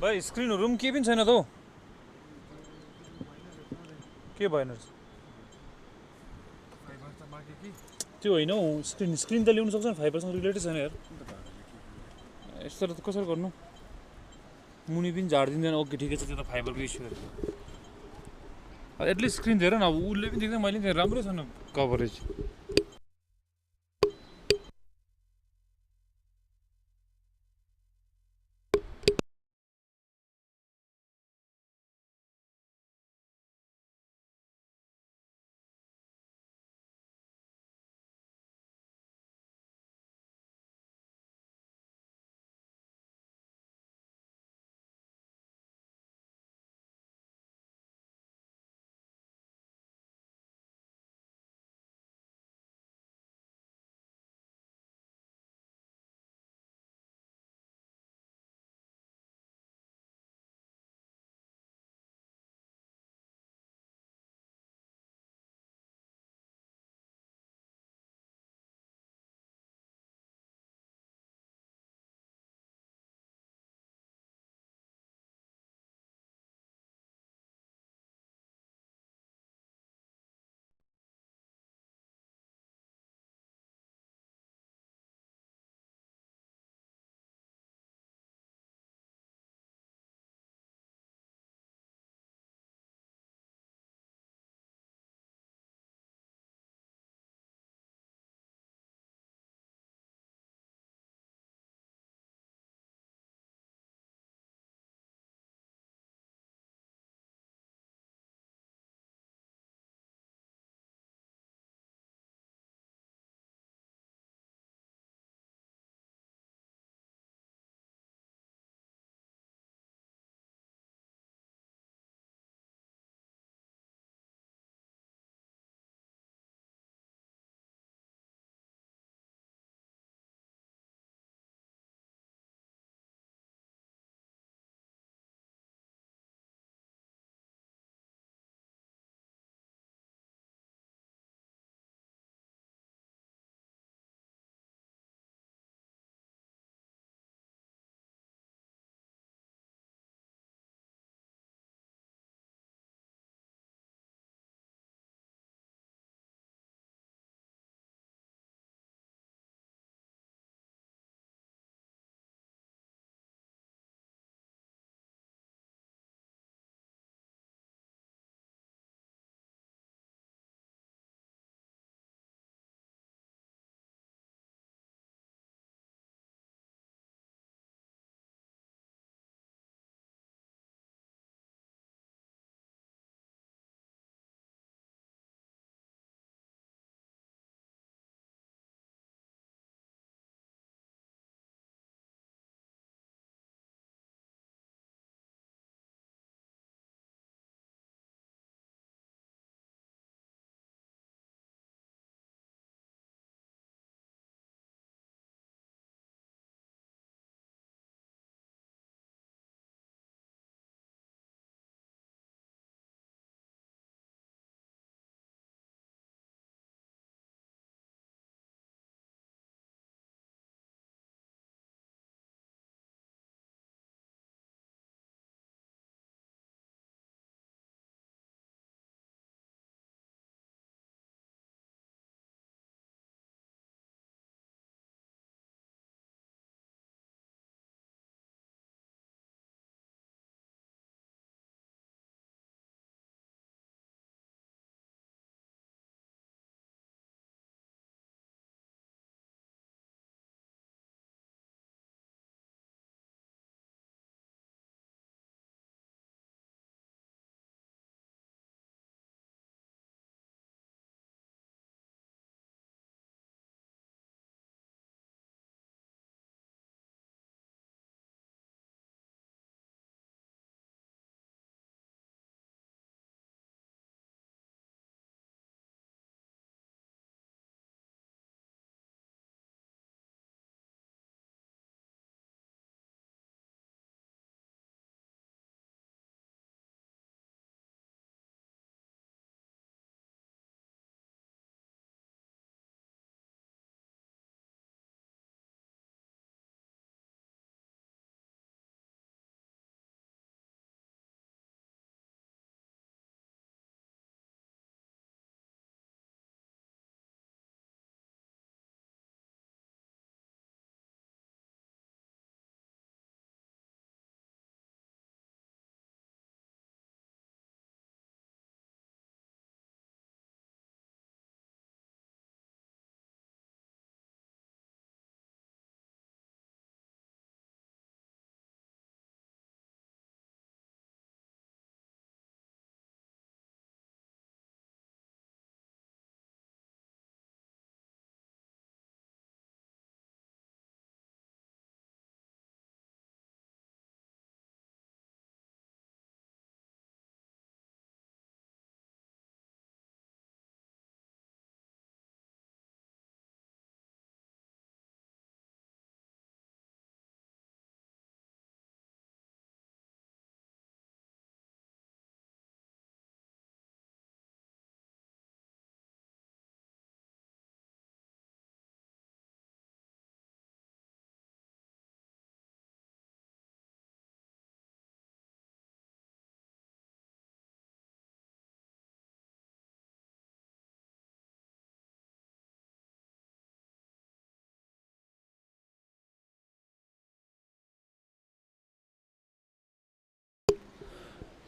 भाइ स्क्रिनहरु पनि केही पनि छैन त हौ के भएन त्यो होइन हौ स्क्रिन त ल्याउन सक्छ नि फाइबरसँग रिलेटेड छैन यार यस्तो त कसरी गर्नु मुनि पनि झार्दिँदैन ओके ठिकै छ त्यो त फाइबरको इस्यु एटलिस्ट स्क्रिन हेर न अब उसले पनि देख्दैन मैले पनि राम्रै छैन coverage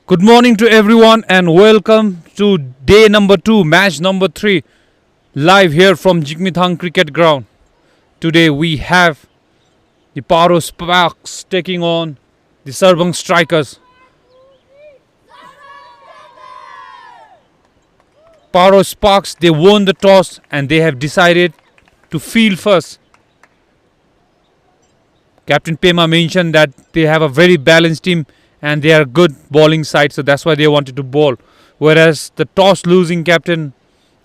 Good morning to everyone and welcome to day number 2, match number 3, live here from Jigmethang cricket ground. Today we have the Paro Sparks taking on the Sarpang Strikers. Paro Sparks, they won the toss and they have decided to field first. Captain Pema mentioned that they have a very balanced team and they are a good bowling side, so that's why they wanted to bowl. Whereas the toss losing captain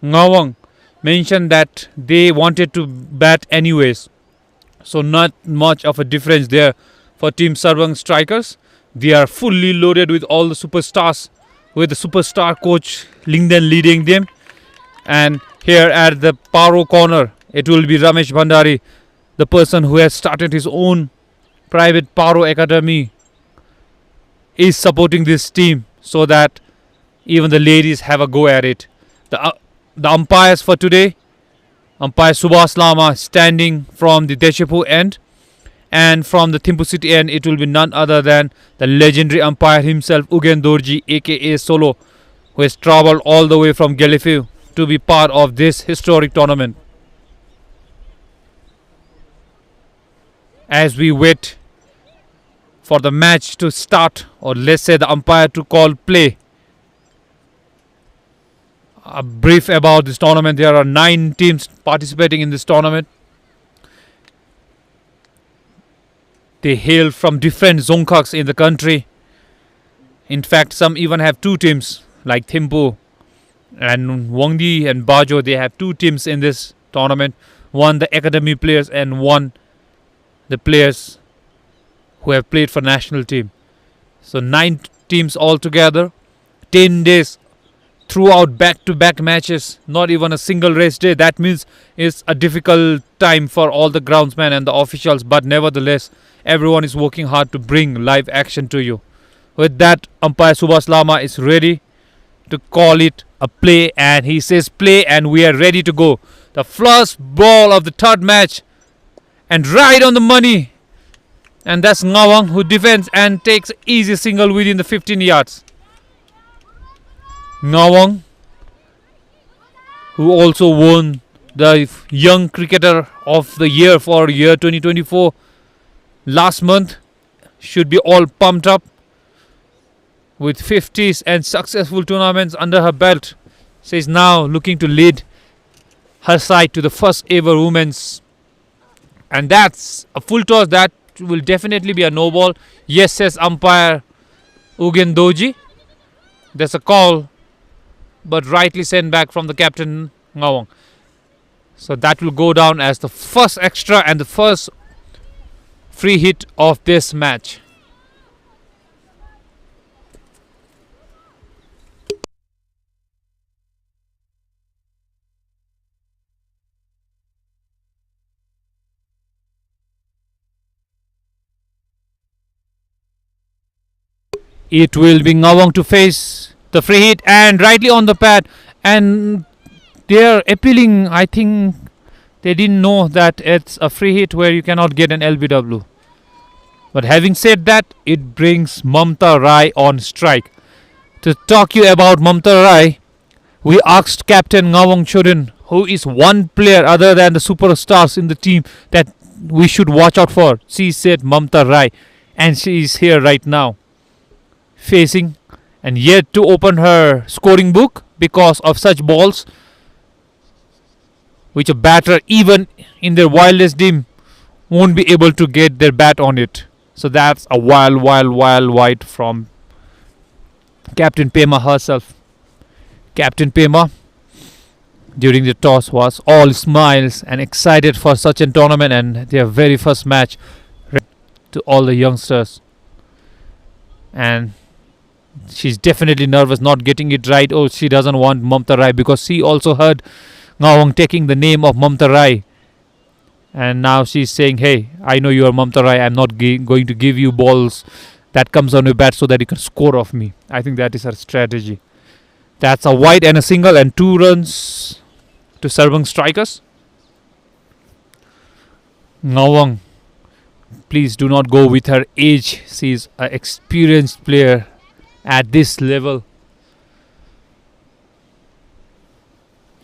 Nawang mentioned that they wanted to bat anyways. So not much of a difference there for Team Sarpang Strikers. They are fully loaded with all the superstars, with the superstar coach Lingden leading them. And here at the Parro corner, it will be Ramesh Bhandari, the person who has started his own private Parro Academy, is supporting this team so that even the ladies have a go at it. The umpires for today, umpire Subhas Lama standing from the Deshepu end, and from the Thimpu City end it will be none other than the legendary umpire himself, Ugen Dorji aka Solo, who has travelled all the way from Gallifeu to be part of this historic tournament. As we wait for the match to start, or let's say the umpire to call play, a brief about this tournament. There are 9 teams participating in this tournament. They hail from different zonkhaks in the country. In fact, some even have 2 teams, like Thimpu and Wangdi and Bajo. They have 2 teams in this tournament. One the academy players and one the players who have played for national team. So 9 teams altogether, 10 days throughout back-to-back matches, not even a single rest day. That means it's a difficult time for all the groundsmen and the officials, but nevertheless everyone is working hard to bring live action to you. With that, umpire Subhas Lama is ready to call it a play, and he says play, and we are ready to go. The first ball of the third match, and right on the money. And that's Nawang, who defends and takes easy single within the 15 yards. Nawang, who also won the Young Cricketer of the Year for year 2024 last month, should be all pumped up with 50s and successful tournaments under her belt. She's now looking to lead her side to the first ever women's. And that's a full toss. That will definitely be a no ball. Yes, says umpire Ugen Doji. There's a call, but rightly sent back from the captain Nawang. So that will go down as the first extra and the first free hit of this match. It will be Nawang to face the free hit, and rightly on the pad. And they're appealing. I think they didn't know that it's a free hit where you cannot get an LBW. But having said that, it brings Mamta Rai on strike. To talk you about Mamta Rai, we asked Captain Nawang Chorin, who is one player other than the superstars in the team that we should watch out for. She said Mamta Rai, and she is here right now, facing and yet to open her scoring book because of such balls which a batter even in their wildest dream won't be able to get their bat on it. So that's a wild wide from Captain Pema herself. Captain Pema during the toss was all smiles and excited for such a tournament and their very first match to all the youngsters. And she's definitely nervous not getting it right. Oh, she doesn't want Mamta Rai because she also heard Nawang taking the name of Mamta Rai. And now she's saying, hey, I know you are Mamta Rai. I'm not going to give you balls that comes on your bat so that you can score off me. I think that is her strategy. That's a wide and a single and 2 runs to Sarpang Strikers. Nawang, please do not go with her age. She is an experienced player at this level.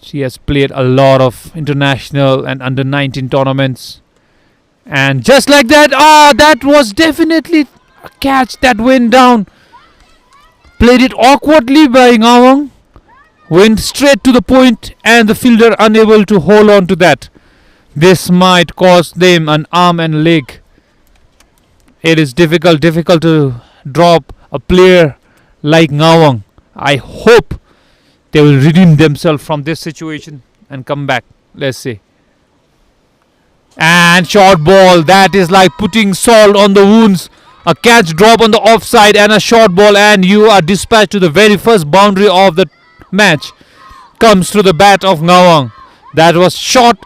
She has played a lot of international and under 19 tournaments. And just like that, that was definitely a catch that went down. Played it awkwardly by Nawang. Went straight to the point and the fielder unable to hold on to that. This might cost them an arm and leg. It is difficult to drop a player like Nawang. I hope they will redeem themselves from this situation and come back. Let's see. And short ball. That is like putting salt on the wounds. A catch drop on the offside and a short ball, and you are dispatched to the very first boundary of the match. Comes through the bat of Nawang. That was shot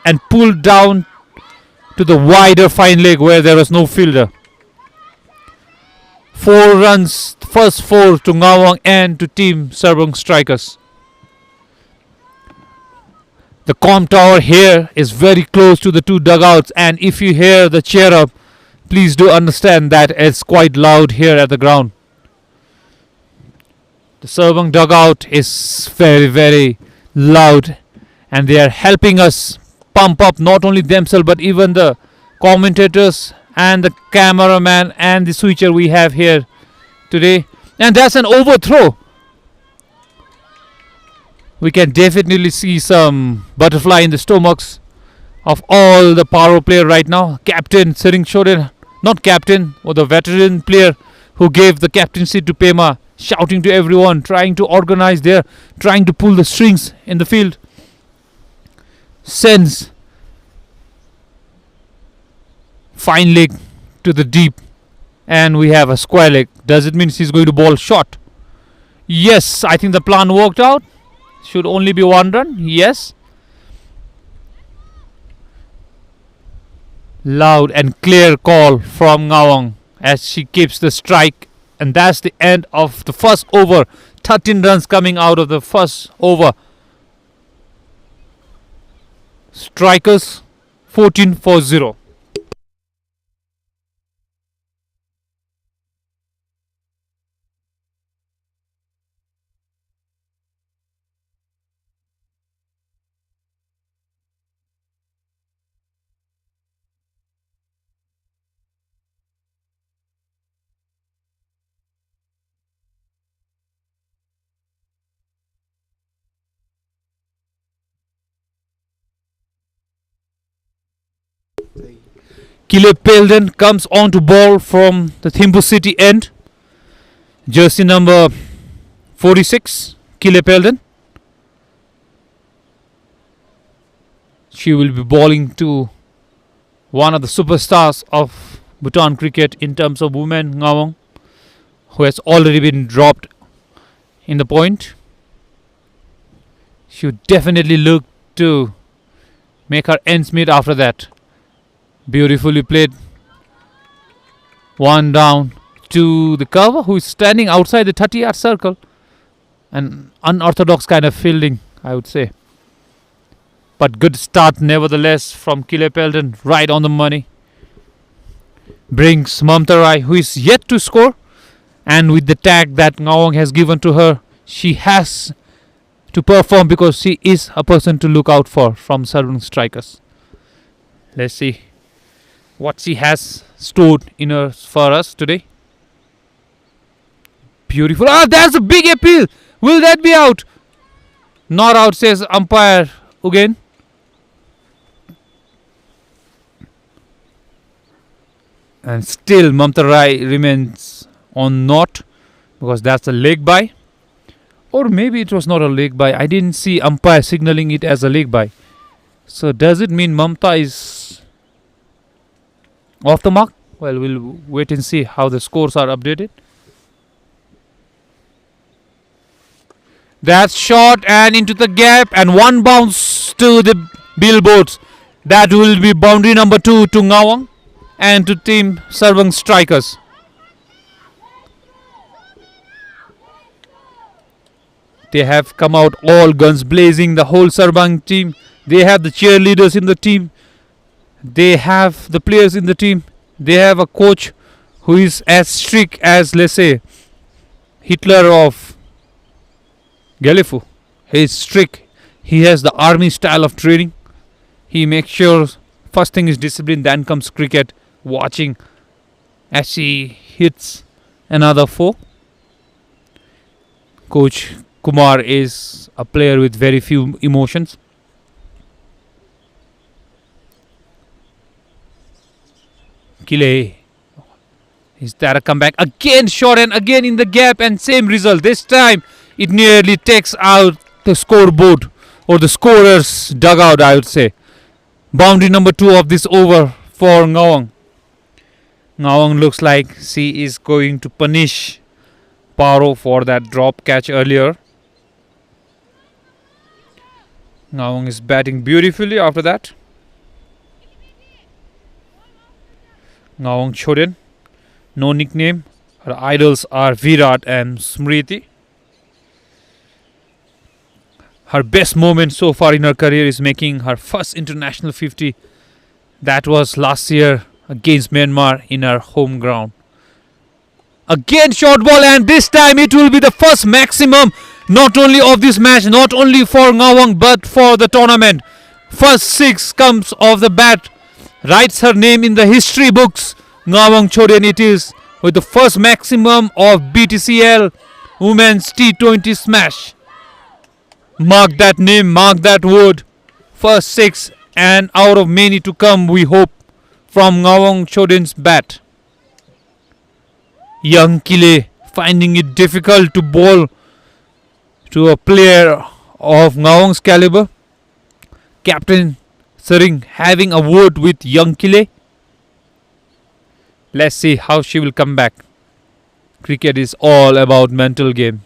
and pulled down to the wider fine leg where there was no fielder. 4 runs, first 4 to Nawang and to team Sarpang Strikers. The comm tower here is very close to the 2 dugouts, and if you hear the cheer up, please do understand that it's quite loud here at the ground. The Sarpang dugout is very loud, and they are helping us pump up not only themselves but even the commentators and the cameraman and the switcher we have here today. And that's an overthrow. We can definitely see some butterfly in the stomachs of all the Parro player right now. Captain sitting shoulder, not captain, or the veteran player who gave the captaincy to Pema, shouting to everyone, trying to organize there, trying to pull the strings in the field. Sends fine leg to the deep, and we have a square leg. Does it mean he's going to bowl short? Yes, I think the plan worked out. Should only be 1 run. Yes. Loud and clear call from Nawang as she keeps the strike, and that's the end of the first over. 13 runs coming out of the first over. Strikers 14 for 0. Caleb Pelden comes on to ball from the Thimpu City end. Jersey number 46, Caleb Pelden. She will be bowling to one of the superstars of Bhutan cricket in terms of women, Nawang, who has already been dropped in the point. She would definitely look to make her ends meet after that. Beautifully played. 1 down to the cover, who is standing outside the 30-yard circle. An unorthodox kind of fielding, I would say. But good start nevertheless from Caleb Pelden, right on the money. Brings Mamta Rai, who is yet to score. And with the tag that Nawang has given to her, she has to perform because she is a person to look out for from Sarpang Strikers. Let's see what she has stored in her for us today. Beautiful. That's a big appeal. Will that be out? Not out, says umpire again. And still Mamta Rai remains on not, because that's a leg by. Or maybe it was not a leg by. I didn't see umpire signaling it as a leg by. So does it mean Mamta is off the mark? Well, we'll wait and see how the scores are updated. That's shot and into the gap, and 1 bounce to the billboards. That will be boundary number 2 to Nawang and to team Sarpang Strikers. They have come out all guns blazing, the whole Sarpang team. They have the cheerleaders in the team. They have the players in the team. They have a coach who is as strict as, let's say, Hitler of Galifu. He's strict. He has the army style of training. He makes sure first thing is discipline, then comes cricket, watching as he hits another four. Coach Kumar is a player with very few emotions. Kile. Is that a comeback? Again short and again in the gap and same result. This time it nearly takes out the scoreboard or the scorer's dugout, I would say. Boundary number 2 of this over for Nawang. Nawang looks like she is going to punish Parro for that drop catch earlier. Nawang is batting beautifully after that. Nawang Choden. No nickname. Her idols are Virat and Smriti. Her best moment so far in her career is making her first international 50. That was last year against Myanmar in her home ground. Again short ball, and this time it will be the first maximum not only of this match, not only for Nawang but for the tournament. First 6 comes off the bat, writes her name in the history books. Nawang Choden it is, with the first maximum of BTCL Women's T20 smash. Mark that name, mark that word. First 6 and out of many to come, we hope, from Nawang Choden's bat. Young Kile finding it difficult to bowl to a player of Nawang's caliber. Captain Sering having a word with young Kile. Let's see how she will come back. Cricket is all about mental game.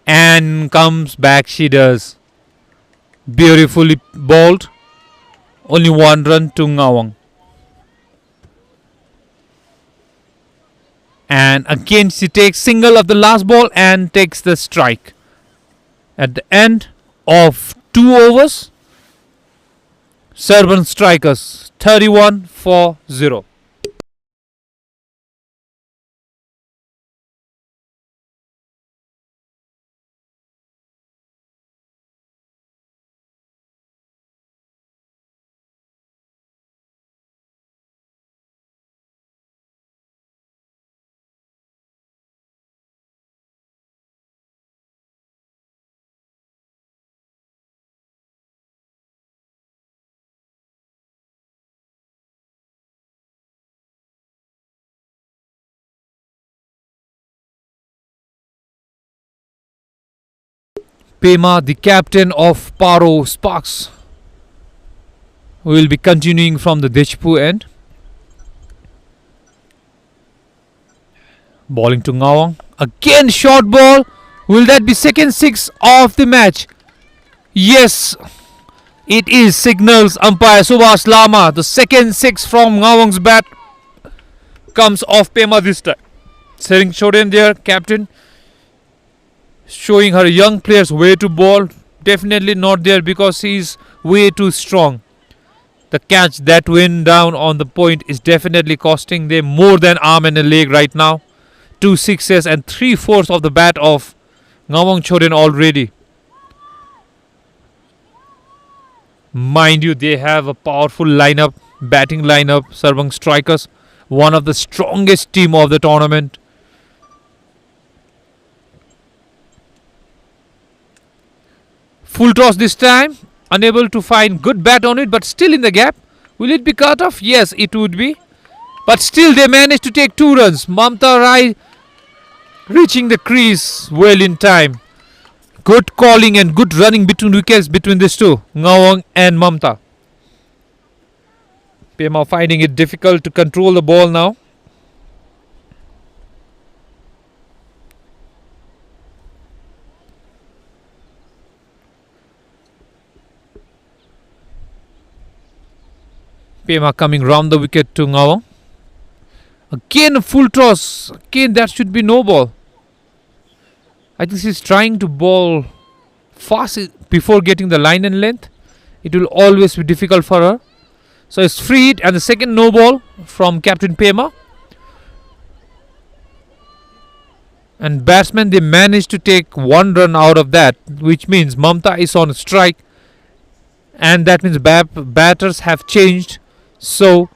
And comes back she does. Beautifully bowled. Only 1 run to Nawang. And again she takes single of the last ball and takes the strike. At the end of 2 overs, Sarpang Strikers 31-0. Pema, the captain of Paro Sparks, will be continuing from the Deshpu end. Bowling to Nawang. Again short ball. Will that be second 6 of the match? Yes, it is. Signals umpire Subhash Lama. The second 6 from Nawang's bat comes off Pema this time. Sering Choden there, captain, showing her young players where to bowl. Definitely not there because he is way too strong. The catch that went down on the point is definitely costing them more than arm and a leg right now. 2 sixes and 3/4 of the bat of Nawang Choden already. Mind you, they have a powerful lineup, batting lineup. Sarpang Strikers, one of the strongest team of the tournament. Full toss this time. Unable to find good bat on it, but still in the gap. Will it be cut off? Yes, it would be. But still they managed to take 2 runs. Mamta Rai reaching the crease well in time. Good calling and good running between wickets between these two, Nawang and Mamta. Pema finding it difficult to control the ball now. Pema coming round the wicket to Nawang. Again a full toss. Again that should be no ball. I think she's trying to bowl fast before getting the line and length. It will always be difficult for her. So it's free hit and the second no ball from Captain Pema. And batsmen, they managed to take 1 run out of that, which means Mamta is on strike, and that means batters have changed, so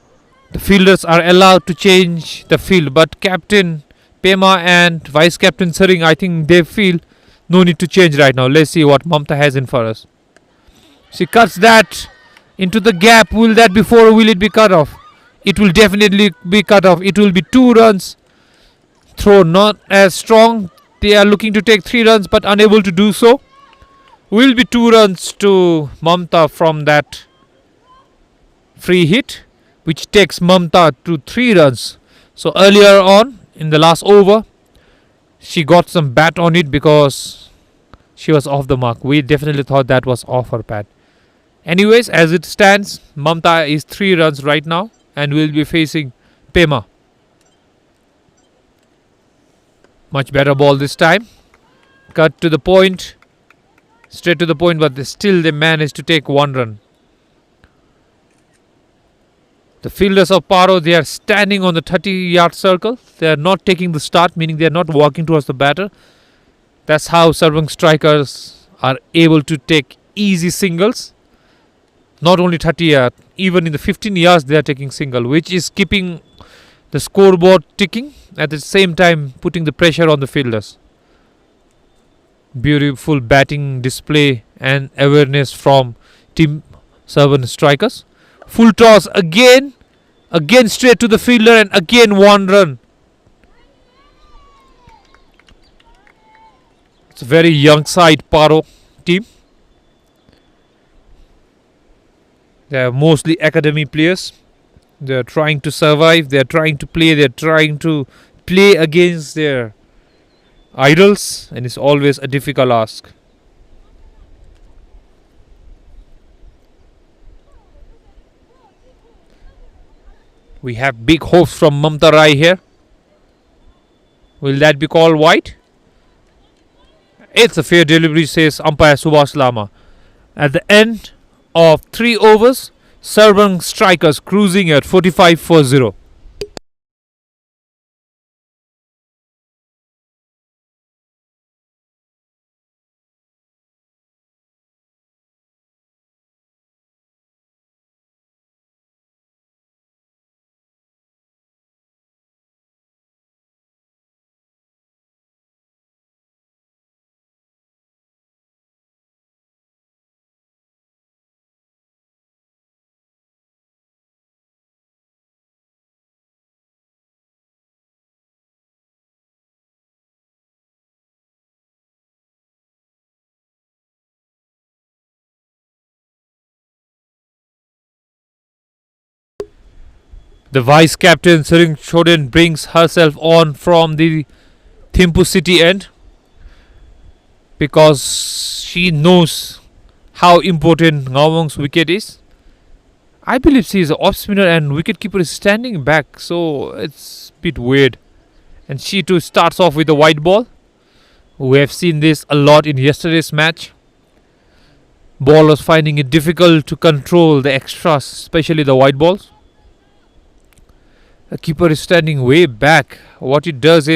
the fielders are allowed to change the field. But Captain Pema and Vice Captain Saring, I think they feel no need to change right now. Let's see what Mamta has in for us. She cuts that into the gap. Will that be 4 or will it be cut off? It will definitely be cut off. It will be 2 runs. Throw not as strong. They are looking to take 3 runs but unable to do so. Will be 2 runs to Mamta from that free hit, which takes Mamta to 3 runs. So earlier on in the last over, she got some bat on it because she was off the mark. We definitely thought that was off her pad. Anyways, as it stands, Mamta is 3 runs right now and will be facing Pema. Much better ball this time. Cut to the point. Straight to the point, but they managed to take 1 run. The fielders of Parro, they are standing on the 30-yard circle. They are not taking the start, meaning they are not walking towards the batter. That's how Sarpang Strikers are able to take easy singles. Not only 30 yards, even in the 15 yards they are taking single, which is keeping the scoreboard ticking, at the same time putting the pressure on the fielders. Beautiful batting display and awareness from Team Sarpang Strikers. Full toss again straight to the fielder, and again 1 run. It's a very young side Paro team. They are mostly academy players. They are trying to survive. They are trying to play. They are trying to play against their idols, and it's always a difficult ask. We have big hopes from Mamta Rai here. Will that be called wide? It's a fair delivery, says umpire Subhash Lama. At the end of 3 overs, Sarpang Strikers cruising at 45 for 0. The vice captain Sering Choden brings herself on from the Thimphu city end because she knows how important Nawang's wicket is. I believe she is an off spinner and wicketkeeper is standing back, so it's a bit weird. And she too starts off with the white ball. We have seen this a lot in yesterday's match. Bowlers finding it difficult to control the extras, especially the white balls. The keeper is standing way back. What it does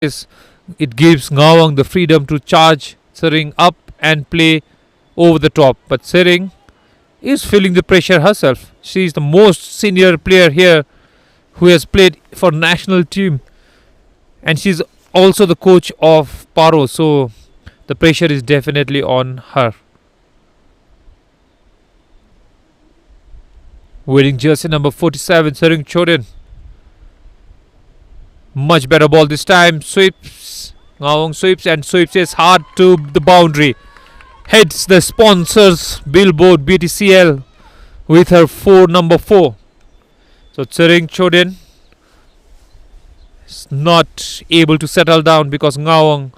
is it gives Nawang the freedom to charge Sering up and play over the top. But Sering is feeling the pressure herself. She is the most senior player here who has played for national team, and she's also the coach of Parro, so the pressure is definitely on her. Wearing jersey number 47, Sering Choden. Much better ball this time. Sweeps. Nawang sweeps and sweeps is hard to the boundary. Heads the sponsors billboard BTCL with her number 4. So Sering Choden is not able to settle down because Nawang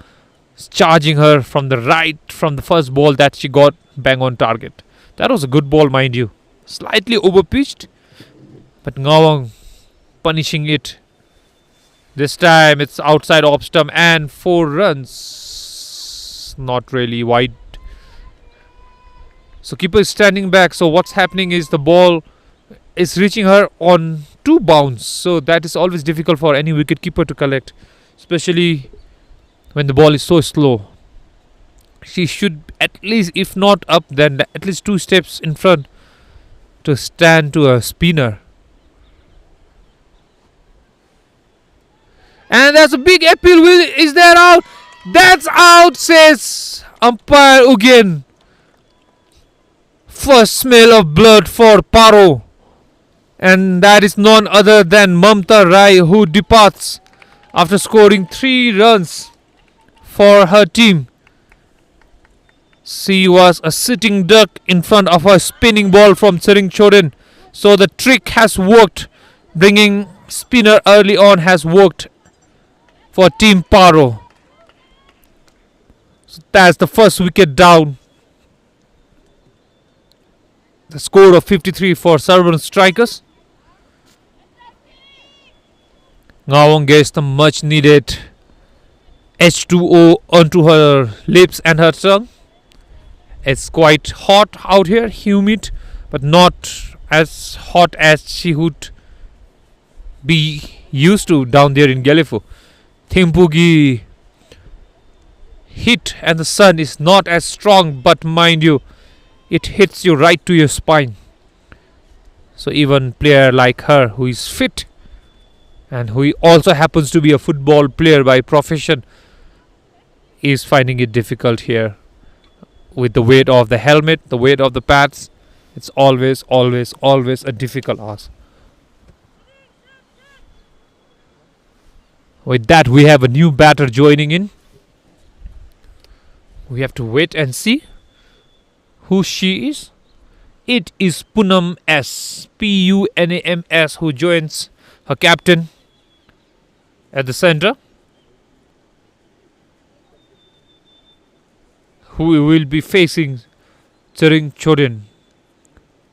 is charging her from the right from the first ball that she got bang on target. That was a good ball, mind you. Slightly overpitched, but Nawang punishing it. This time it's outside off stump and 4 runs. Not really wide. So keeper is standing back. So what's happening is the ball is reaching her on 2 bounds. So that is always difficult for any wicketkeeper to collect, especially when the ball is so slow. She should at least, if not up, then at least 2 steps in front to stand to a spinner. And there's a big appeal. Is that out? That's out, says umpire again. First smell of blood for Parro. And that is none other than Mamta Rai, who departs after scoring 3 runs for her team. She was a sitting duck in front of her spinning ball from Jigmethang. So the trick has worked. Bringing spinner early on has worked for Team Parro. So that's the first wicket down. The score of 53 for Sarpang Strikers. Nawang gets the much needed H2O onto her lips and her tongue. It's quite hot out here, humid, but not as hot as she would be used to down there in Galifu. Thimpugi heat and the sun is not as strong, but mind you, it hits you right to your spine. So even player like her, who is fit and who also happens to be a football player by profession, is finding it difficult here. With the weight of the helmet, the weight of the pads, it's always a difficult ask. With that, we have a new batter joining in. We have to wait and see who she is. It is Punam S, Punams, who joins her captain at the center, who will be facing Jigmethang.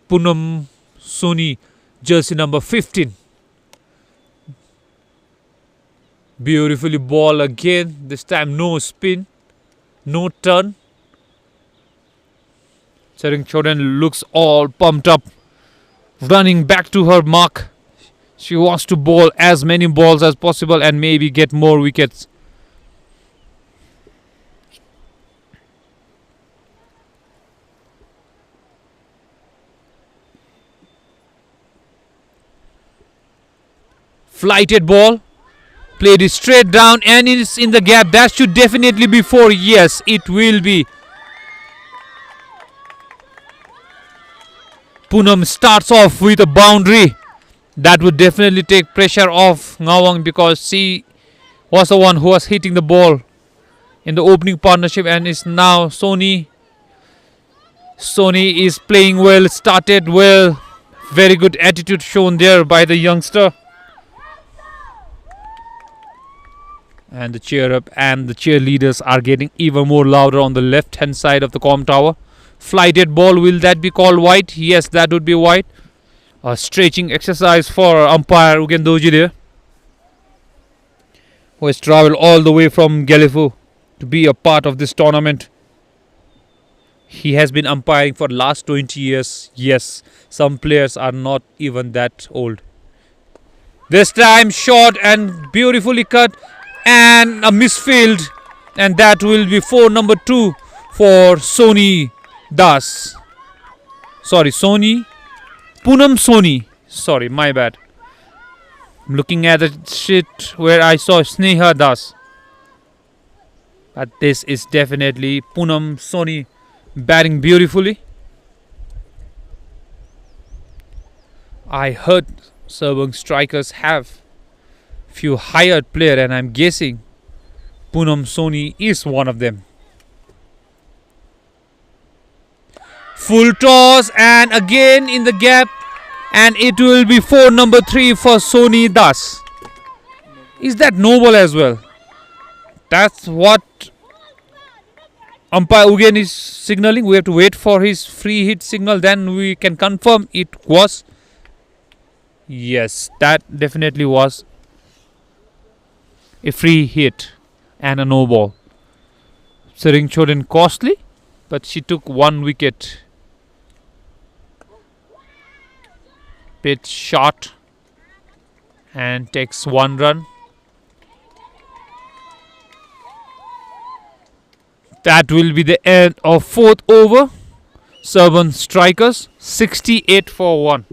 Punam Sony, jersey number 15. Beautifully ball again. This time no spin, no turn. Jigmethang looks all pumped up, running back to her mark. She wants to bowl as many balls as possible and maybe get more wickets. Flighted ball, played it straight down and it's in the gap. That should definitely be 4. Yes, it will be. Punam starts off with a boundary. That would definitely take pressure off Nawang, because she was the one who was hitting the ball in the opening partnership, and is now Sony. Sony is playing well, started well. Very good attitude shown there by the youngster. And the cheer up and the cheerleaders are getting even more louder on the left hand side of the comm tower. Flighted ball, will that be called wide? Yes, that would be wide. A stretching exercise for umpire Ugendoji there, who has travelled all the way from Galifu to be a part of this tournament. He has been umpiring for the last 20 years. Yes, some players are not even that old. This time short and beautifully cut, and a misfield, and that will be 4 number 2 for Sony Das. Sorry, Punam Sony. Sorry, my bad. I'm looking at the shit where I saw Sneha Das. But this is definitely Punam Sony batting beautifully. I heard Sarpang Strikers have few hired player, and I'm guessing Punam Sony is one of them. Full toss and again in the gap, and it will be 4 number 3 for Sony Das. Is that noble as well? That's what umpire Ugen is signaling. We have to wait for his free hit signal, then we can confirm it was. Yes, that definitely was a free hit and a no ball. Jigmethang costly, but she took 1 wicket. pitch short and takes 1 run. That will be the end of 4th over. Sarpang Strikers 68 for 1.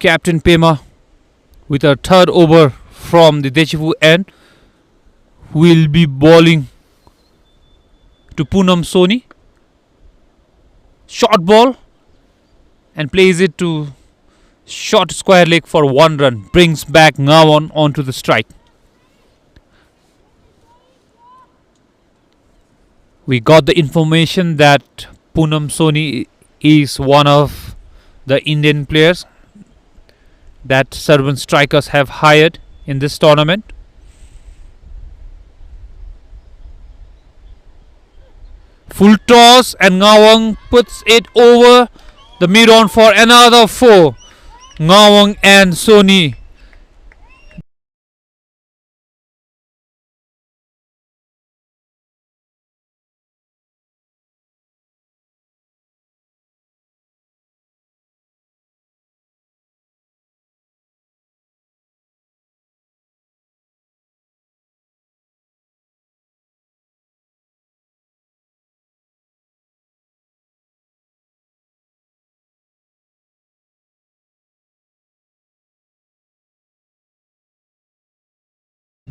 Captain Pema with a 3rd over from the Dechipu end will be bowling to Punam Sony. Short ball and plays it to short square leg for 1 run. Brings back Nawang onto the strike. We got the information that Punam Sony is one of the Indian players that Sarpang Strikers have hired in this tournament. Full toss and Nawang puts it over the mid-on for another 4. Nawang and Sony.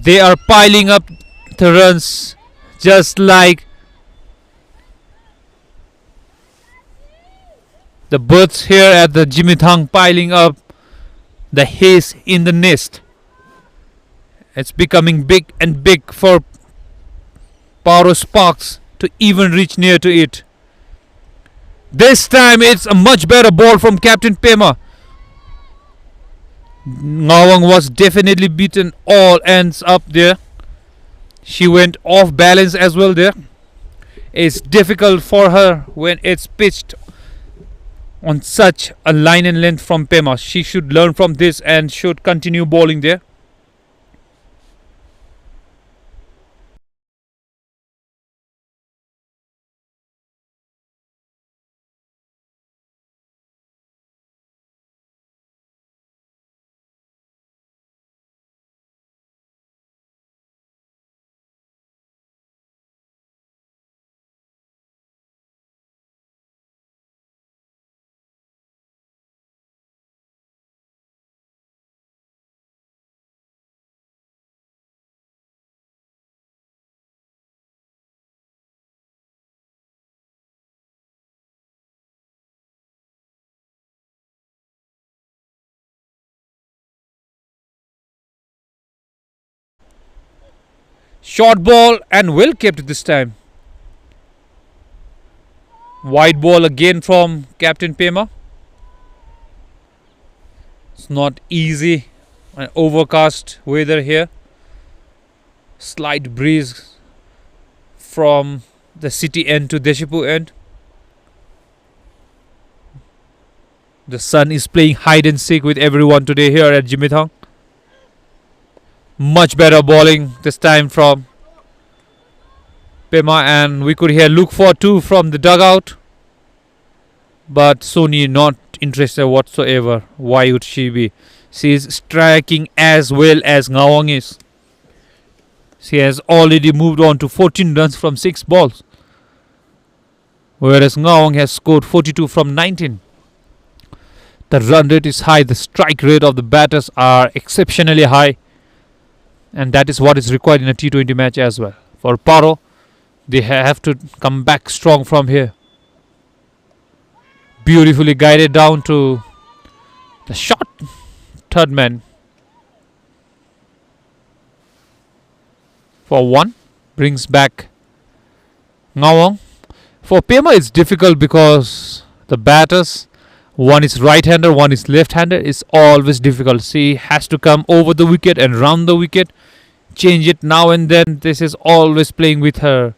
They are piling up the runs just like the birds here at the Jigmethang piling up the haze in the nest. It's becoming big and big for Paro Sparks to even reach near to it. This time it's a much better ball from Captain Pema. Nawang was definitely beaten all ends up there. She went off balance as well there. It's difficult for her when it's pitched on such a line and length from Pema. She should learn from this and should continue bowling there. Short ball and well kept this time. Wide ball again from Captain Pema. It's not easy. An overcast weather here. Slight breeze from the city end to Dechipu end. The sun is playing hide and seek with everyone today here at Jigmethang. Much better bowling this time from Pema, and we could hear look for 2 from the dugout, but Sony not interested whatsoever. Why would she be? She is striking as well as Nawang is. She has already moved on to 14 runs from 6 balls, whereas Nawang has scored 42 from 19. The run rate is high, the strike rate of the batters are exceptionally high, and that is what is required in a T20 match as well. For Parro, they have to come back strong from here. Beautifully guided down to the shot. third man for 1. Brings back Nawang. For Pema it's difficult because the batters, one is right-hander, one is left-hander. It's always difficult. She has to come over the wicket and round the wicket, change it now and then. This is always playing with her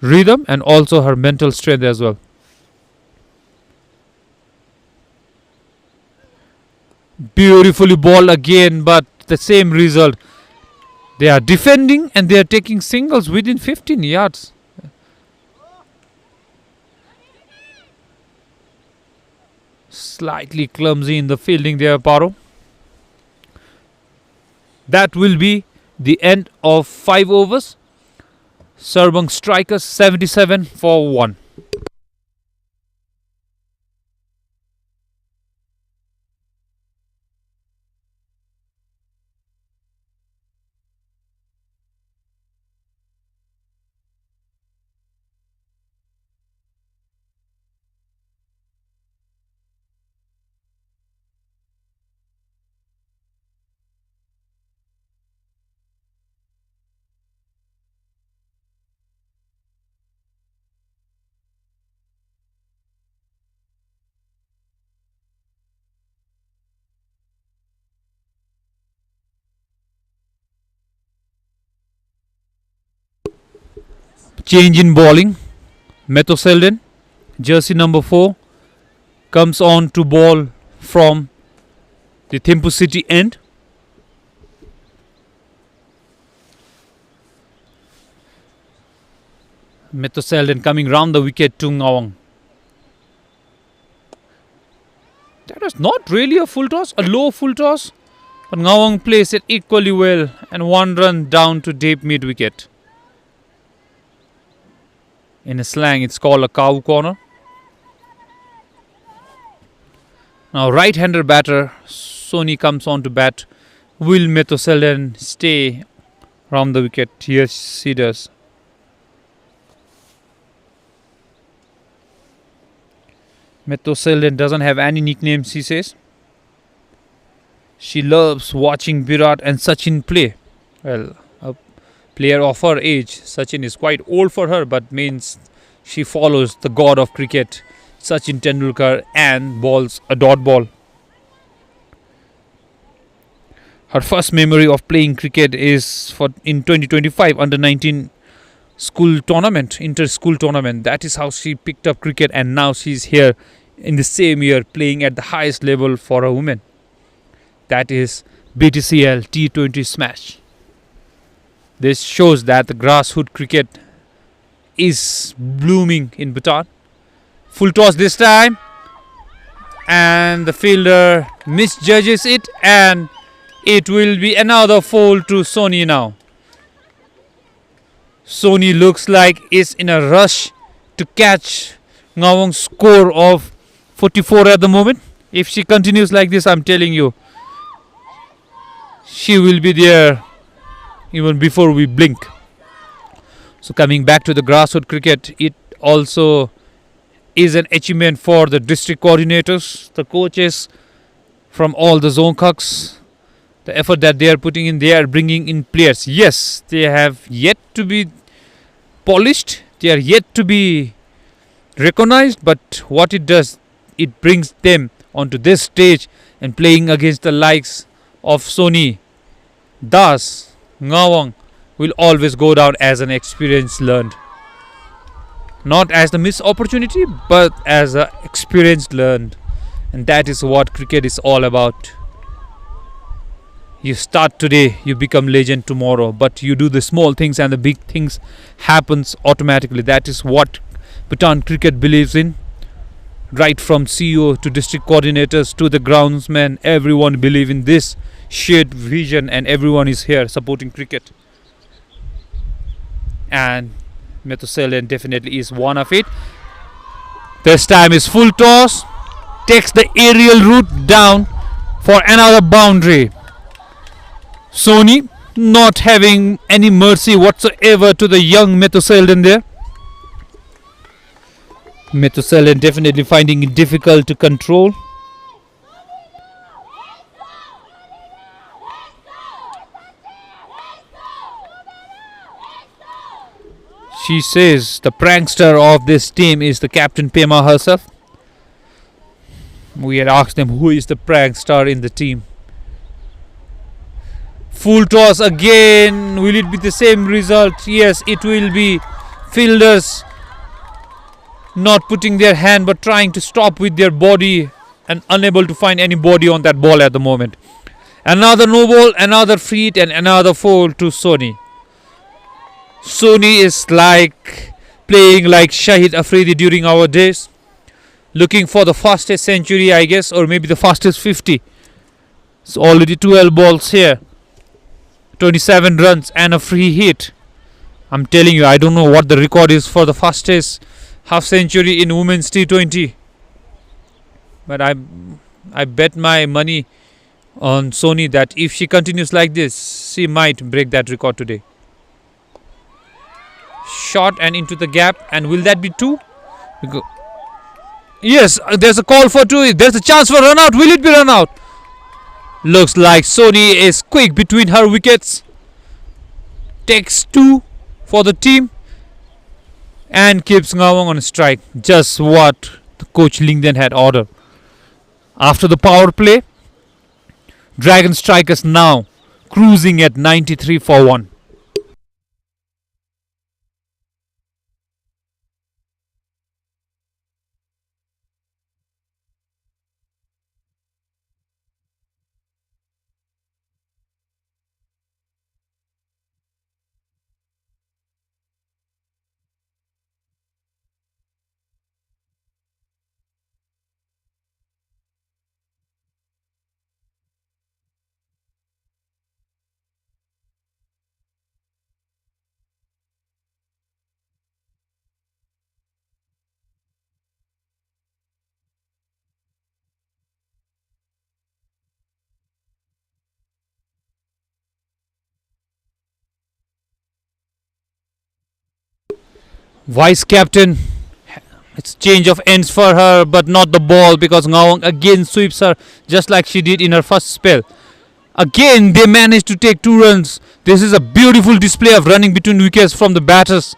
rhythm and also her mental strength as well. Beautifully ball again, but the same result. They are defending and they are taking singles within 15 yards. Slightly clumsy in the fielding there, Parro. That will be the end of 5 overs. Sarpang Strikers 77 for 1. Change in bowling. Metho Selden, jersey number 4, comes on to bowl from the Thimphu City end. Metho Selden coming round the wicket to Nawang. That was not really a full toss, a low full toss. But Nawang plays it equally well and 1 run down to deep mid wicket. In a slang, it's called a cow corner. Now, right-hander batter Sony comes on to bat. Will Metho Selden stay round the wicket? Yes, he does. Metho Selden doesn't have any nicknames, he says. She loves watching Virat and Sachin play. Well, a player of her age, Sachin is quite old for her, but means she follows the god of cricket, Sachin Tendulkar, and bowls a dot ball. Her first memory of playing cricket is in 2025 under-19 school tournament, inter-school tournament. That is how she picked up cricket, and now she's here in the same year playing at the highest level for a woman. That is BTCL T20 Smash. This shows that the grassroots cricket is blooming in Bhutan. Full toss this time, and the fielder misjudges it, and it will be another foul to Sony now. Sony looks like is in a rush to catch Nawang's score of 44 at the moment. If she continues like this, I'm telling you, she will be there even before we blink. So coming back to the grassroots cricket, it also is an achievement for the district coordinators, the coaches from all the zone cucks. The effort that they are putting in, they are bringing in players. Yes, they have yet to be polished, they are yet to be recognized, but what it does, it brings them onto this stage and playing against the likes of Sony. Thus, Nawang will always go down as an experience learned. Not as the missed opportunity, but as an experience learned. And that is what cricket is all about. You start today, you become legend tomorrow, but you do the small things and the big things happens automatically. That is what Bhutan cricket believes in. Right from CEO to district coordinators to the groundsmen, everyone believe in this shared vision, and everyone is here supporting cricket. And Metho Selden definitely is one of it. This time is full toss, takes the aerial route down for another boundary. Sony not having any mercy whatsoever to the young Metho Selden there. Metho Selden definitely finding it difficult to control. She says the prankster of this team is the captain Pema herself. We had asked them who is the prankster in the team. Full toss again. Will it be the same result? Yes, it will be. Fielders not putting their hand but trying to stop with their body and unable to find any body on that ball at the moment. Another no ball, another free hit and another foul to Sony. Sony is like playing like Shahid Afridi during our days. Looking for the fastest century, I guess, or maybe the fastest 50. It's already 12 balls here. 27 runs and a free hit. I'm telling you, I don't know what the record is for the fastest half century in women's T20. But I bet my money on Sony that if she continues like this, she might break that record today. Shot and into the gap, and will that be two? Yes, there's a call for two. There's a chance for run out. Will it be run out? Looks like Sony is quick between her wickets. Takes two for the team and keeps Nawang on strike. Just what the coach Lingden had ordered. After the power play, Dragon Strikers now cruising at 93 for 1. Vice captain, it's change of ends for her, but not the ball because Nawang again sweeps her just like she did in her first spell. Again they managed to take 2 runs. This is a beautiful display of running between wickets from the batters.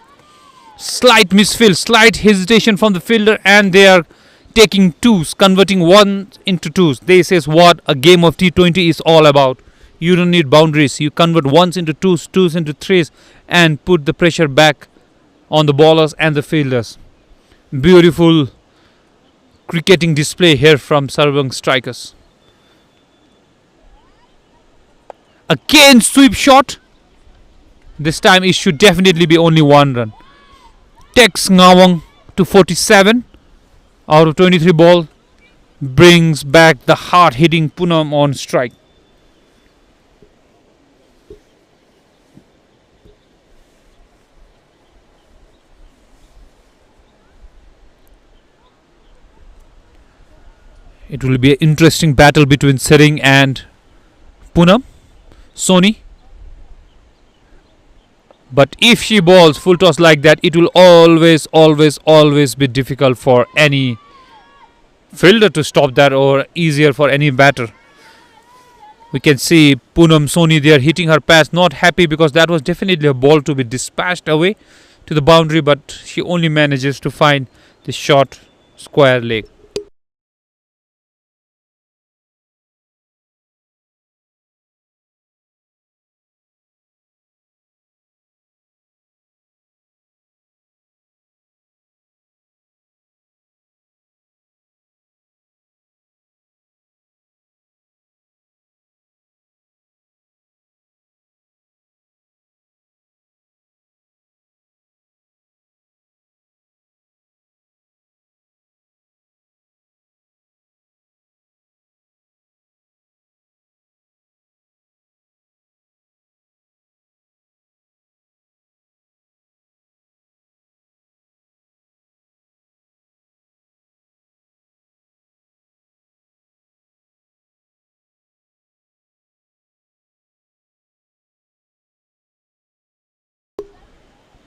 Slight misfield, slight hesitation from the fielder, and they are taking 2s, converting 1 into 2s. This is what a game of T20 is all about. You don't need boundaries. You convert 1s into 2s, 2s into 3s, and put the pressure back on the bowlers and the fielders. Beautiful cricketing display here from Sarpang Strikers. Again sweep shot. This time it should definitely be only 1 run. Takes Nawang to 47 out of 23 ball. Brings back the hard hitting Punam on strike. It will be an interesting battle between Sering and Punam Sony. But if she bowls full toss like that, it will always be difficult for any fielder to stop that, or easier for any batter. We can see Punam Sony there hitting her pass, not happy because that was definitely a ball to be dispatched away to the boundary, but she only manages to find the short square leg.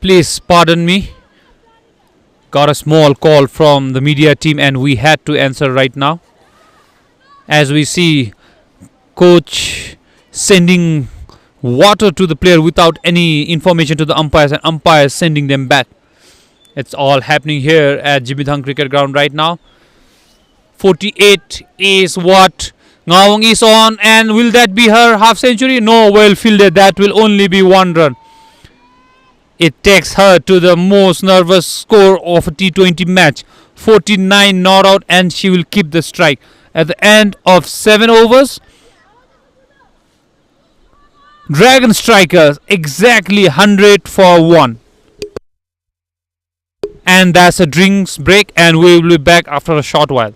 Please pardon me. Got a small call from the media team and we had to answer right now. As we see coach sending water to the player without any information to the umpires, and umpires sending them back. It's all happening here at Jigmethang cricket ground right now. 48 is what Nawang is on, and will that be her half century? No, well fielded. That will only be 1 run. It takes her to the most nervous score of a T20 match. 49 not out, and she will keep the strike. At the end of 7 overs, Dragon Strikers exactly 100 for 1. And that's a drinks break, and we will be back after a short while.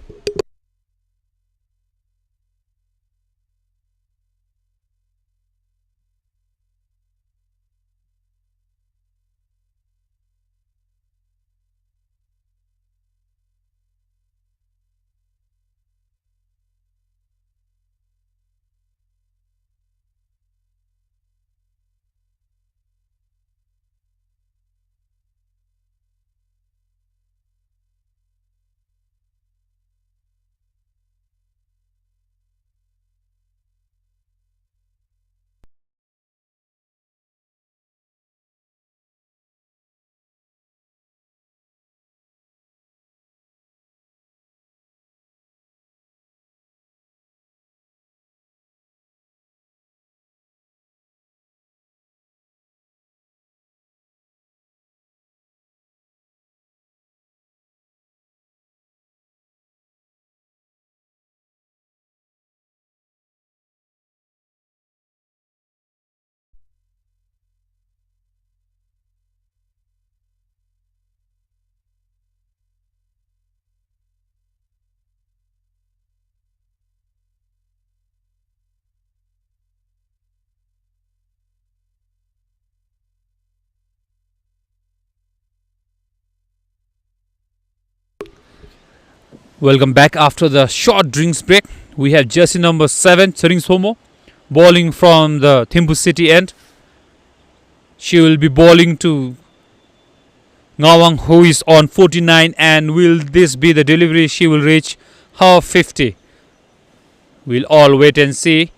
Welcome back after the short drinks break. We have jersey number 7, Sering bowling from the Thimpu City end. She will be bowling to Nawang, who is on 49, and will this be the delivery? She will reach her 50. We'll all wait and see.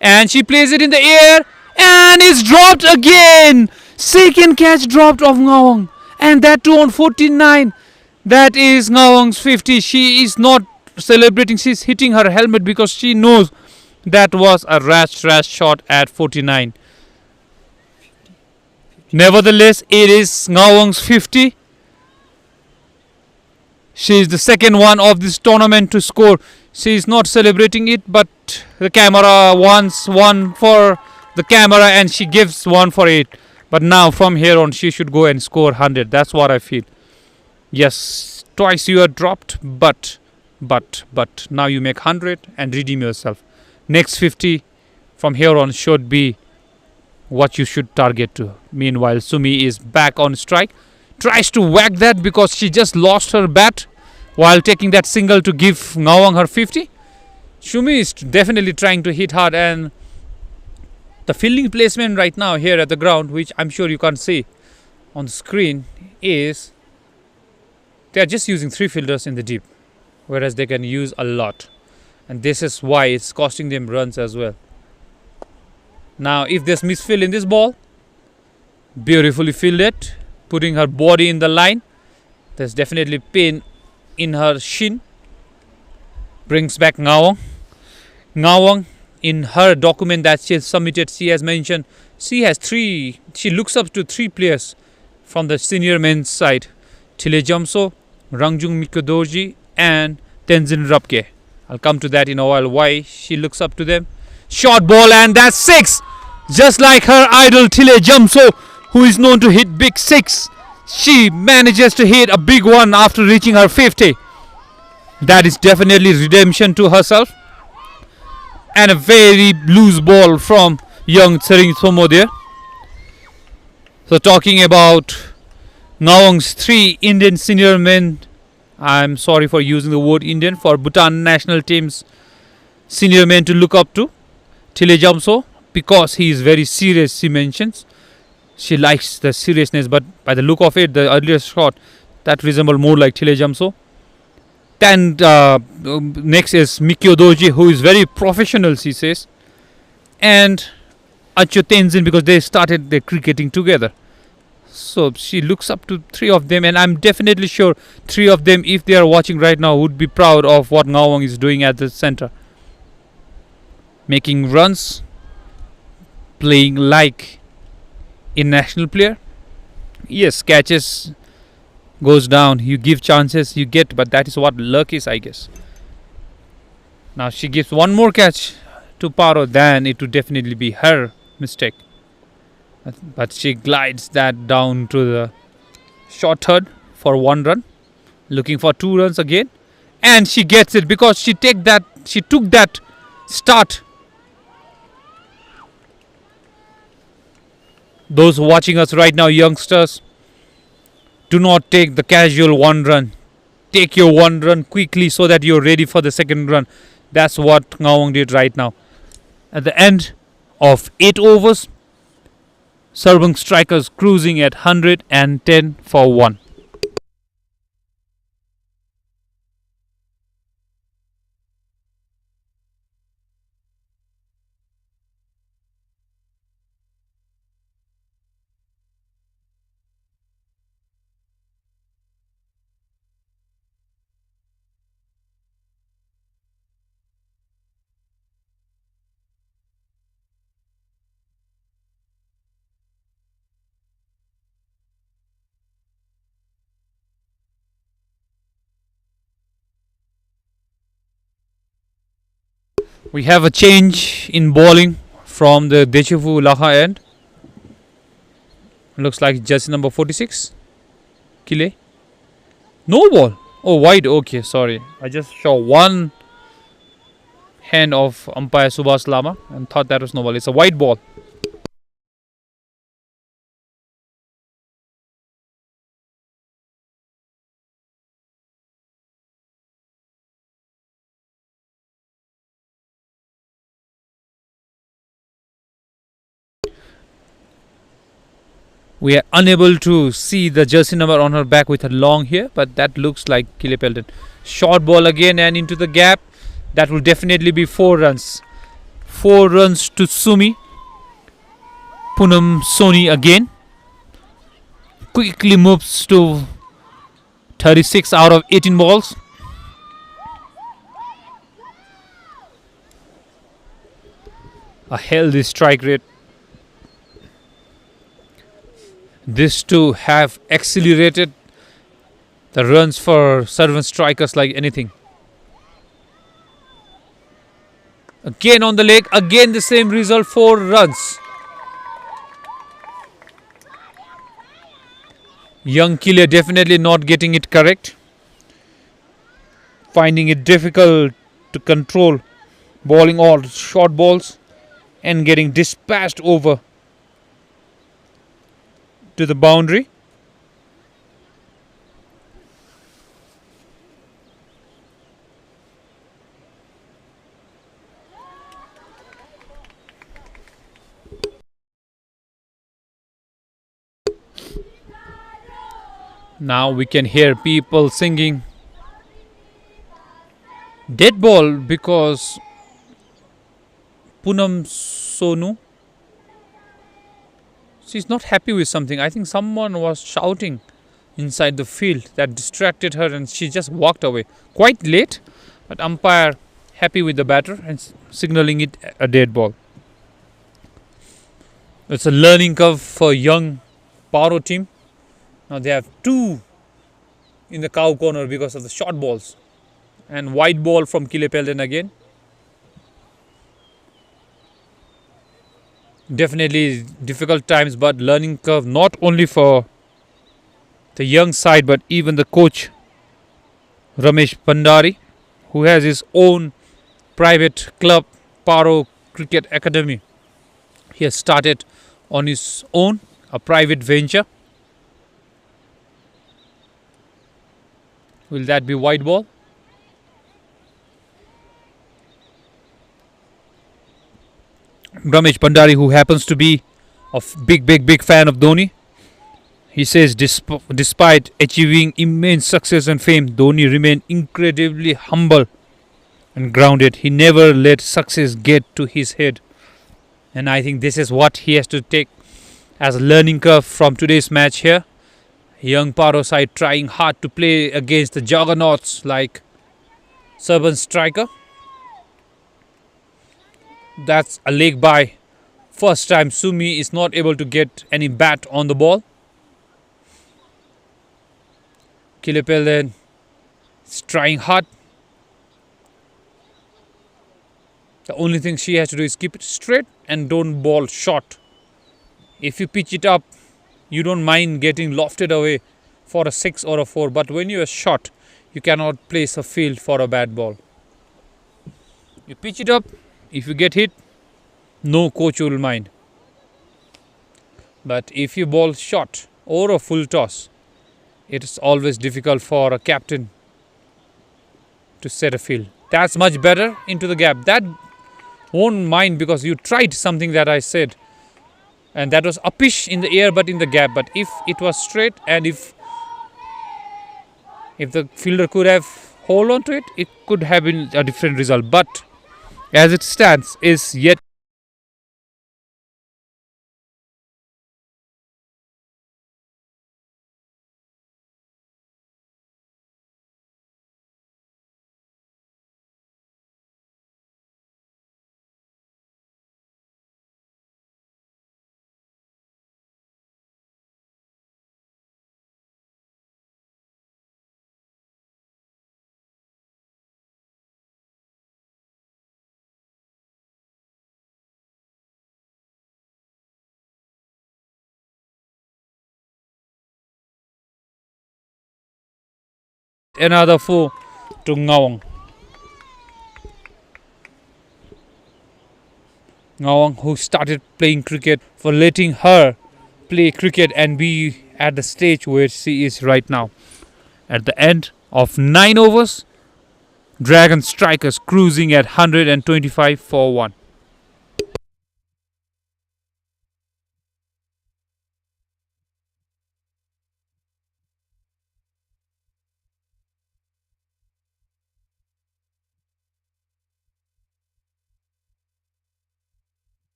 And she plays it in the air, and it's dropped again. Second catch dropped of Nawang, and that too on 49. That is Nawang's 50. She is not celebrating. She's hitting her helmet because she knows that was a rash shot at 49. Nevertheless, it is Nawang's 50. She is the second one of this tournament to score. She is not celebrating it, but the camera wants one for the camera, and she gives one for it. But now from here on, she should go and score 100. That's what I feel. Yes, twice you are dropped, but now you make 100 and redeem yourself. Next 50 from here on should be what you should target to. Meanwhile, Sumi is back on strike. Tries to whack that because she just lost her bat while taking that single to give Nawang her 50. Sumi is definitely trying to hit hard, and the fielding placement right now here at the ground, which I'm sure you can't see on the screen, is they are just using 3 fielders in the deep, whereas they can use a lot, and this is why it's costing them runs as well. Now if there's misfield in this ball, beautifully fielded, putting her body in the line. There's definitely pain in her shin. Brings back Nawang. Nawang, in her document that she has submitted, she has mentioned she looks up to 3 players from the senior men's side: Thile Jamso, Rangjung Mikodorji, and Tenzin Rapke. I'll come to that in a while, why she looks up to them. Short ball, and that's 6! Just like her idol Thile Jamso, who is known to hit big 6. She manages to hit a big one after reaching her 50. That is definitely redemption to herself. And a very loose ball from young Sering there. So talking about Nawang's 3 Indian senior men, I'm sorry for using the word Indian, for Bhutan national team's senior men to look up to. Thile Jamso, because he is very serious, she mentions. She likes the seriousness, but by the look of it, the earlier shot, that resembled more like Thile Jamso. And next is Mikio Doji, who is very professional, she says. and Acho Tenzin, because they started their cricketing together. So she looks up to three of them, and I'm definitely sure three of them, if they are watching right now, would be proud of what Nawang is doing at the center. Making runs, playing like a national player. Yes, catches goes down, you give chances, you get, but that is what luck is, I guess. Now she gives one more catch to Parro, then it would definitely be her mistake. But she glides that down to the short third for 1 run, looking for 2 runs again, and she gets it because she took that start. Those watching us right now, youngsters, do not take the casual 1 run. Take your 1 run quickly so that you're ready for the second run. That's what Nawang did right now. At the end of 8 overs, Sarpang Strikers cruising at 110 for 1. We have a change in bowling from the Dechevu Laha end. Looks like jersey number 46. Kile. No ball. Oh, wide. Okay, sorry. I just saw one hand of umpire Subhas Lama and thought that was no ball. It's a wide ball. We are unable to see the jersey number on her back with her long hair, but that looks like Kile Pelton. Short ball again and into the gap. That will definitely be 4 runs. 4 runs to Sumi. Punam Sony again. Quickly moves to 36 out of 18 balls. A healthy strike rate. These two have accelerated the runs for Serb Strikers like anything. Again on the leg, again the same result, 4 runs. Young Kile definitely not getting it correct. Finding it difficult to control bowling all short balls and getting dispatched over to the boundary. Now we can hear people singing dead ball because Punam Sonu, she's not happy with something. I think someone was shouting inside the field that distracted her and she just walked away. Quite late, but umpire happy with the batter and signaling it a dead ball. It's a learning curve for young Paro team. Now they have 2 in the cow corner because of the short balls. And wide ball from Kile Pelton again. Definitely difficult times, but learning curve not only for the young side but even the coach Ramesh Pandari, who has his own private club, Paro Cricket Academy. He has started on his own, a private venture. Will that be wide ball? Ramesh Pandari, who happens to be a big fan of Dhoni, he says despite achieving immense success and fame, Dhoni remained incredibly humble and grounded. He never let success get to his head. And I think this is what he has to take as a learning curve from today's match here. Young Paro side trying hard to play against the juggernauts like Sarpang Striker. That's a leg by. First time Sumi is not able to get any bat on the ball. Kilepelen is trying hard. The only thing she has to do is keep it straight and don't ball short. If you pitch it up, you don't mind getting lofted away for a 6 or a 4. But when you are short, you cannot place a field for a bad ball. You pitch it up, if you get hit, no coach will mind. But if you bowl short or a full toss, it is always difficult for a captain to set a field. That's much better into the gap. That won't mind because you tried something that I said. And that was uppish in the air but in the gap. But if it was straight and if the fielder could have hold on to it, it could have been a different result. But as it stands, is yet another 4 to Nawang. Nawang, who started playing cricket, for letting her play cricket and be at the stage where she is right now. At the end of 9 overs, Dragon Strikers cruising at 125 for 1.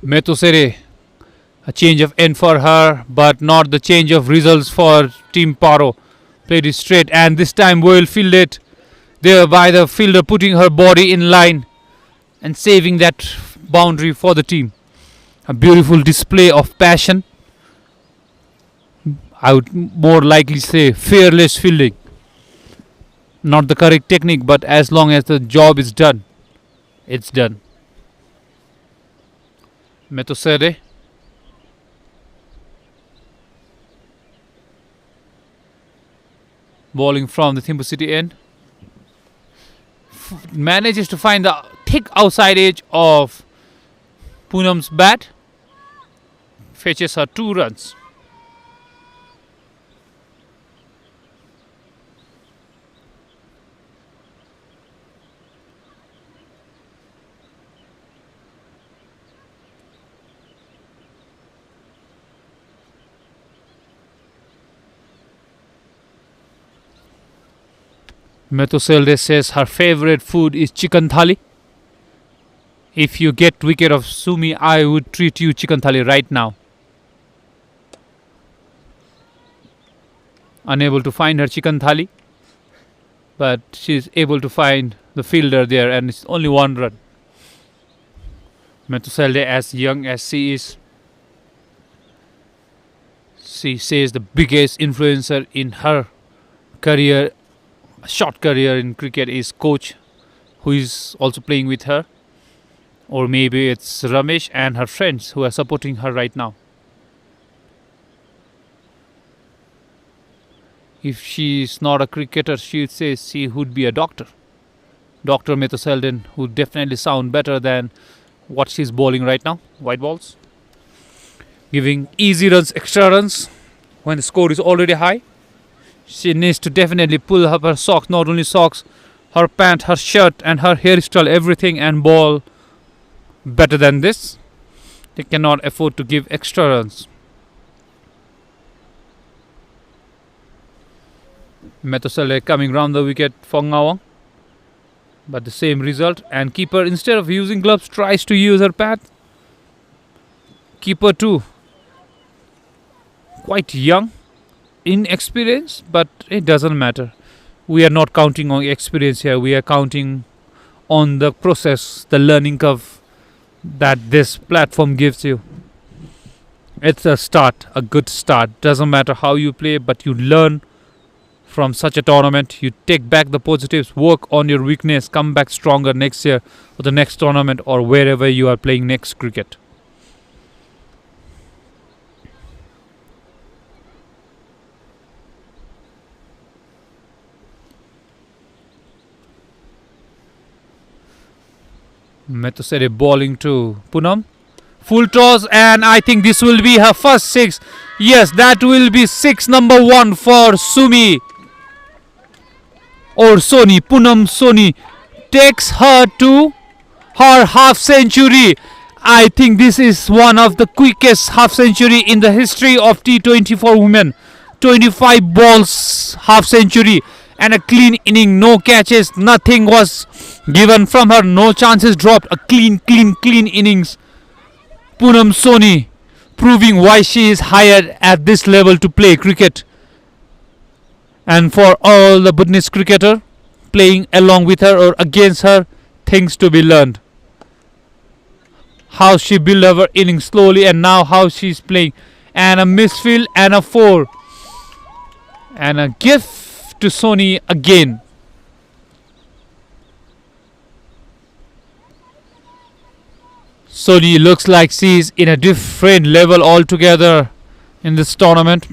Metosere, a change of end for her, but not the change of results for Team Parro. Played it straight and this time well fielded there by the fielder, putting her body in line and saving that boundary for the team. A beautiful display of passion. I would more likely say fearless fielding. Not the correct technique, but as long as the job is done, it's done. Metosere, bowling from the Thimpu City end, manages to find the thick outside edge of Punam's bat, fetches her 2 runs. Metoselde says her favorite food is chicken thali. If you get wicket of Sumi, I would treat you chicken thali right now. Unable to find her chicken thali, but she's able to find the fielder there, and it's only 1 run. Metoselde, as young as she is, she says the biggest influencer in her career, short career in cricket, is coach who is also playing with her, or maybe it's Ramesh and her friends who are supporting her right now. If she is not a cricketer, she would say she would be a doctor. Dr. Methoselden would definitely sound better than what she's bowling right now. White balls, giving easy runs, extra runs when the score is already high. She needs to definitely pull up her socks, not only socks, her pant, her shirt, and her hairstyle, everything, and ball better than this. They cannot afford to give extra runs. Methosele coming round the wicket for Nawang, but the same result. And keeper, instead of using gloves, tries to use her pad. Keeper too, quite young, inexperienced, but it doesn't matter. We are not counting on experience here. We are counting on the process, the learning curve that this platform gives you. It's a start, a good start. Doesn't matter how you play, but you learn from such a tournament. You take back the positives, work on your weakness, come back stronger next year or the next tournament or wherever you are playing next cricket. Methosele bowling to Punam. Full toss, and I think this will be her first six. Yes, that will be six number one for Sumi. Or Sony. Punam Sony takes her to her half century. I think this is one of the quickest half century in the history of T20 for women. 25 balls half century and a clean inning, no catches, nothing was given from her, no chances dropped, a clean innings. Punam Sony proving why she is hired at this level to play cricket. And for all the Bhutanese cricketer playing along with her or against her, things to be learned. How she built her innings slowly and now how she's playing. And a misfield and a 4. And a gift to Sony again. Sony looks like she's in a different level altogether in this tournament.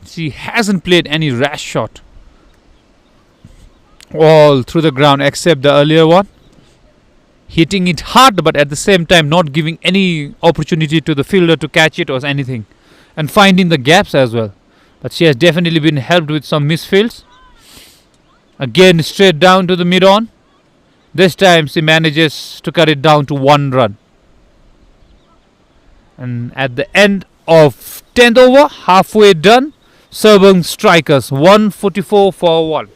She hasn't played any rash shot all through the ground except the earlier one. Hitting it hard but at the same time not giving any opportunity to the fielder to catch it or anything. And finding the gaps as well. But she has definitely been helped with some misfields. Again straight down to the mid-on. This time she manages to cut it down to 1 run. And at the end of 10th over, halfway done, Sarpang Strikers 144 for 1.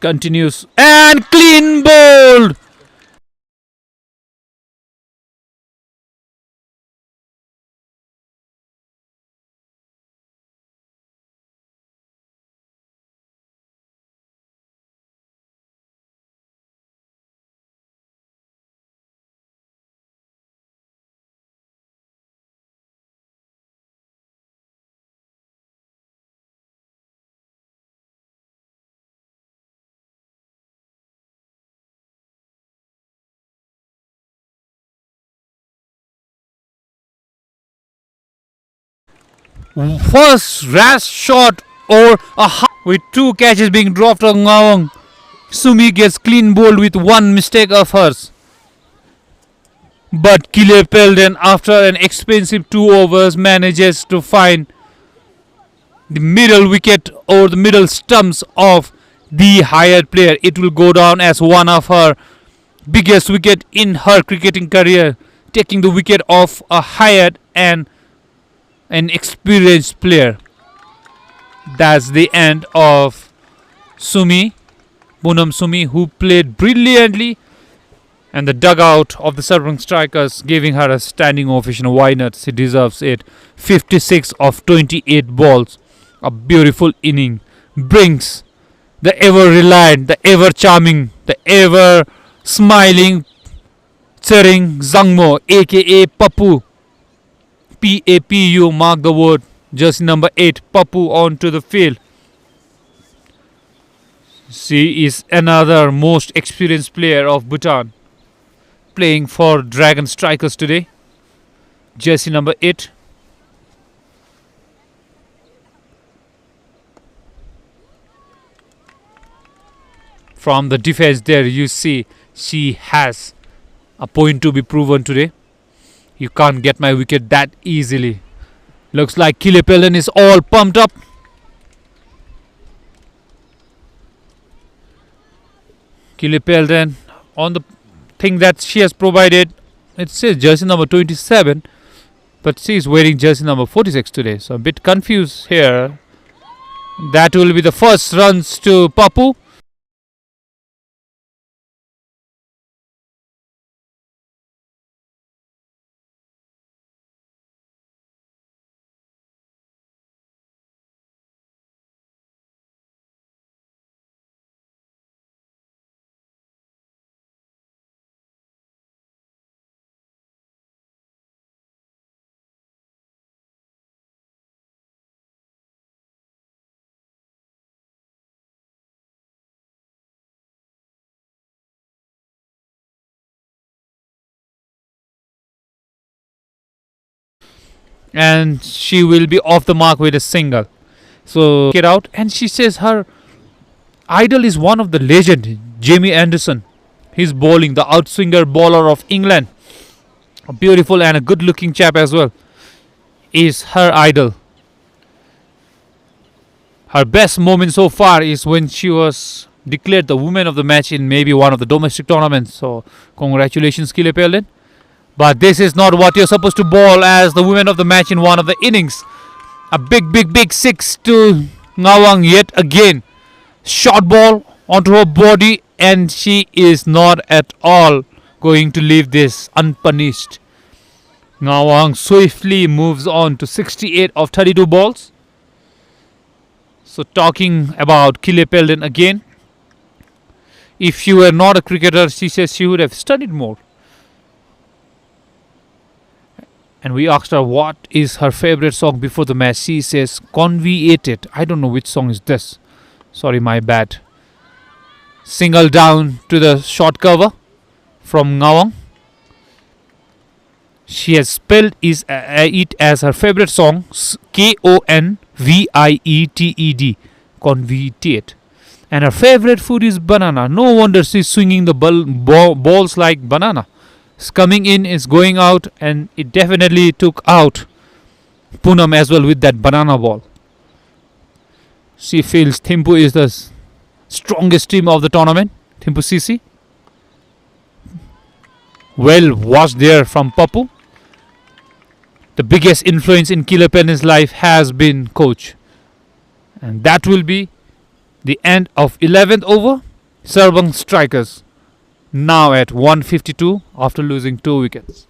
Continues and clean bowled. First rash shot or a with 2 catches being dropped on Nawang. Sumi gets clean bowled with 1 mistake of hers. But Kile Pelden, after an expensive 2 overs, manages to find the middle wicket or the middle stumps of the hired player. It will go down as one of her biggest wicket in her cricketing career, taking the wicket of a hired and an experienced player. That's the end of Sumi, Punam Sumi, who played brilliantly And the dugout of the Sarpang Strikers giving her a standing ovation. Why not? She deserves it. 56 of 28 balls. A beautiful inning. Brings the ever reliant, the ever charming, the ever smiling Tsering Zangmo, aka Papu. Papu, mark the word. Jersey number 8, Papu onto the field. She is another most experienced player of Bhutan, playing for Dragon Strikers today. Jersey number 8. From the defense there, you see she has a point to be proven today. You can't get my wicket that easily. Looks like Kilepelen is all pumped up. Kilepelen on the thing that she has provided, it says jersey number 27, but she is wearing jersey number 46 today. So a bit confused here. That will be the first runs to Papu. And she will be off the mark with a single. So get out, and she says her idol is one of the legend, Jamie Anderson. He's bowling, the outswinger bowler of England. A beautiful and a good looking chap as well. Is her idol. Her best moment so far is when she was declared the woman of the match in maybe one of the domestic tournaments. So congratulations, Kilepelen. But this is not what you're supposed to bowl as the woman of the match in one of the innings. A big 6 to Nawang yet again. Short ball onto her body, and she is not at all going to leave this unpunished. Nawang swiftly moves on to 68 of 32 balls. So talking about Kilepelen again. If she were not a cricketer, she says she would have studied more. And we asked her what is her favorite song before the match. She says Conviated. I don't know which song is this. Sorry, my bad. Single down to the short cover from Nawang. She has spelled it as her favorite song, Konvietted. Conviated. And her favorite food is banana. No wonder she's swinging the balls like banana. Coming in is going out, and it definitely took out Punam as well with that banana ball. She feels Thimpu is the strongest team of the tournament. Thimpu CC. Well watched there from Papu. The biggest influence in Kilepelen's life has been coach. And that will be the end of 11th over. Sarpang Strikers now at 152 after losing 2 wickets.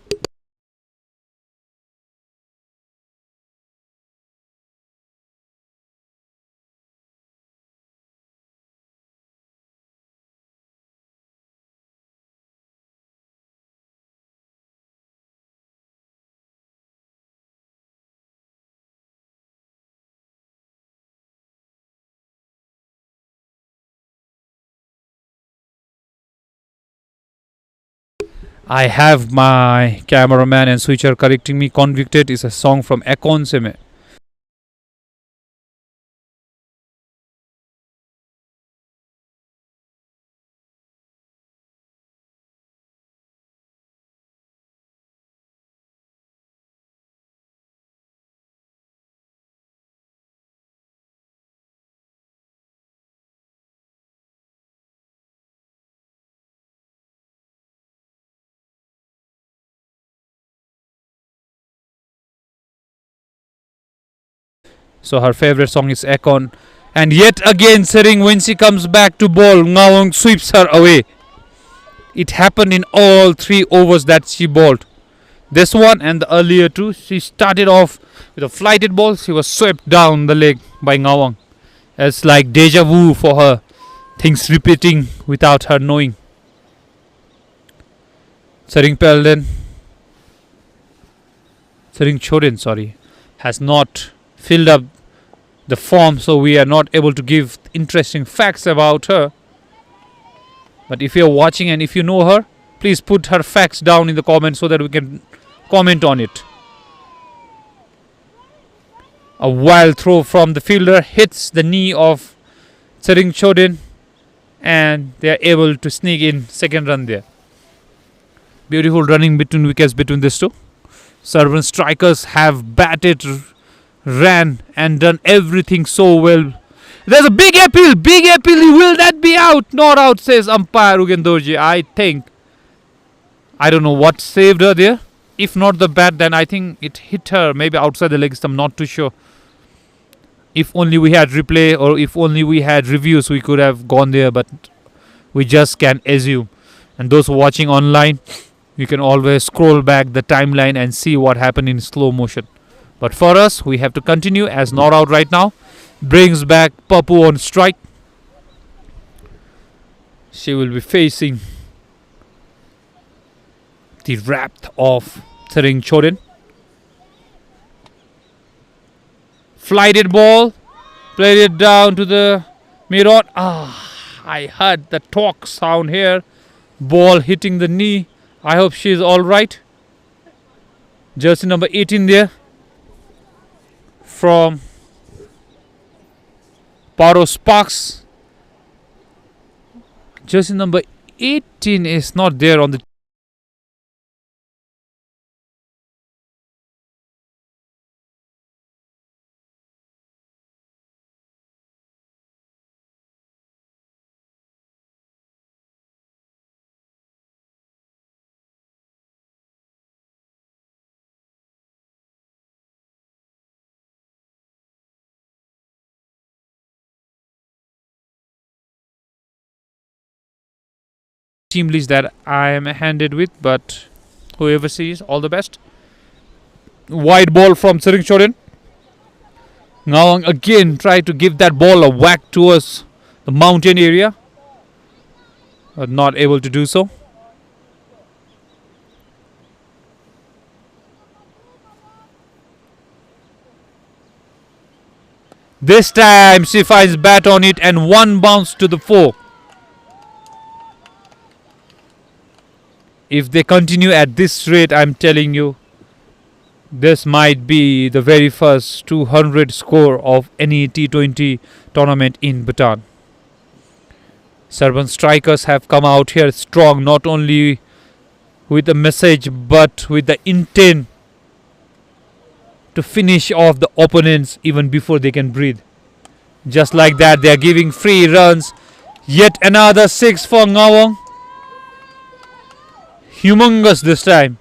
I have my cameraman and switcher correcting me. Convicted is a song from Akon Seme. So her favorite song is Akon. And yet again, Sering, when she comes back to bowl, Nawang sweeps her away. It happened in all 3 overs that she bowled. This one and the earlier two, she started off with a flighted ball. She was swept down the leg by Nawang. It's like deja vu for her. Things repeating without her knowing. Sering Choden, has not filled up the form, so we are not able to give interesting facts about her. But if you're watching and if you know her, please put her facts down in the comments so that we can comment on it. A wild throw from the fielder hits the knee of Sering Choden, and they are able to sneak in second run there. Beautiful running between wickets between these two. Sarpang Strikers have batted, ran and done everything so well. There's a big appeal. Will that be out? Not out, says umpire Ugendorji. I don't know what saved her there. If not the bat, then I think it hit her maybe outside the leg stump. Not too sure. If only we had replay or if only we had reviews, we could have gone there. But we just can assume. And those watching online, you can always scroll back the timeline and see what happened in slow motion. But for us, we have to continue as not out right now. Brings back Papu on strike. She will be facing the wrath of Sering Choden. Flighted ball. Played it down to the mid-on. I heard the torque sound here. Ball hitting the knee. I hope she is alright. Jersey number 18 there. From Paro Sparks. Jersey number 18 is not there on the team list that I am handed with, but whoever sees, all the best. Wide ball from Sering Choden. Nawang again tried to give that ball a whack towards the mountain area, but not able to do so. This time she finds bat on it and one bounce to the 4. If they continue at this rate, I'm telling you, this might be the very first 200 score of any T20 tournament in Bhutan. Sarpang Strikers have come out here strong, not only with a message but with the intent to finish off the opponents even before they can breathe. Just like that, they are giving free runs. Yet another 6 for Nawang. Humongous this time.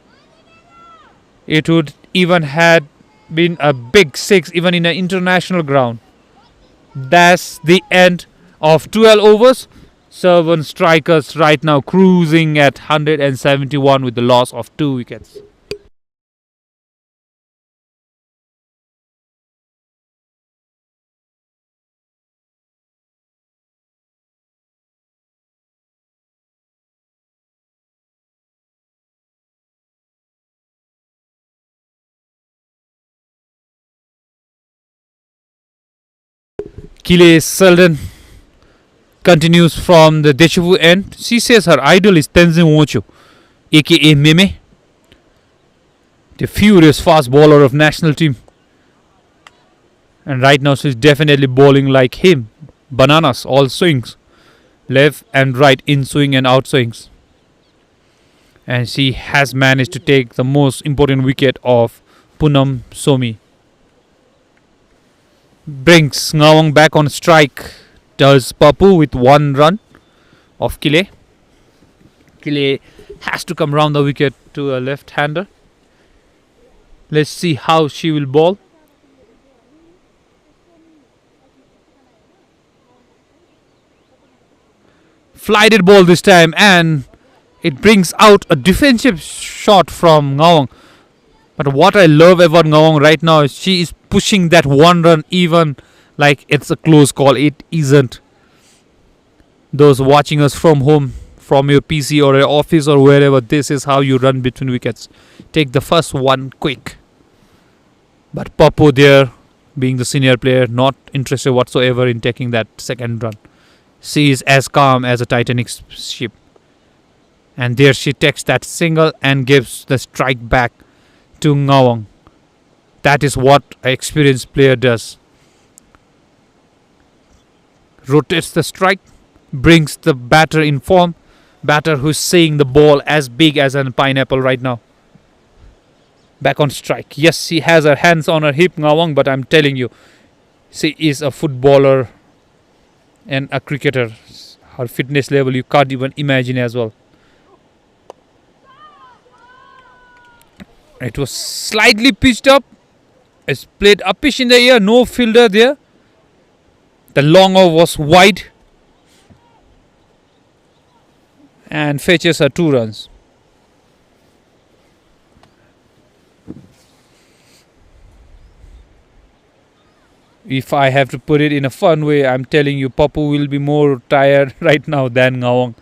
It would even had been a big 6 even in an international ground. That's the end of 12 overs. Sarpang Strikers right now cruising at 171 with the loss of 2 wickets. Kile Selden continues from the Dechevu end. She says her idol is Tenzin Wocho, aka Meme, the furious fast bowler of national team. And right now she's definitely bowling like him. Bananas, all swings. Left and right, in swing and out swings. And she has managed to take the most important wicket of Punam Sony. Brings Nawang back on strike. Does Papu with 1 run of Kile. Kile has to come round the wicket to a left-hander. Let's see how she will bowl. Flighted ball this time, and It brings out a defensive shot from Nawang. But what I love about Nawang right now is she is pushing that one run even like it's a close call. It isn't. Those watching us from home, from your PC or your office or wherever, this is how you run between wickets. Take the first one quick. But Papu there, being the senior player, not interested whatsoever in taking that second run. She is as calm as a Titanic ship. And there she takes that single and gives the strike back to Nawang. That is what an experienced player does. Rotates the strike, brings the batter in form. Batter who's seeing the ball as big as a pineapple right now. Back on strike. Yes, she has her hands on her hip, Nawang, but I'm telling you, she is a footballer and a cricketer. Her fitness level you can't even imagine as well. It was slightly pitched up. It's played uppish in the air. No fielder there. The long off was wide. And fetches her 2 runs. If I have to put it in a fun way, I'm telling you, Papu will be more tired right now than Nawang.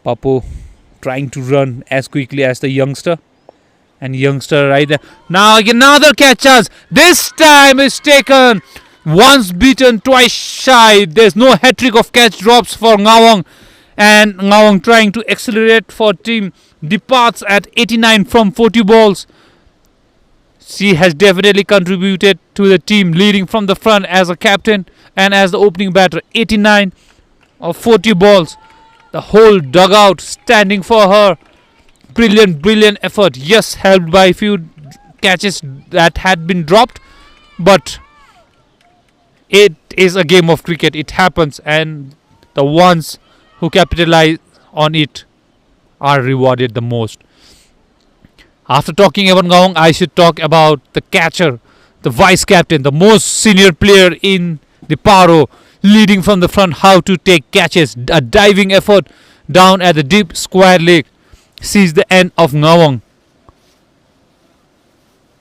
Papu trying to run as quickly as the youngster. And youngster right there. Now another catches. This time is taken. Once beaten, twice shy. There's no hat-trick of catch drops for Nawang. And Nawang trying to accelerate for team. Departs at 89 from 40 balls. She has definitely contributed to the team, leading from the front as a captain and as the opening batter. 89 of 40 balls. The whole dugout standing for her. Brilliant effort. Yes, helped by a few catches that had been dropped. But it is a game of cricket. It happens. And the ones who capitalize on it are rewarded the most. After talking about Nawang, I should talk about the catcher, the vice captain, the most senior player in the Parro, leading from the front how to take catches. A diving effort down at the deep square leg sees the end of Nawang.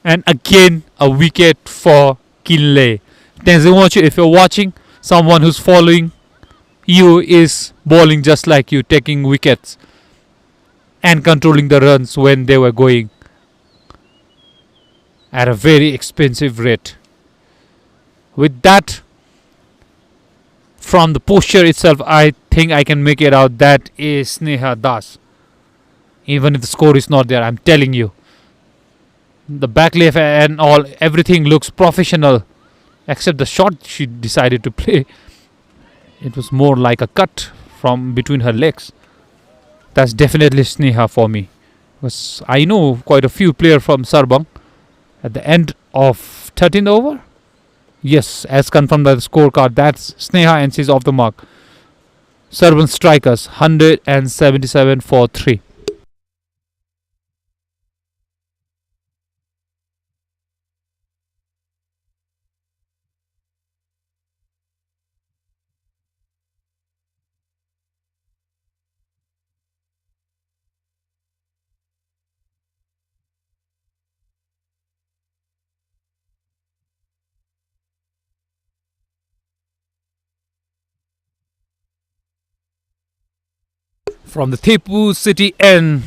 And again a wicket for Kinley. If you're watching, someone who's following you is bowling just like you, taking wickets and controlling the runs when they were going at a very expensive rate. With that, from the posture itself, I think I can make it out that is Sneha Das. Even if the score is not there, I'm telling you, the back left and all, everything looks professional, except the shot she decided to play. It was more like a cut from between her legs. That's definitely Sneha for me. Because I know quite a few players from Sarpang. At the end of 13th over, yes, as confirmed by the scorecard, that's Sneha and she's off the mark. Sarpang Strikers 177 for 3. From the Thipu city end,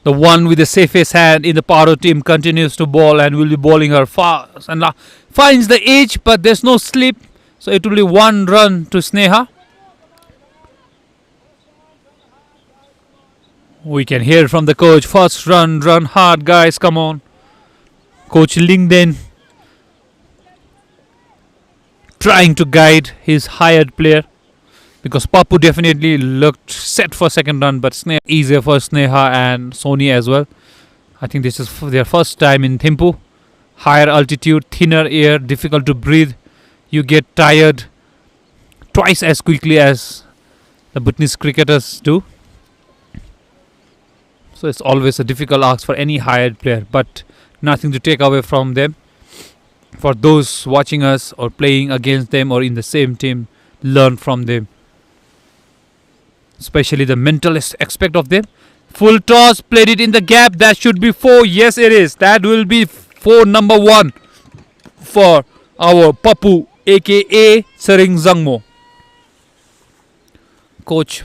the one with the safest hand in the Parro team continues to bowl and will be bowling her fast and finds the edge, but there's no slip, so it will be 1 run to Sneha. We can hear from the coach, first run hard guys, come on. Coach Lingden trying to guide his hired player. Because Papu definitely looked set for second run, but Sneha easier for Sneha and Sony as well. I think this is their first time in Thimphu. Higher altitude, thinner air, difficult to breathe. You get tired twice as quickly as the Bhutanese cricketers do. So it's always a difficult ask for any hired player, but nothing to take away from them. For those watching us or playing against them or in the same team, learn from them. especially the mental aspect of them. Full toss, played it in the gap. That should be 4. Yes, it is. That will be 4, number 1 for our Papu, aka Sering Zangmo. Coach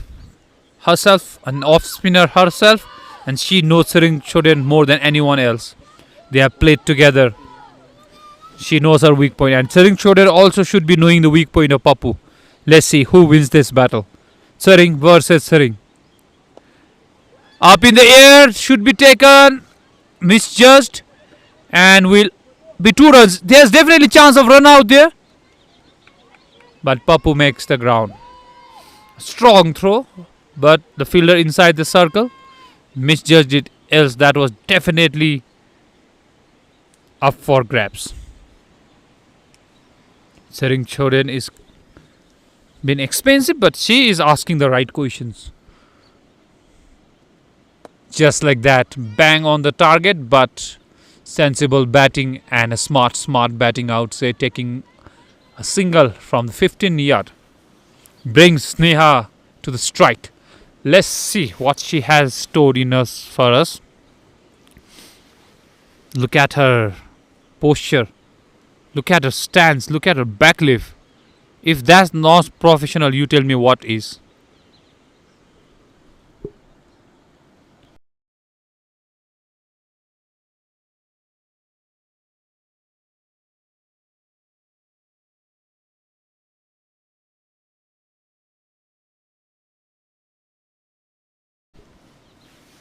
herself, an off spinner herself, and she knows Sering Choden more than anyone else. They have played together. She knows her weak point, and Sering Choden also should be knowing the weak point of Papu. Let's see who wins this battle. Sering versus Sering. Up in the air, should be taken, misjudged, and will be 2 runs. There's definitely chance of run out there, but Papu makes the ground. Strong throw, but the fielder inside the circle misjudged it, else that was definitely up for grabs. Sering Choden is been expensive, but she is asking the right questions. Just like that, bang on the target, but sensible batting and a smart batting out, say taking a single from the 15 yard. Brings Sneha to the strike. Let's see what she has stored in us for us. Look at her posture. Look at her stance. Look at her backlift. If that's not professional, you tell me what is.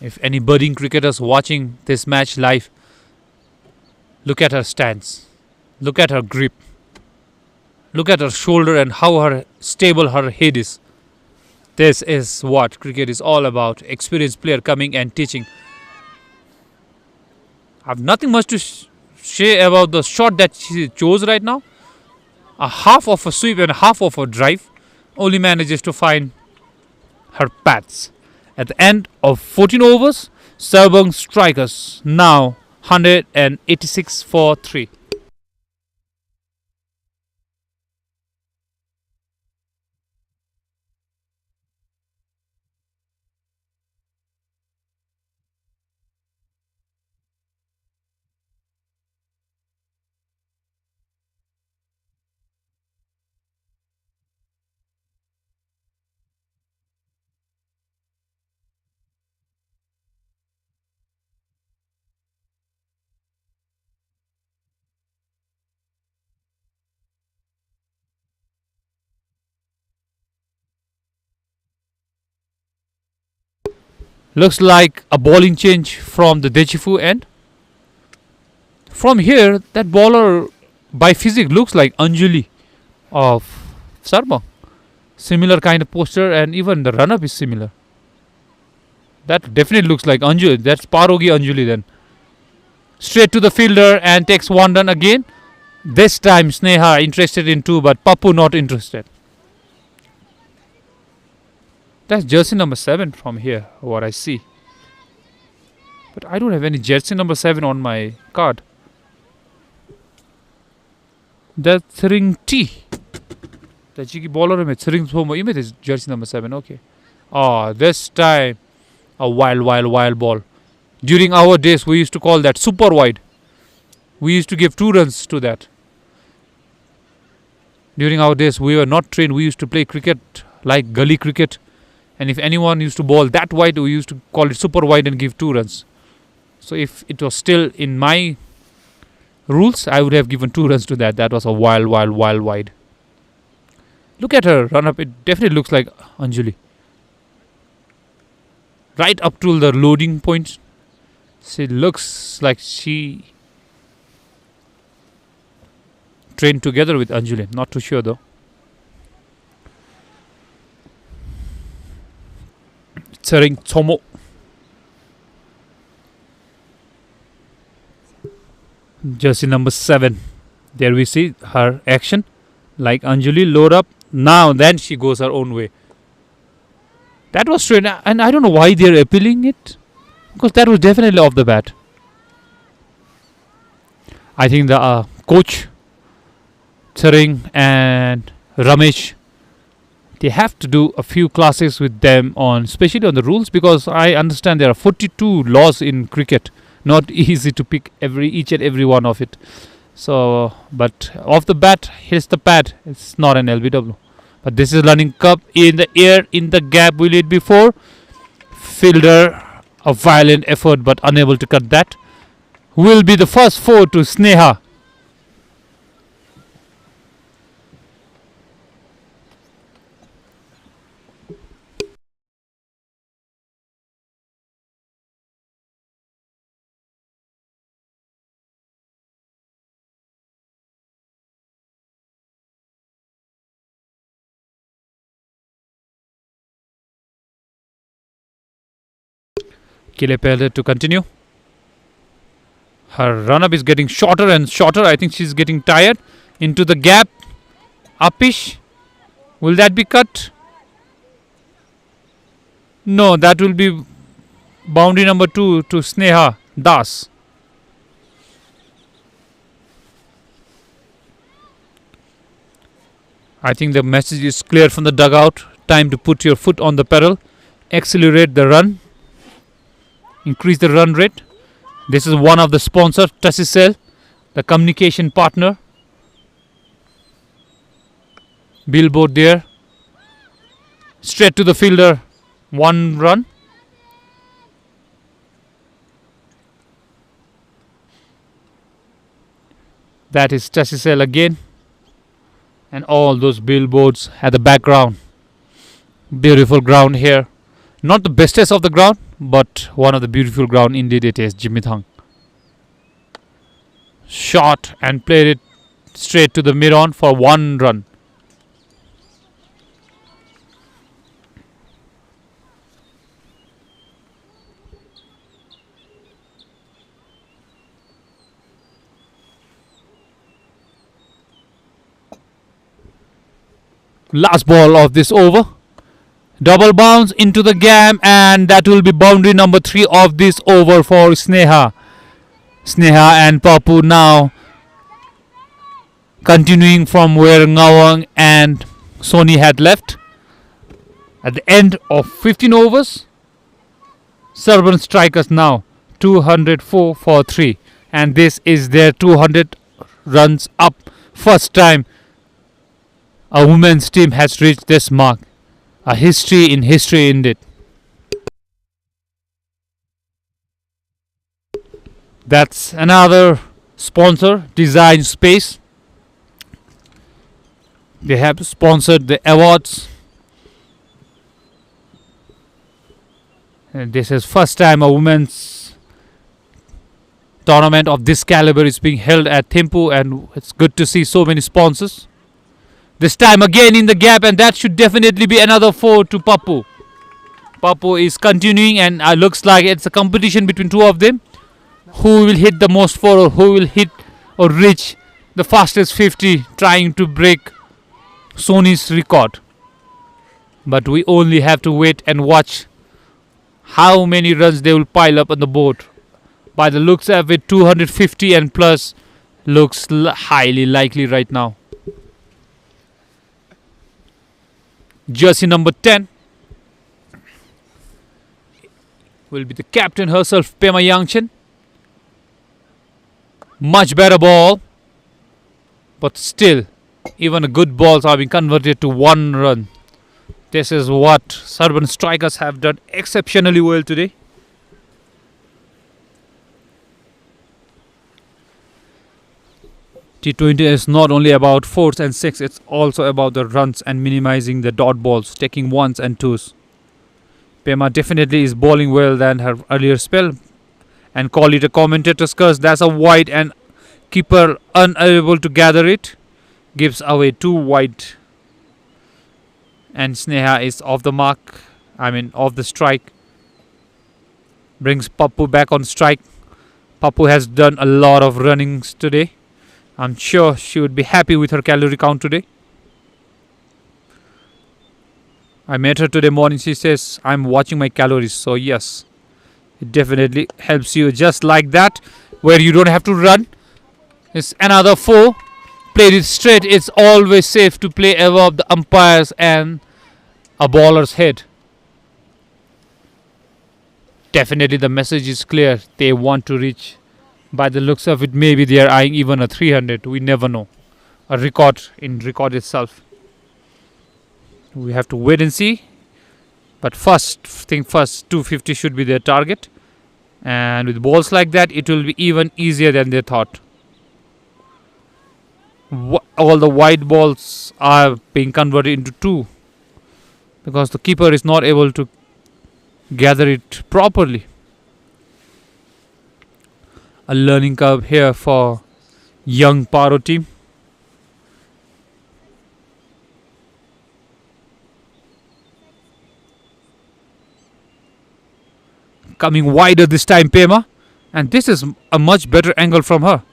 If any budding cricketers watching this match live, look at her stance. Look at her grip. Look at her shoulder and how her stable her head is. This is what cricket is all about. Experienced player coming and teaching. I have nothing much to say about the shot that she chose right now. A half of a sweep and half of a drive. Only manages to find her paths. At the end of 14 overs, Sarpang Strikers now 186 for 3. Looks like a bowling change from the Dechifu end. From here, that bowler by physique looks like Anjali of Sarpang. Similar kind of posture, and even the run up is similar. That definitely looks like Anjali. That's Parogi Anjali then. Straight to the fielder and takes 1 run again. This time Sneha interested in 2, but Papu not interested. That's jersey number 7 from here, what I see. But I don't have any jersey number 7 on my card. That's ring T. The cheeky bowler में ring thomo image is jersey number 7. Okay. This time a wild ball. During our days we used to call that super wide. We used to give 2 runs to that. During our days we were not trained. We used to play cricket like gully cricket. And if anyone used to bowl that wide, we used to call it super wide and give 2 runs. So if it was still in my rules, I would have given 2 runs to that. That was a wild wide. Look at her run up. It definitely looks like Anjali. Right up to the loading point. She looks like she trained together with Anjali. Not too sure though. Sering Chomo. Jersey number 7. There we see her action. Like Anjali, load up. Now then she goes her own way. That was straight, and I don't know why they're appealing it. Because that was definitely off the bat. I think the coach, Sering and Ramesh, they have to do a few classes with them on, especially on the rules, because I understand there are 42 laws in cricket. Not easy to pick each and every one of it. So, but off the bat, hits the pad. It's not an LBW. But this is running cup in the air, in the gap. Will it be 4? Fielder, a violent effort, but unable to cut that. Will be the first 4 to Sneha. Kilepele to continue. Her run-up is getting shorter and shorter. I think she's getting tired. Into the gap. Upish. Will that be cut? No, that will be boundary number 2 to Sneha Das. I think the message is clear from the dugout. Time to put your foot on the pedal. Accelerate the run. Increase the run rate. This is one of the sponsors, BTCL, the communication partner. Billboard there. Straight to the fielder. 1 run. That is BTCL again. And all those billboards at the background. Beautiful ground here. Not the bestest of the ground, but one of the beautiful ground indeed it is. Jigmethang. Shot and played it straight to the mid-on for 1 run. Last ball of this over. Double bounce into the gap, and that will be boundary number 3 of this over for Sneha. Sneha and Papu now continuing from where Nawang and Sony had left. At the end of 15 overs, Sarpang Strikers now 204 for 3. And this is their 200 runs up. First time a women's team has reached this mark. A history in history indeed. That's another sponsor, Design Space. They have sponsored the awards. And this is first time a women's tournament of this caliber is being held at Thimphu, and it's good to see so many sponsors. This time again in the gap, and that should definitely be another 4 to Papu. Papu is continuing, and looks like it's a competition between 2 of them. Who will hit the most 4, or who will hit or reach the fastest 50, trying to break Sony's record. But we only have to wait and watch how many runs they will pile up on the board. By the looks of it, 250 and plus looks highly likely right now. Jersey number 10 will be the captain herself, Pema Yangchen. Much better ball, but still, even good balls are being converted to 1 run. This is what Sarpang Strikers have done exceptionally well today. T20 is not only about 4s and 6, it's also about the runs and minimizing the dot balls, taking 1s and 2s. Pema definitely is bowling well than her earlier spell, and call it a commentator's curse. That's a wide, and keeper unable to gather it, gives away 2 wide. And Sneha is off the mark, off the strike. Brings Papu back on strike. Papu has done a lot of runnings today. I'm sure she would be happy with her calorie count today. I met her today morning. She says, I'm watching my calories. So yes, it definitely helps you just like that, where you don't have to run. It's another 4. Played it straight. It's always safe to play above the umpires and a bowler's head. Definitely the message is clear. They want to reach. By the looks of it, maybe they are eyeing even a 300. We never know. A record in record itself. We have to wait and see. But first, 250 should be their target. And with balls like that, it will be even easier than they thought. All the wide balls are being converted into 2. Because the keeper is not able to gather it properly. A learning curve here for young Paro team. Coming wider this time, Pema, and this is a much better angle from her.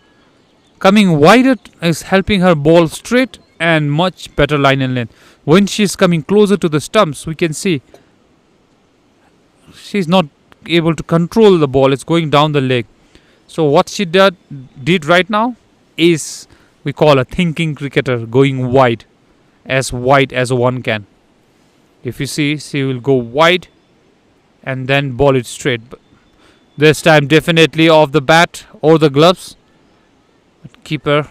Coming wider is helping her ball straight and much better line and length. When she's coming closer to the stumps, we can see she's not able to control the ball. It's going down the leg. So what she did right now is, we call a thinking cricketer, going wide as one can. If you see, she will go wide and then ball it straight. But this time definitely off the bat or the gloves. But keeper,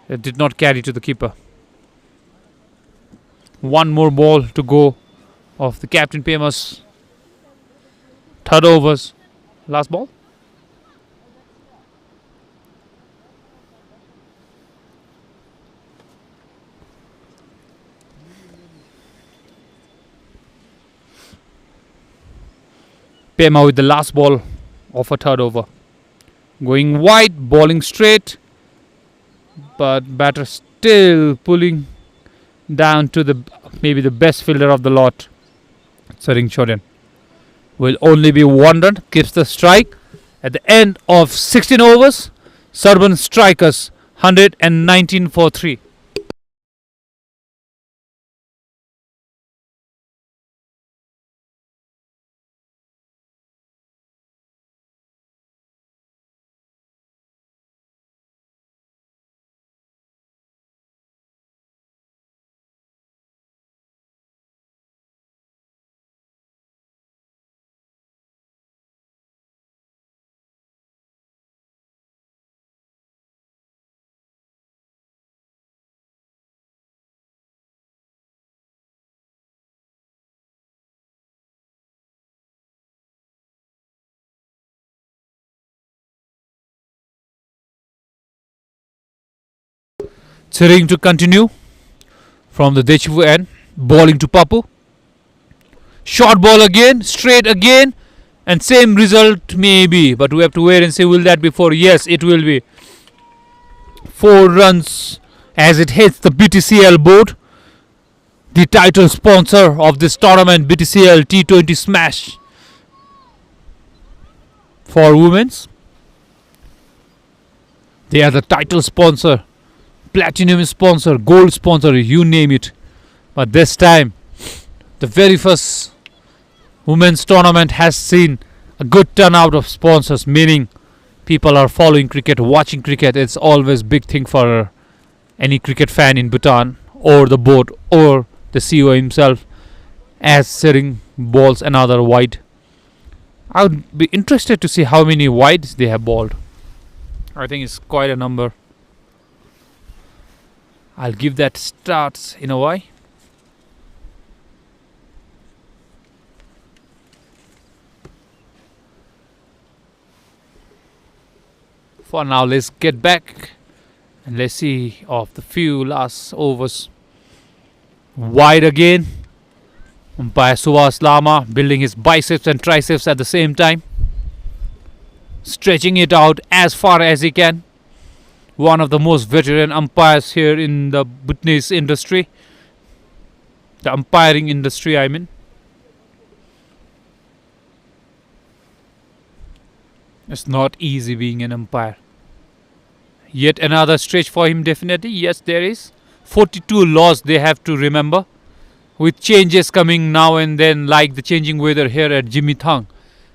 it did not carry to the keeper. One more ball to go of the captain Pema's third overs. Last ball. Pema with the last ball of a third over. Going wide, bowling straight. But batter still pulling down to the maybe the best fielder of the lot. Saring Choden will only be one run. Gives the strike. At the end of 16 overs, Sarpang Strikers 119 for 3. Saring to continue from the Dechivu end. Bowling to Papu. Short ball again, straight again, and same result maybe. But we have to wait and see, will that be 4? Yes, it will be. 4 runs as it hits the BTCL board. The title sponsor of this tournament, BTCL T20 Smash for women's. They are the title sponsor, platinum sponsor, gold sponsor, you name it. But this time, the very first women's tournament has seen a good turnout of sponsors, meaning people are following cricket, watching cricket. It's always big thing for any cricket fan in Bhutan, or the board, or the CEO himself, as Saring bowls another wide. I would be interested to see how many wides they have bowled. I think it's quite a number. I'll give that starts in a while. For now, let's get back and let's see of the few last overs. Wide again. Umpire Suhas Lama building his biceps and triceps at the same time, stretching it out as far as he can. One of the most veteran umpires here in the Bhutanese industry, the umpiring industry, I mean. It's not easy being an umpire. Yet another stretch for him, definitely. Yes, there is 42 laws they have to remember, with changes coming now and then, like the changing weather here at Jigmethang.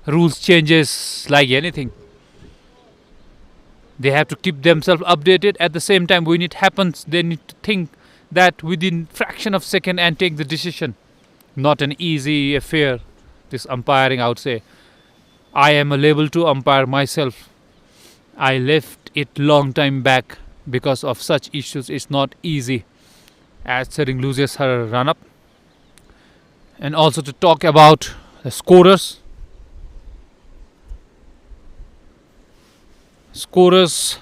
Rules changes like anything. They have to keep themselves updated. At the same time, when it happens, they need to think that within fraction of second and take the decision. Not an easy affair, this umpiring, I would say. I am a level 2 umpire myself. I left it long time back because of such issues. It's not easy as Sering loses her run up. And also to talk about the scorers. Scorers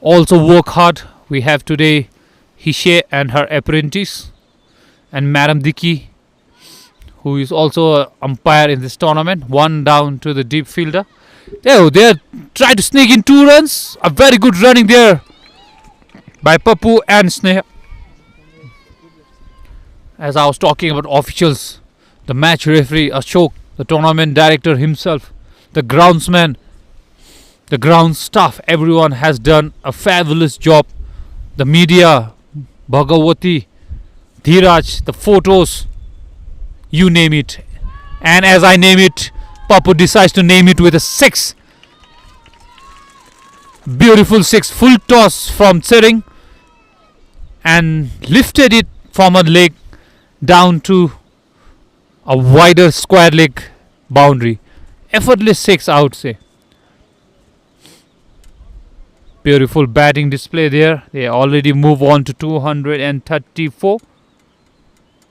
also work hard. We have today Hishe and her apprentice, and Madam Dicky, who is also an umpire in this tournament. One down to the deep fielder. They're trying to sneak in 2 runs. A very good running there by Papu and Sneha. As I was talking about officials, the match referee Ashok, the tournament director himself, the groundsman, the ground staff, everyone has done a fabulous job. The media, Bhagawati, Dhiraj, the photos, you name it. And as I name it, Papu decides to name it with a 6. Beautiful 6. Full toss from Sering and lifted it from a leg down to a wider square leg boundary. Effortless 6, I would say. Beautiful batting display there. They already move on to 234.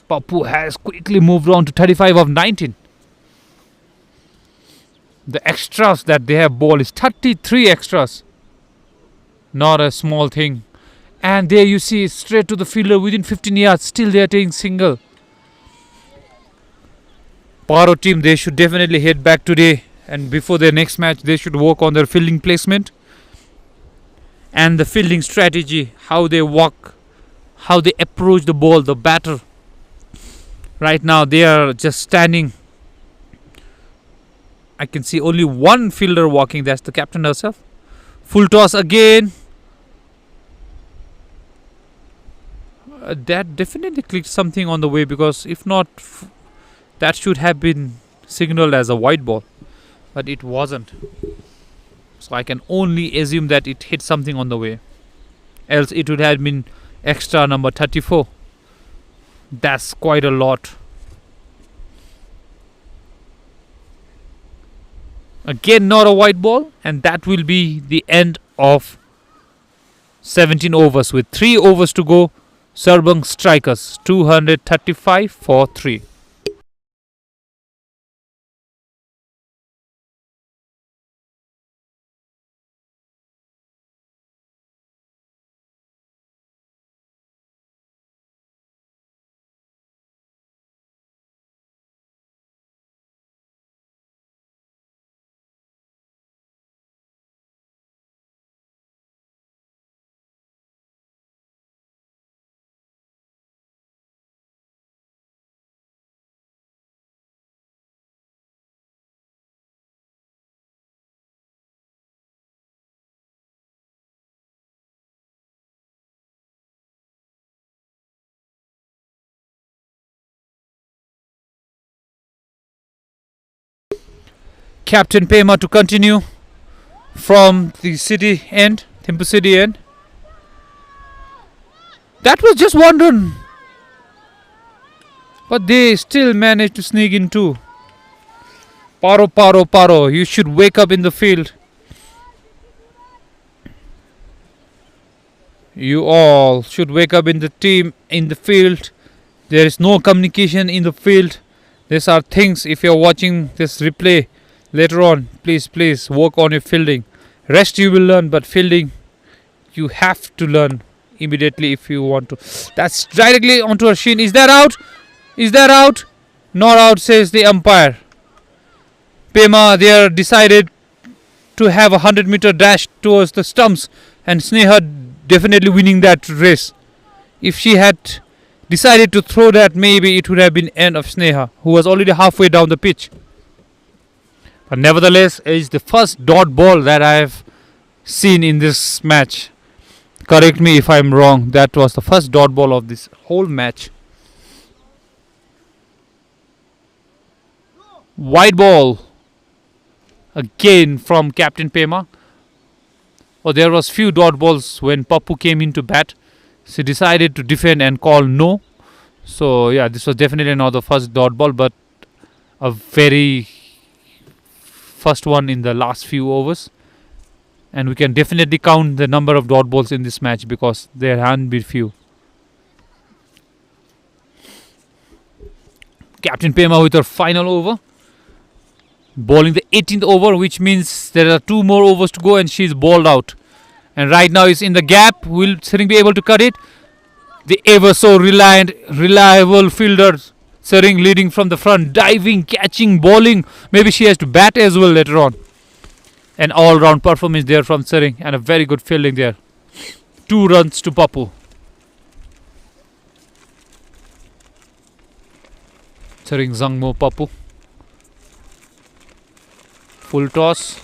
Papu has quickly moved on to 35 of 19. The extras that they have bowled is 33 extras. Not a small thing. And there you see straight to the fielder within 15 yards. Still they are taking single. Paro team, they should definitely head back today. And before their next match, they should work on their fielding placement. And the fielding strategy. How they walk. How they approach the ball, the batter. Right now they are just standing. I can see only one fielder walking. That's the captain herself. Full toss again. That definitely clicked something on the way, because if not, that should have been signaled as a white ball. But it wasn't. So I can only assume that it hit something on the way. Else it would have been extra number 34. That's quite a lot. Again, not a white ball, and that will be the end of 17 overs. With 3 overs to go, Sarpang Strikers 235 for 3. Captain Pema to continue from the city end, Thimphu city end. That was just one run, but they still managed to sneak in 2. Paro, Paro, Paro, you should wake up in the field. You all should wake up in the team, in the field. There is no communication in the field. These are things, if you're watching this replay later on, please work on your fielding. Rest you will learn, but fielding you have to learn immediately if you want to. That's directly onto her shin. Is that out? Is that out? Not out, says the umpire. Pema there decided to have a 100-meter dash towards the stumps, and Sneha definitely winning that race. If she had decided to throw that, maybe it would have been end of Sneha, who was already halfway down the pitch. But nevertheless, it's the first dot ball that I have seen in this match. Correct me if I'm wrong. That was the first dot ball of this whole match. White ball again from Captain Pema. Oh, there was few dot balls when Papu came into bat. She decided to defend and call no. So yeah, this was definitely not the first dot ball, but a very first one in the last few overs. And we can definitely count the number of dot balls in this match because there haven't been few. Captain Pema with her final over, bowling the 18th over, which means there are 2 more overs to go and she's bowled out. And right now is in the gap. Will Sering be able to cut it? The ever so reliable fielder Sering leading from the front, diving, catching, bowling. Maybe she has to bat as well later on. An all-round performance there from Sering and a very good fielding there. 2 runs to Papu. Sering Zangmo Papu. Full toss.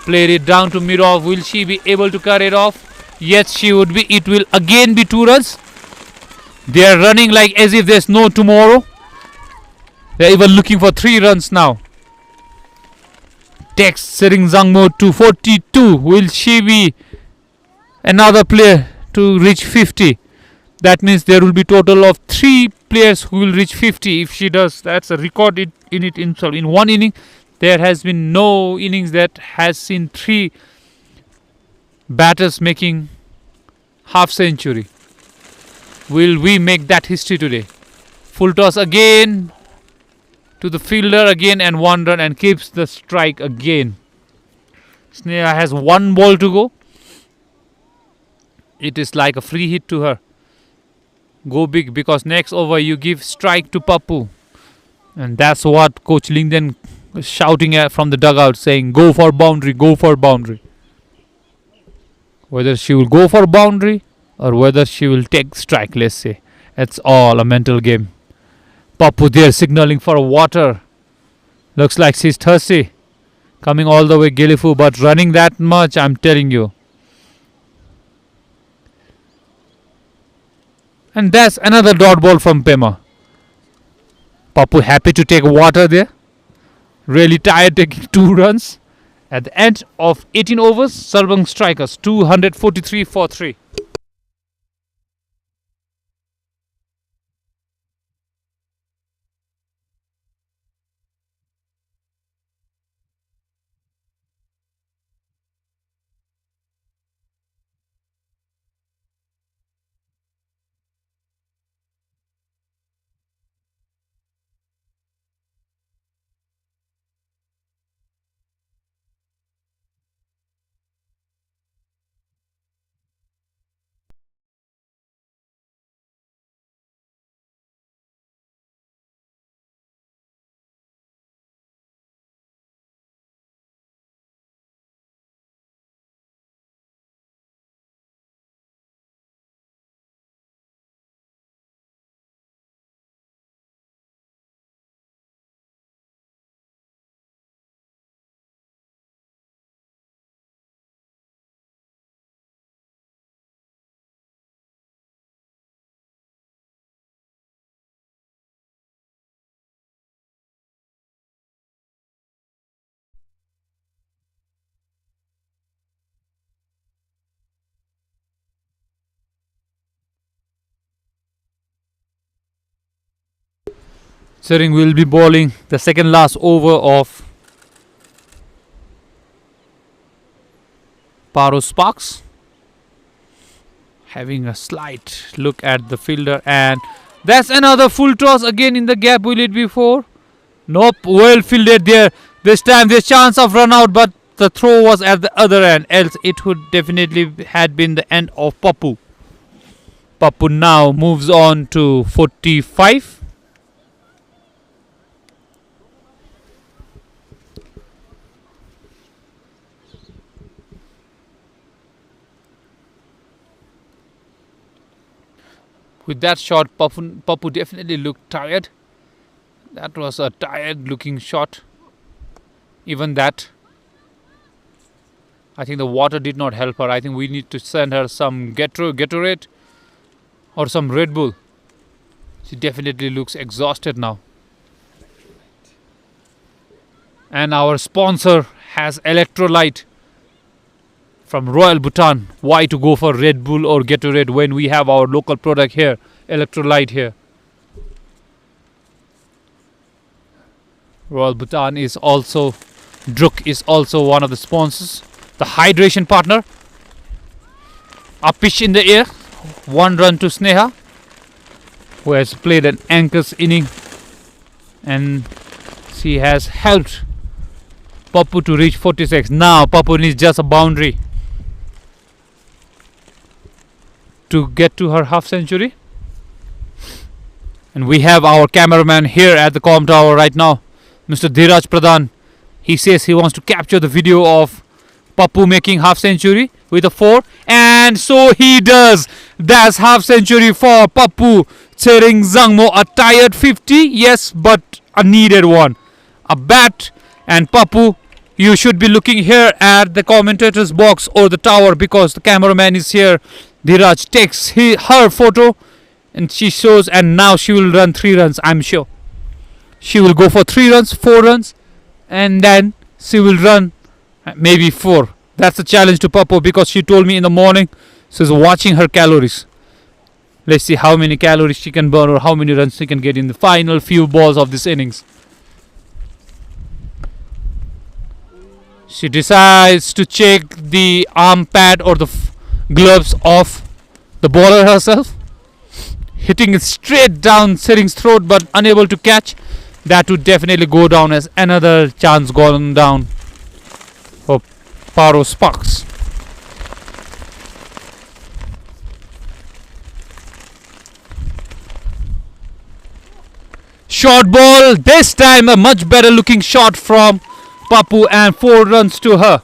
Played it down to mid-off. Will she be able to cut it off? Yes, she would be. It will again be 2 runs. They are running like as if there's no tomorrow. They are even looking for 3 runs now. Takes Sering Zangmo to 42. Will she be another player to reach 50? That means there will be total of 3 players who will reach 50. If she does, that's a record in it itself. In one inning, there has been no innings that has seen 3 batters making half century. Will we make that history today? Full toss again to the fielder again and 1 run and keeps the strike again. Sneha has 1 ball to go. It is like a free hit to her. Go big because next over you give strike to Papu. And that's what Coach Lingden is shouting at from the dugout, saying go for boundary, go for boundary. Whether she will go for boundary or whether she will take strike, let's say. It's all a mental game. Papu there signaling for water. Looks like she's thirsty. Coming all the way Gilifu, but running that much, I'm telling you. And that's another dot ball from Pema. Papu happy to take water there. Really tired taking 2 runs. At the end of 18 overs, Sarpang Strikers 243 for 3. Sering will be bowling the second last over of Paro Sparks. Having a slight look at the fielder, and that's another full toss again in the gap. Will it be 4? Nope, well fielded there. This time there's chance of run out, but the throw was at the other end. Else it would definitely had been the end of Papu. Papu now moves on to 45. With that shot, Papu definitely looked tired. That was a tired looking shot. Even that, I think the water did not help her. I think we need to send her some Gatorade or some Red Bull. She definitely looks exhausted now. And our sponsor has electrolyte from Royal Bhutan. Why to go for Red Bull or Gatorade when we have our local product here, electrolyte here? Royal Bhutan is also, Druk is also one of the sponsors. The hydration partner. A pitch in the air. 1 run to Sneha, who has played an anchor's inning, and she has helped Papu to reach 46. Now Papu needs just a boundary to get to her half century. And we have our cameraman here at the comm tower right now, Mr. Dhiraj Pradhan. He says he wants to capture the video of Papu making half century with a 4, and so he does. That's half century for Papu. Tsering Zangmo, a tired 50, yes, but a needed one. A bat, and Papu, you should be looking here at the commentator's box or the tower, because the cameraman is here. Dhiraj takes her photo and she shows, and now she will run 3 runs, I'm sure. She will go for 3 runs, 4 runs, and then she will run maybe 4. That's the challenge to Papu, because she told me in the morning she's watching her calories. Let's see how many calories she can burn or how many runs she can get in the final few balls of this innings. She decides to check the arm pad or the gloves of the bowler herself, hitting it straight down Tsering's throat but unable to catch. That would definitely go down as another chance gone down for Paro Sparks. Short ball, this time a much better looking shot from Papu, and 4 runs to her.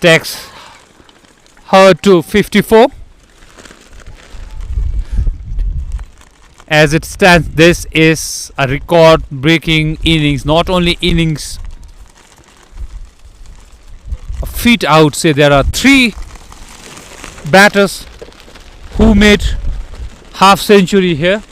Takes her to 54. As it stands, this is a record breaking innings. Not only innings, a feat, I would say. There are 3 batters who made half century here.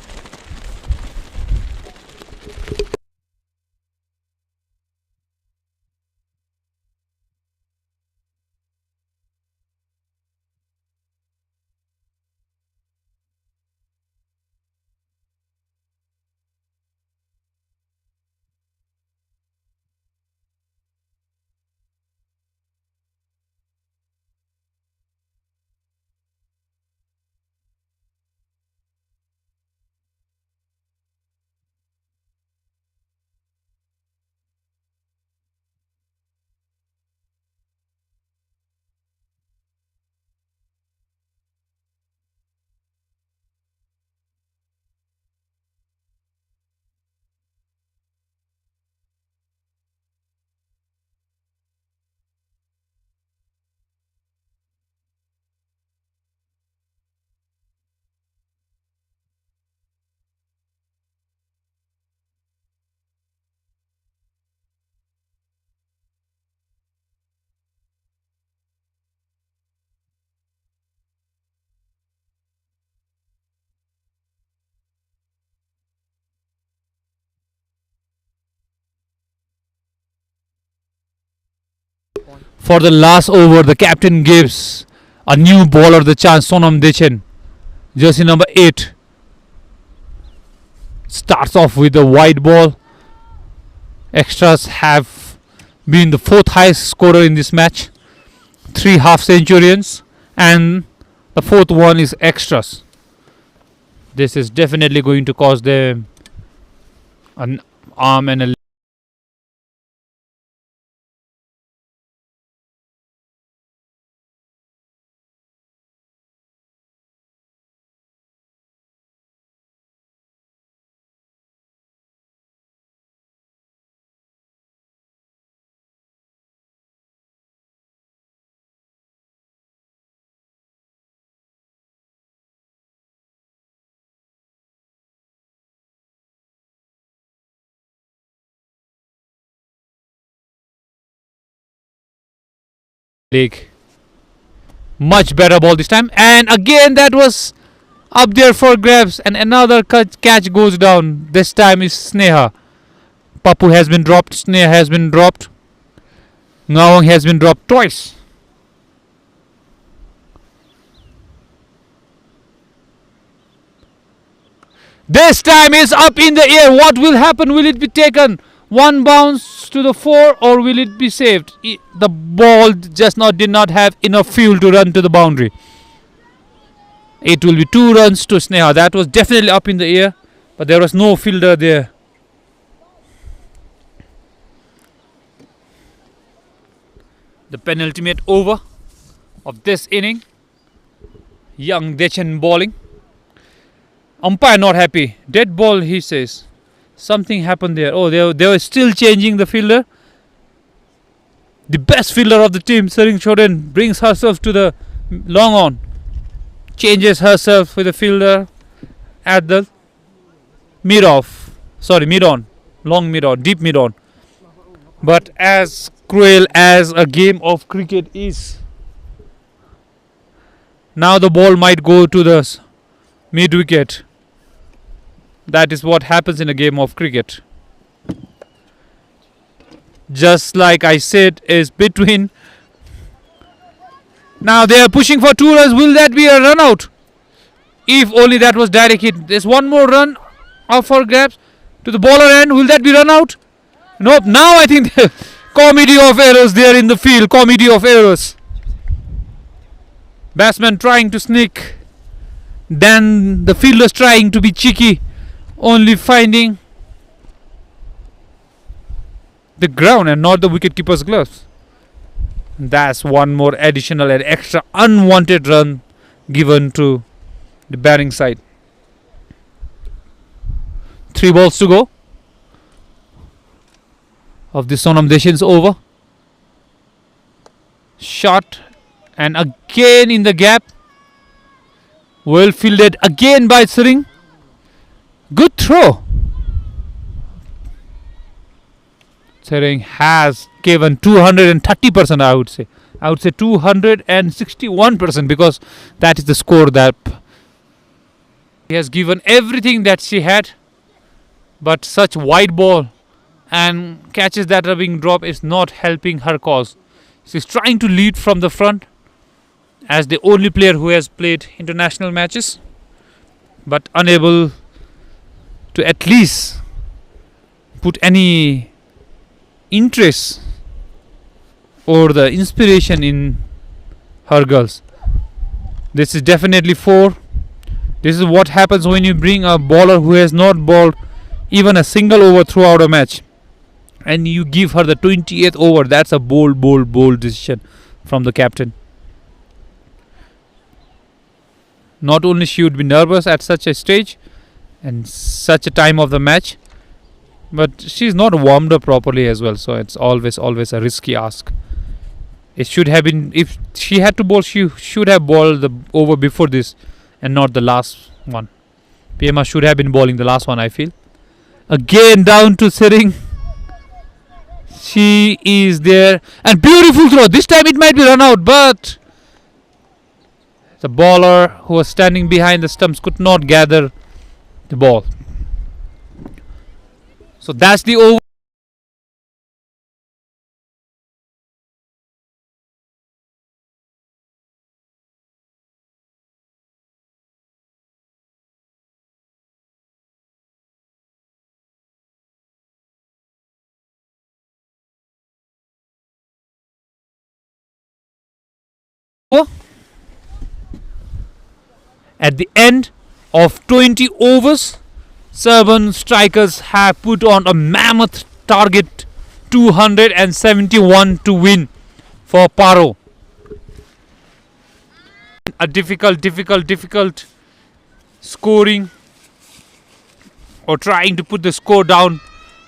For the last over, the captain gives a new bowler the chance. Sonam Dechen, jersey number 8, starts off with a wide ball. Extras have been the 4th highest scorer in this match. 3 half centurions, and the 4th one is extras. This is definitely going to cause them an arm and a leg. Much better ball this time, and again that was up there for grabs, and another catch goes down. This time is Sneha. Papu has been dropped, Sneha has been dropped, Nawang has been dropped twice. This time is up in the air. What will happen? Will it be taken? One bounce to the 4, or will it be saved? The ball just did not have enough fuel to run to the boundary. It will be 2 runs to Sneha. That was definitely up in the air, but there was no fielder there. The penultimate over of this inning. Young Dechen bowling. Umpire not happy. Dead ball, he says. Something happened there. Oh, they were still changing the fielder. The best fielder of the team, Sering Choden, brings herself to the long on. Changes herself with the fielder at the mid-off. Sorry, mid-on. Long mid-on. Deep mid-on. But as cruel as a game of cricket is, now the ball might go to the mid-wicket. That is what happens in a game of cricket. Just like I said, is between. Now they are pushing for 2 runs. Will that be a run out? If only that was direct hit. There's one more run up for grabs to the bowler end. Will that be run out? Nope. Now I think the comedy of errors there in the field. Comedy of errors. Batsman trying to sneak. Then the fielders trying to be cheeky. Only finding the ground and not the wicketkeeper's gloves. That's one more additional and extra unwanted run given to the batting side. 3 balls to go of the Sonam Deshin's over. Shot, and again in the gap. Well fielded again by Sering. Good throw. Sering has given 230%, I would say. I would say 261%, because that is the score that he has given everything that she had. But such wide ball and catches that are being dropped is not helping her cause. She's trying to lead from the front as the only player who has played international matches, but unable to at least put any interest or the inspiration in her girls. This is definitely 4. This is what happens when you bring a bowler who has not bowled even a single over throughout a match, and you give her the 28th over. That's a bold decision from the captain. Not only she would be nervous at such a stage and such a time of the match, but she's not warmed up properly as well, so it's always a risky ask. It should have been, if she had to bowl, she should have bowled the over before this and not the last one. Pema should have been bowling the last one, I feel. Again down to Sering. She is there, and beautiful throw. This time it might be run out, but the bowler who was standing behind the stumps could not gather the ball. So that's the over. At the end of 20 overs, Sarpang Strikers have put on a mammoth target, 271 to win for Parro. A difficult scoring, or trying to put the score down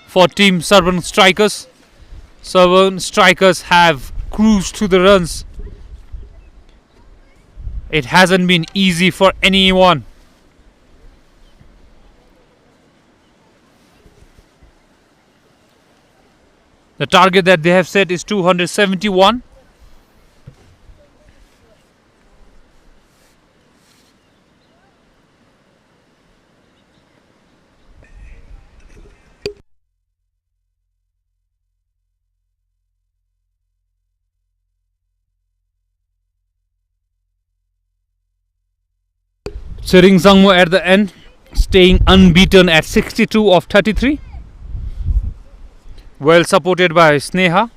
for team Sarpang Strikers. Sarpang Strikers have cruised to the runs. It hasn't been easy for anyone. The target that they have set is 271. Sering Sangmo at the end, staying unbeaten at 62 of 33. Well supported by Sneha.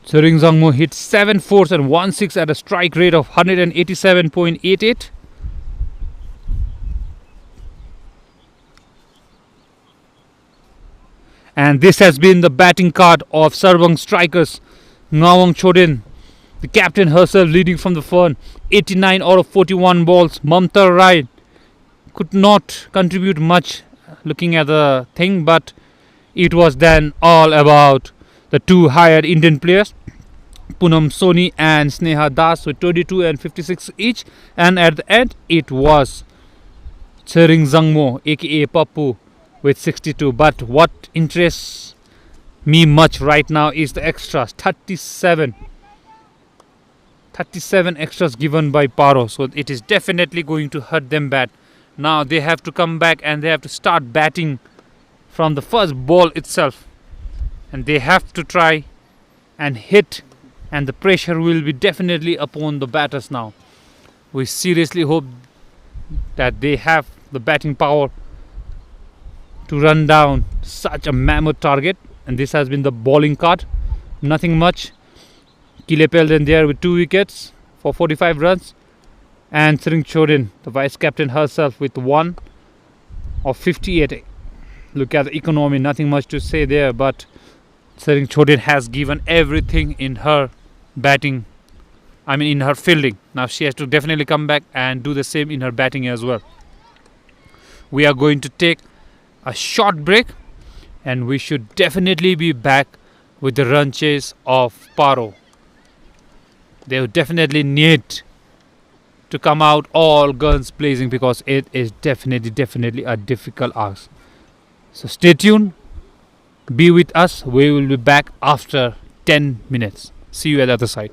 Sering Zangmo hit 7 fours and 1 6 at a strike rate of 187.88. And this has been the batting card of Sarpang Strikers. Nawang Chodin, the captain herself, leading from the front. 89 out of 41 balls. Mamta Rai could not contribute much looking at the thing, but it was then all about the two hired Indian players, Punam Sony and Sneha Das, with 22 and 56 each. And at the end, it was Sering Zangmo, aka Papu, with 62. But what interests me much right now is the extras. 37 extras given by Parro. So it is definitely going to hurt them bad. Now they have to come back and they have to start batting from the first ball itself. And they have to try and hit, and the pressure will be definitely upon the batters now. We seriously hope that they have the batting power to run down such a mammoth target. And this has been the bowling card. Nothing much. Kilepel in there with 2 wickets for 45 runs. And Sering Chodin, the vice captain herself, with 1 of 58. Look at the economy, nothing much to say there, but Sering Chodin has given everything in her batting, in her fielding. Now she has to definitely come back and do the same in her batting as well. We are going to take a short break, and we should definitely be back with the run chase of Parro. They would definitely need to come out all guns blazing, because it is definitely a difficult ask. So stay tuned, be with us. We will be back after 10 minutes. See you at the other side.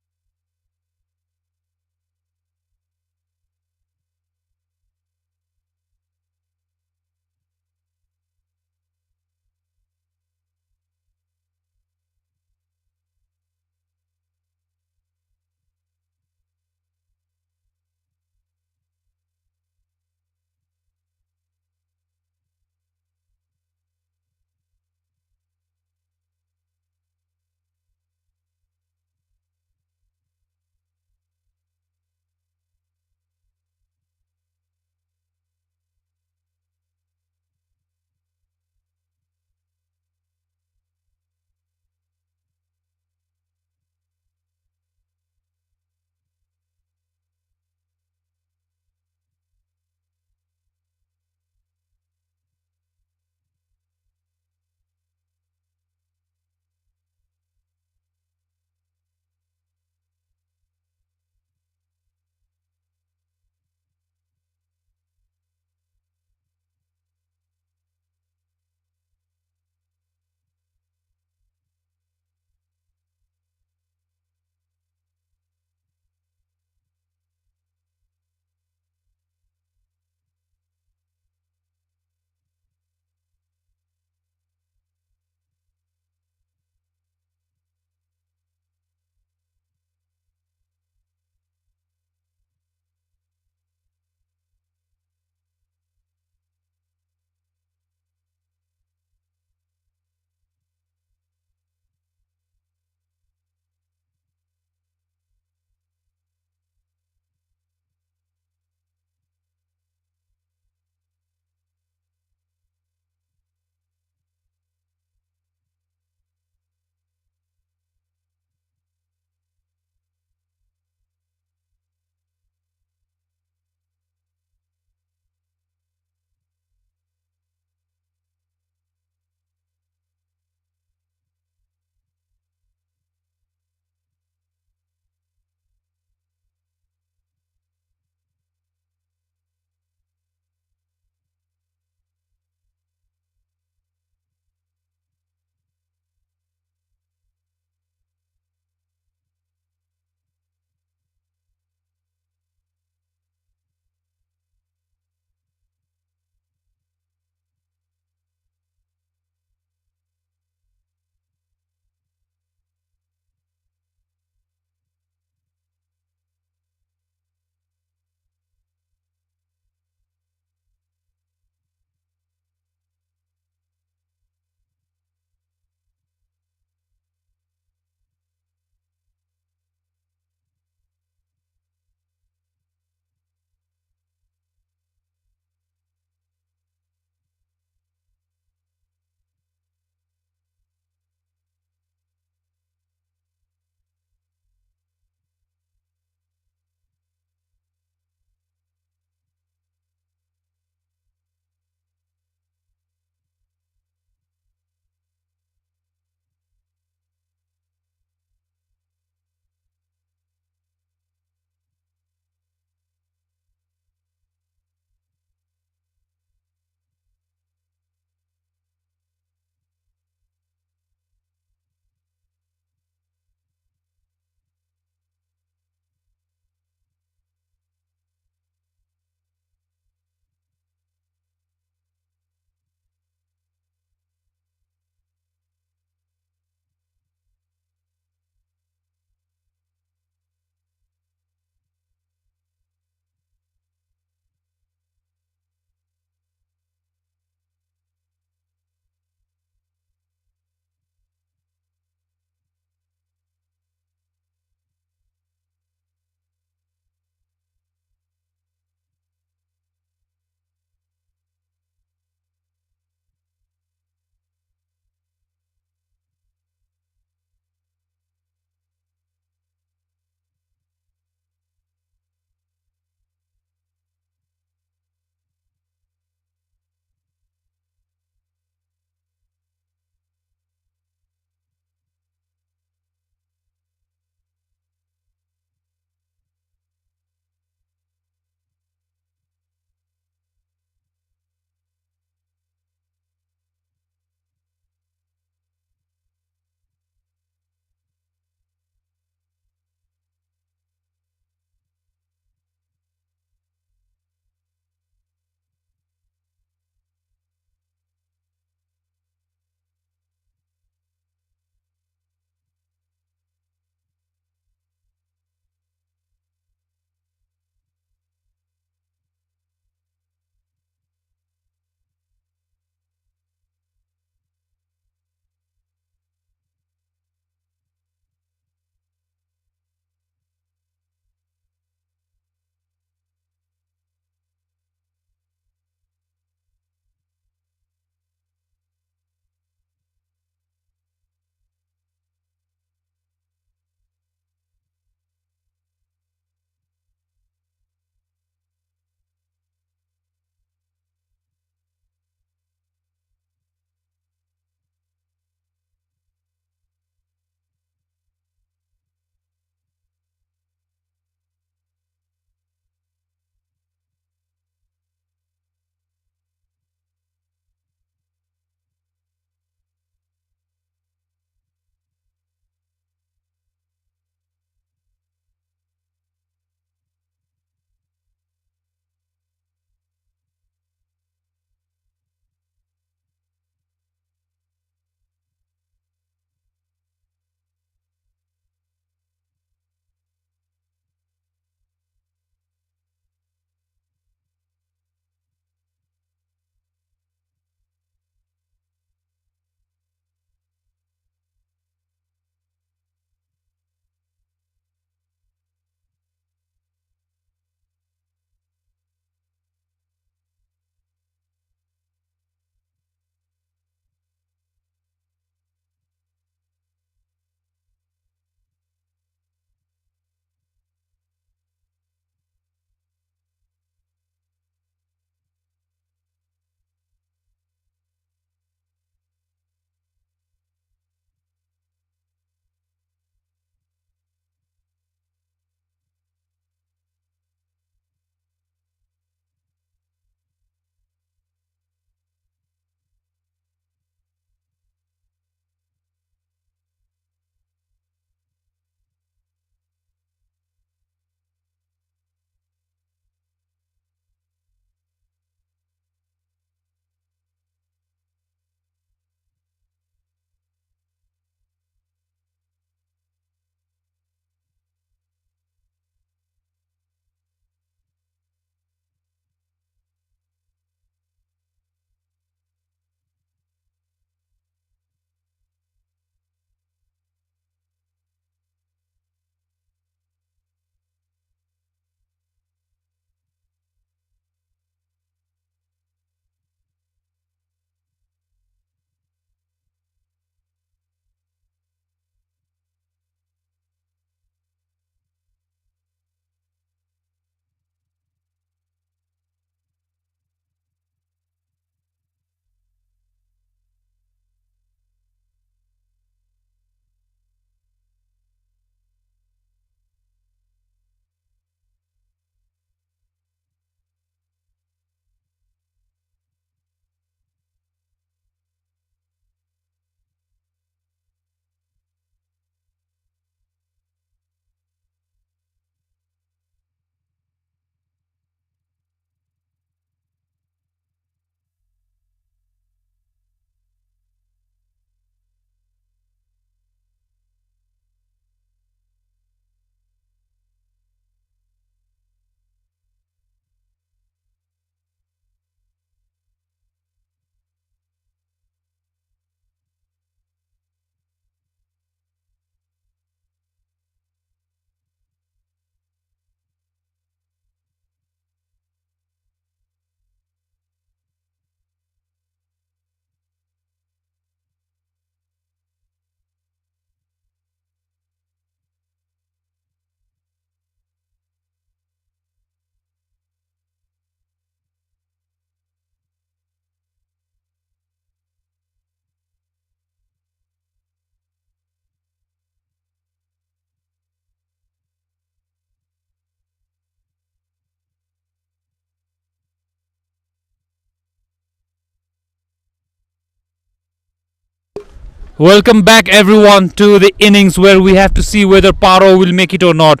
Welcome back everyone to the innings where we have to see whether Parro will make it or not.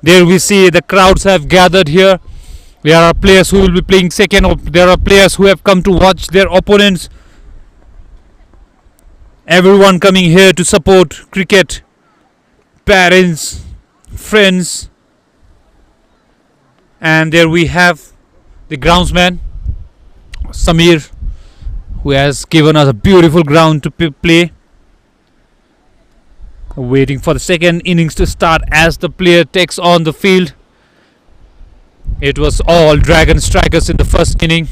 There we see the crowds have gathered here. There are players who will be playing second. There are players who have come to watch their opponents. Everyone coming here to support cricket. Parents, friends. And there we have the groundsman, Samir, who has given us a beautiful ground to play. Waiting for the second innings to start as the player takes on the field. It was all Dragon Strikers in the first inning.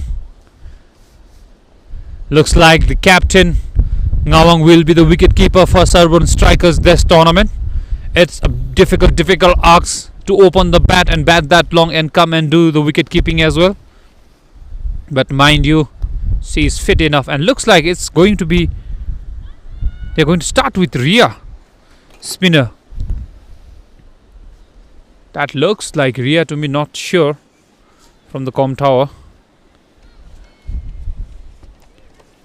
Looks like the captain Nawang will be the wicket keeper for Sarpang Strikers this tournament. It's a difficult ask to open the bat and bat that long and come and do the wicket keeping as well. But mind you, she is fit enough and looks like it's going to be. They're going to start with Ria, spinner. That looks like Ria to me, not sure from the comm tower.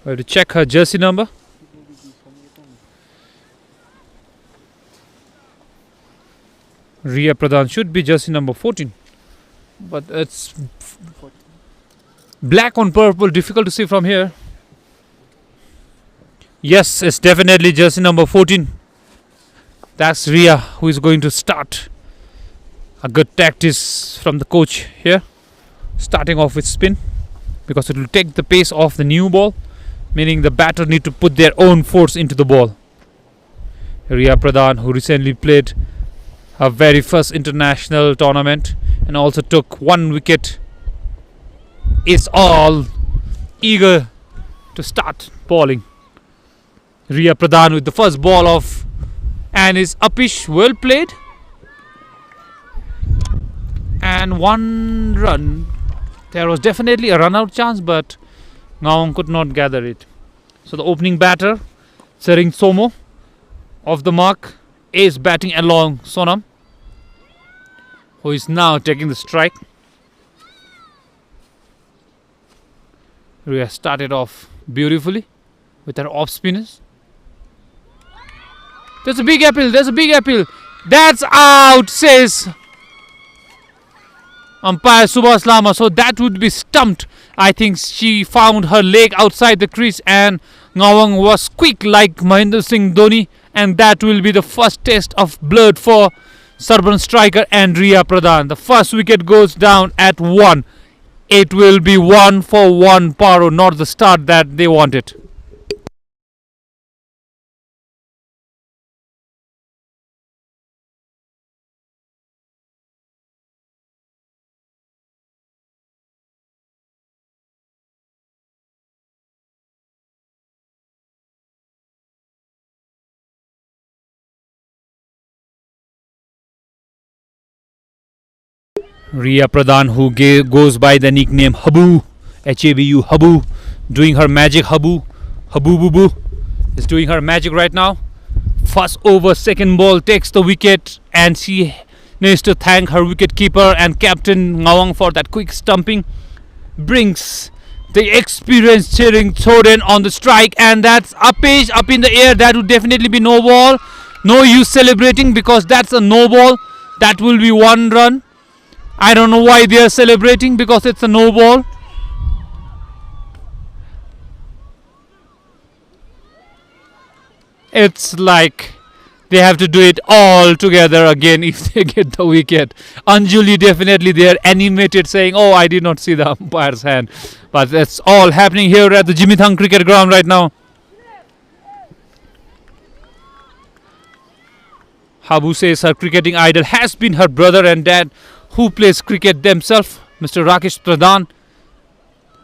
I have to check her jersey number. Ria Pradhan should be jersey number 14, but it's black on purple, difficult to see from here. Yes, it's definitely jersey number 14. That's Ria who is going to start. A good tactics from the coach here, starting off with spin, because it will take the pace off the new ball, meaning the batter need to put their own force into the ball. Ria Pradhan, who recently played her very first international tournament and also took 1 wicket, is all eager to start bowling. Ria Pradhan with the first ball off and is uppish, well played. And 1 run. There was definitely a run out chance, but Nawang could not gather it. So the opening batter, Sering Somo, off the mark, is batting along Sonam, who is now taking the strike. Ria started off beautifully with her off spinners. There's a big appeal. That's out, says umpire Subhas Lama. So that would be stumped. I think she found her leg outside the crease and Nawang was quick like Mahendra Singh Dhoni, and that will be the first test of blood for Sarpang Striker and Ria Pradhan. The first wicket goes down at 1. It will be 1 for 1 Parro, not the start that they wanted. Ria Pradhan, who goes by the nickname Habu, Habu, Habu, doing her magic. Habu Boo Boo is doing her magic right now. First over, second ball, takes the wicket, and she needs to thank her wicket keeper and captain Nawang for that quick stumping. Brings the experienced Sering Soden on the strike, and that's up in the air. That would definitely be no ball. No use celebrating because that's a no ball. That will be 1 run. I don't know why they are celebrating, because it's a no ball. It's like they have to do it all together again if they get the wicket. Anjali definitely they are animated saying, oh, I did not see the umpire's hand. But that's all happening here at the Jigmethang cricket ground right now. Habu says her cricketing idol has been her brother and dad, who plays cricket themselves, Mr. Rakesh Pradhan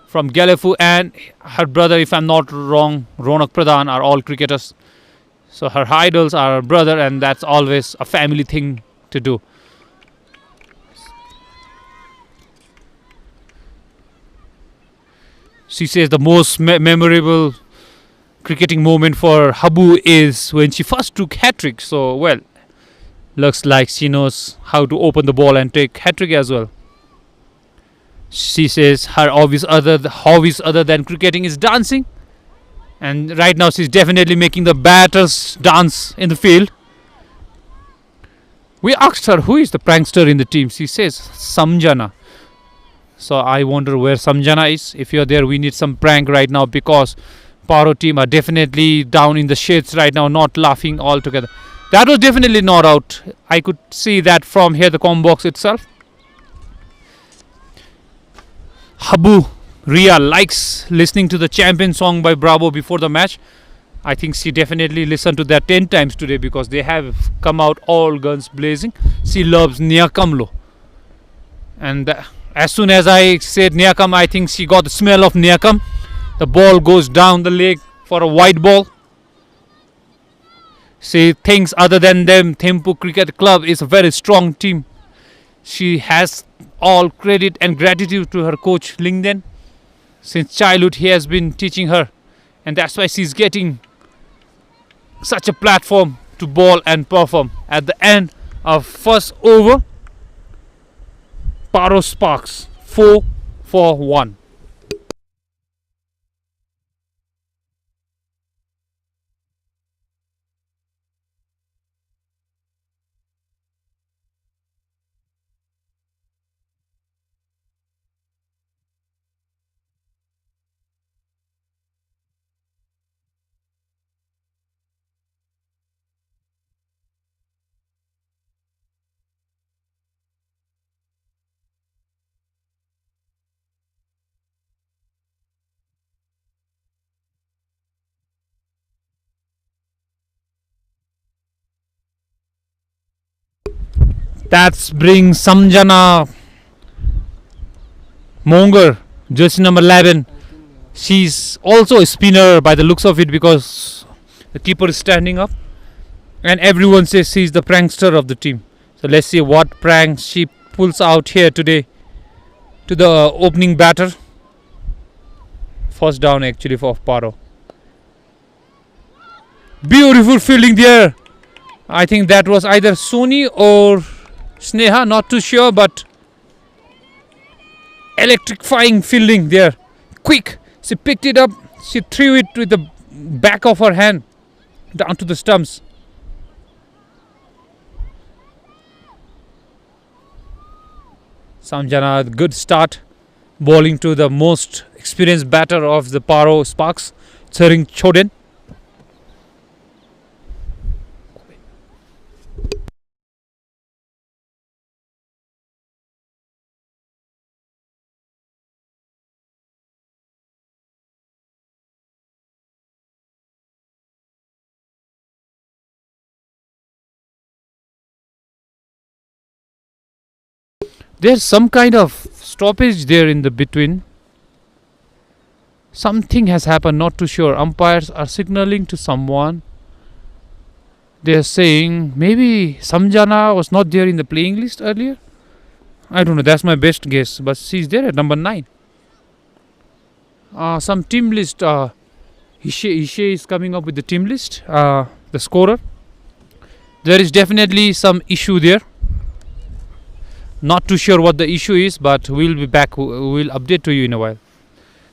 from Galefu, and her brother, if I'm not wrong, Ronak Pradhan, are all cricketers. So her idols are her brother, and that's always a family thing to do. She says the most memorable cricketing moment for Habu is when she first took hat-trick. So, well, looks like she knows how to open the ball and take hat-trick as well. She says her hobbies other than cricketing is dancing, And right now she's definitely making the batters dance in the field. We asked her who is the prankster in the team. She says Samjana. So I wonder where Samjana is. If you're there, we need some prank right now because Paro team are definitely down in the shits right now, not laughing altogether. That was definitely not out. I could see that from here, the com box itself. Habu Ria likes listening to the champion song by Bravo before the match. I think she definitely listened to that 10 times today because they have come out all guns blazing. She loves Niakamlo. And as soon as I said Niakam, I think she got the smell of Niakam. The ball goes down the leg for a wide ball. She thinks other than them, Thempu Cricket Club is a very strong team. She has all credit and gratitude to her coach Lingden. Since childhood he has been teaching her. And that's why she's getting such a platform to bowl and perform. At the end of first over, Paro Sparks 4 for 1. That's brings Samjana Monger, jersey number 11. She's also a spinner by the looks of it because the keeper is standing up. And everyone says she's the prankster of the team. So let's see what prank she pulls out here today to the opening batter. First down actually for Paro. Beautiful fielding there. I think that was either Sony or Sneha, not too sure, but electrifying fielding there. Quick, she picked it up, she threw it with the back of her hand down to the stumps. Samjana, good start, bowling to the most experienced batter of the Paro Sparks, Tsering Choden. There's some kind of stoppage there in the between. Something has happened, not too sure. Umpires are signaling to someone. They're saying maybe Samjana was not there in the playing list earlier. I don't know, that's my best guess, but she's there at number 9. Some team list. Ishe is coming up with the team list, the scorer. There is definitely some issue there. Not too sure what the issue is, but we'll be back. We'll update to you in a while.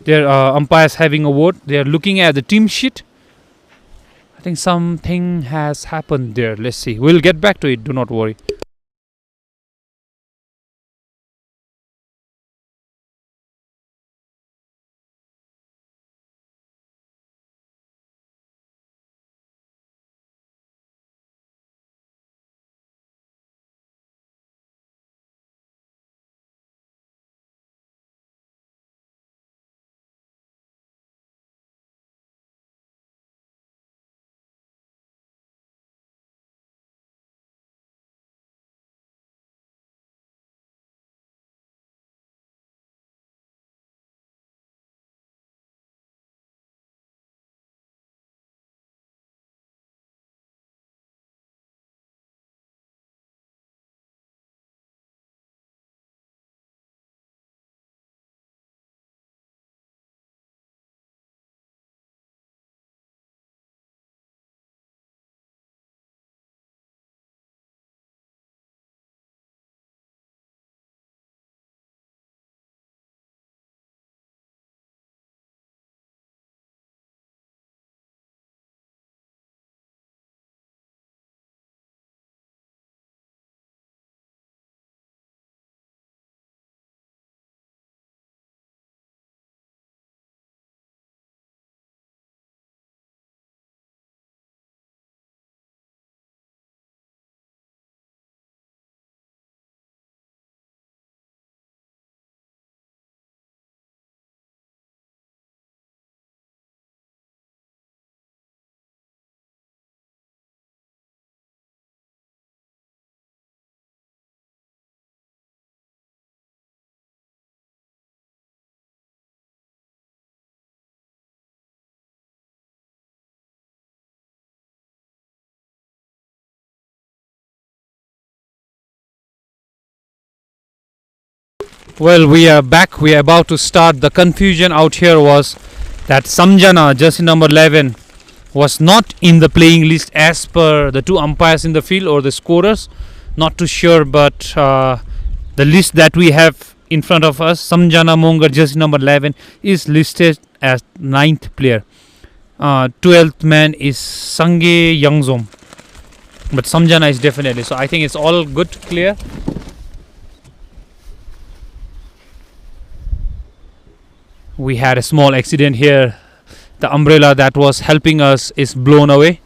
Their umpires having a word. They are looking at the team sheet. I think something has happened there. Let's see. We'll get back to it. Do not worry. Well, we are back. We are about to start. The confusion out here was that Samjana, jersey number 11, was not in the playing list as per the two umpires in the field or the scorers. Not too sure, but the list that we have in front of us, Samjana Mongar, jersey number 11, is listed as 9th player. 12th man is Sange Youngzom, but Samjana is definitely. So I think it's all good, clear. We had a small accident here. The umbrella that was helping us is blown away.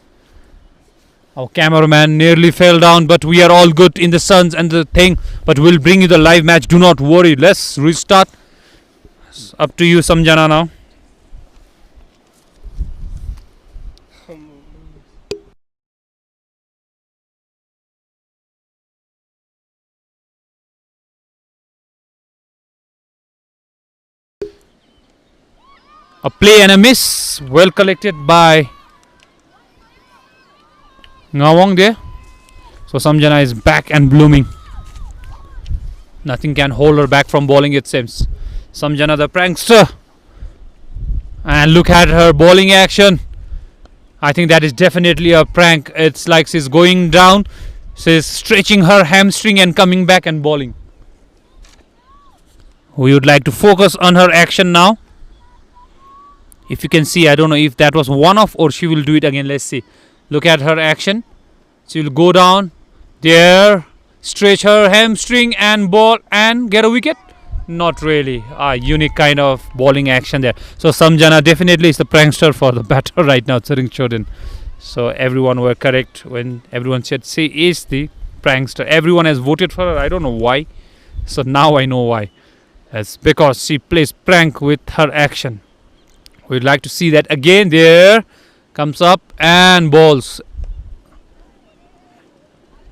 Our cameraman nearly fell down, but we are all good in the suns and the thing. But we'll bring you the live match. Do not worry. Let's restart. It's up to you, Samjana, now. A play and a miss. Well collected by Nawang there. So Samjana is back and blooming. Nothing can hold her back from bowling, it seems. Samjana the prankster. And look at her bowling action. I think that is definitely a prank. It's like she's going down. She's stretching her hamstring and coming back and bowling. We would like to focus on her action now. If you can see, I don't know if that was one off or she will do it again. Let's see. Look at her action. She will go down there, stretch her hamstring and ball and get a wicket. Not really. A unique kind of bowling action there. So Samjana definitely is the prankster for the batter right now, Saring Chodin. So everyone were correct when everyone said she is the prankster. Everyone has voted for her. I don't know why. So now I know why. It's because she plays prank with her action. We'd like to see that again. There comes up and bowls.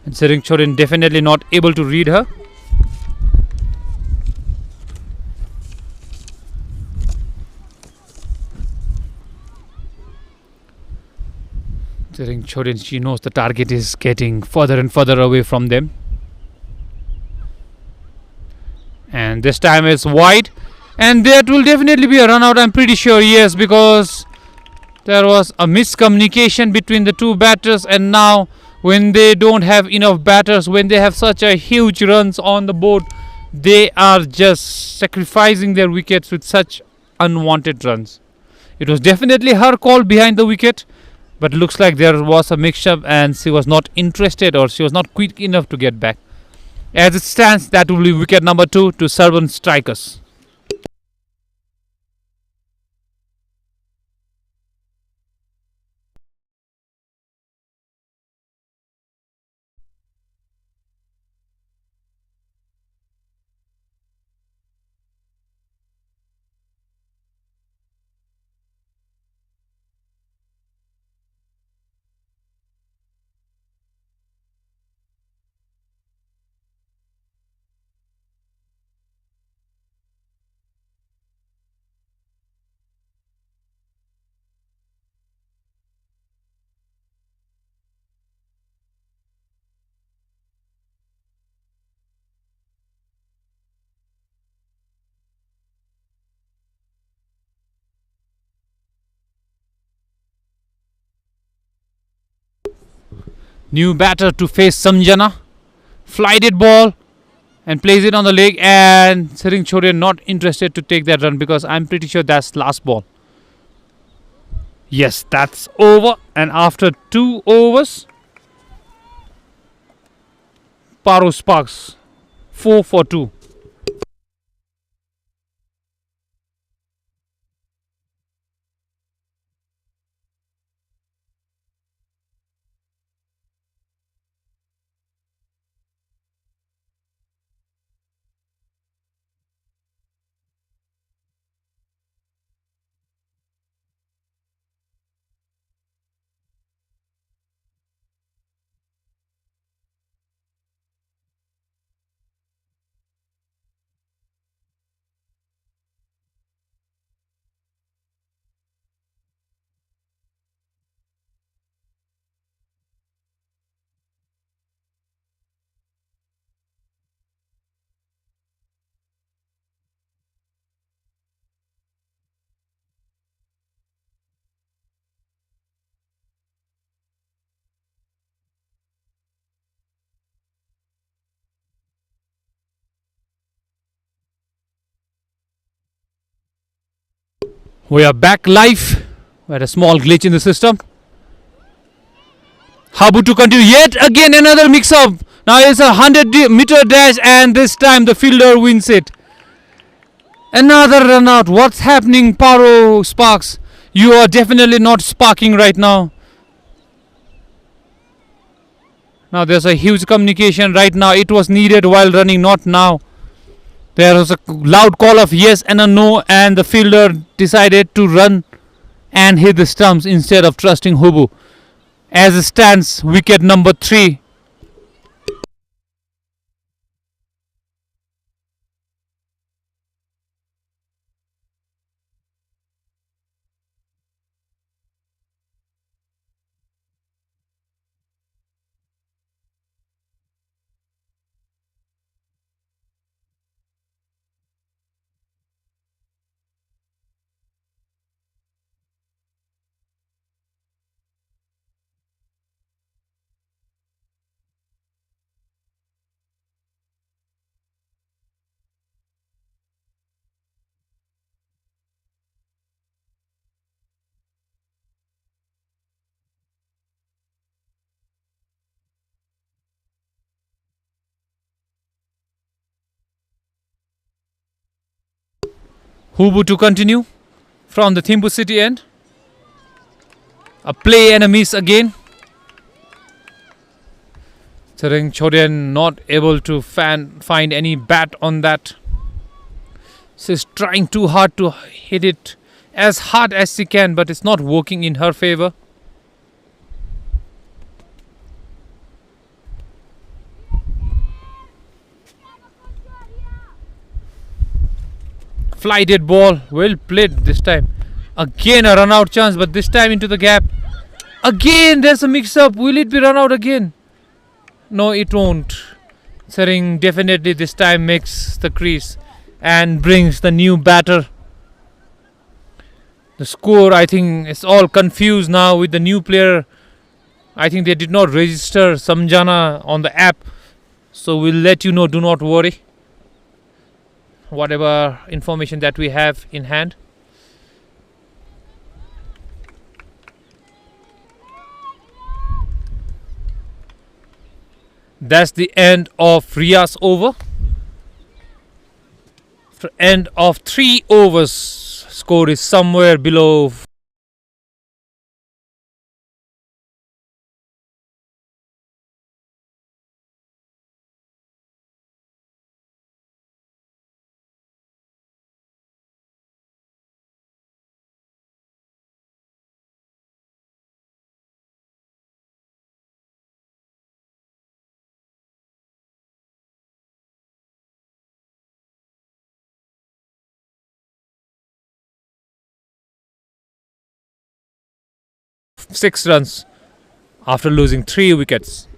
And Saring Chodin definitely not able to read her. Saring Chodin, she knows the target is getting further and further away from them. And this time it's wide. And that will definitely be a run out, I'm pretty sure, yes, because there was a miscommunication between the two batters, and now when they don't have enough batters, when they have such a huge runs on the board, they are just sacrificing their wickets with such unwanted runs. It was definitely her call behind the wicket, but looks like there was a mix-up and she was not interested or she was not quick enough to get back. As it stands, that will be wicket number 2 to Sarpang Strikers. New batter to face Samjana. Flighted ball and plays it on the leg, and Saring Chodin not interested to take that run because I'm pretty sure that's last ball. Yes, that's over, and after 2 overs, Paro Sparks 4 for 2. We are back live. We had a small glitch in the system. Habu to continue. Yet again another mix-up. Now it's a 100-meter dash and this time the fielder wins it. Another run out. What's happening, Paro Sparks? You are definitely not sparking right now. Now there's a huge communication right now. It was needed while running, not now. There was a loud call of yes and a no, and the fielder decided to run and hit the stumps instead of trusting Hubu. As it stands, wicket number 3. Hubu to continue from the Thimpu City end. A play and a miss again. Sarpang Strikers not able to find any bat on that. She's trying too hard to hit it as hard as she can, but it's not working in her favor. Flighted ball, well played this time. Again a run out chance, but this time into the gap. Again there's a mix up. Will it be run out again? No, it won't. Sarpang definitely this time makes the crease and brings the new batter. The score, I think, is all confused now with the new player. I think they did not register Samjana on the app, so we'll let you know, do not worry. Whatever information that we have in hand. That's the end of Ria's over. After end of 3 overs, score is somewhere below . Six runs after losing 3 wickets.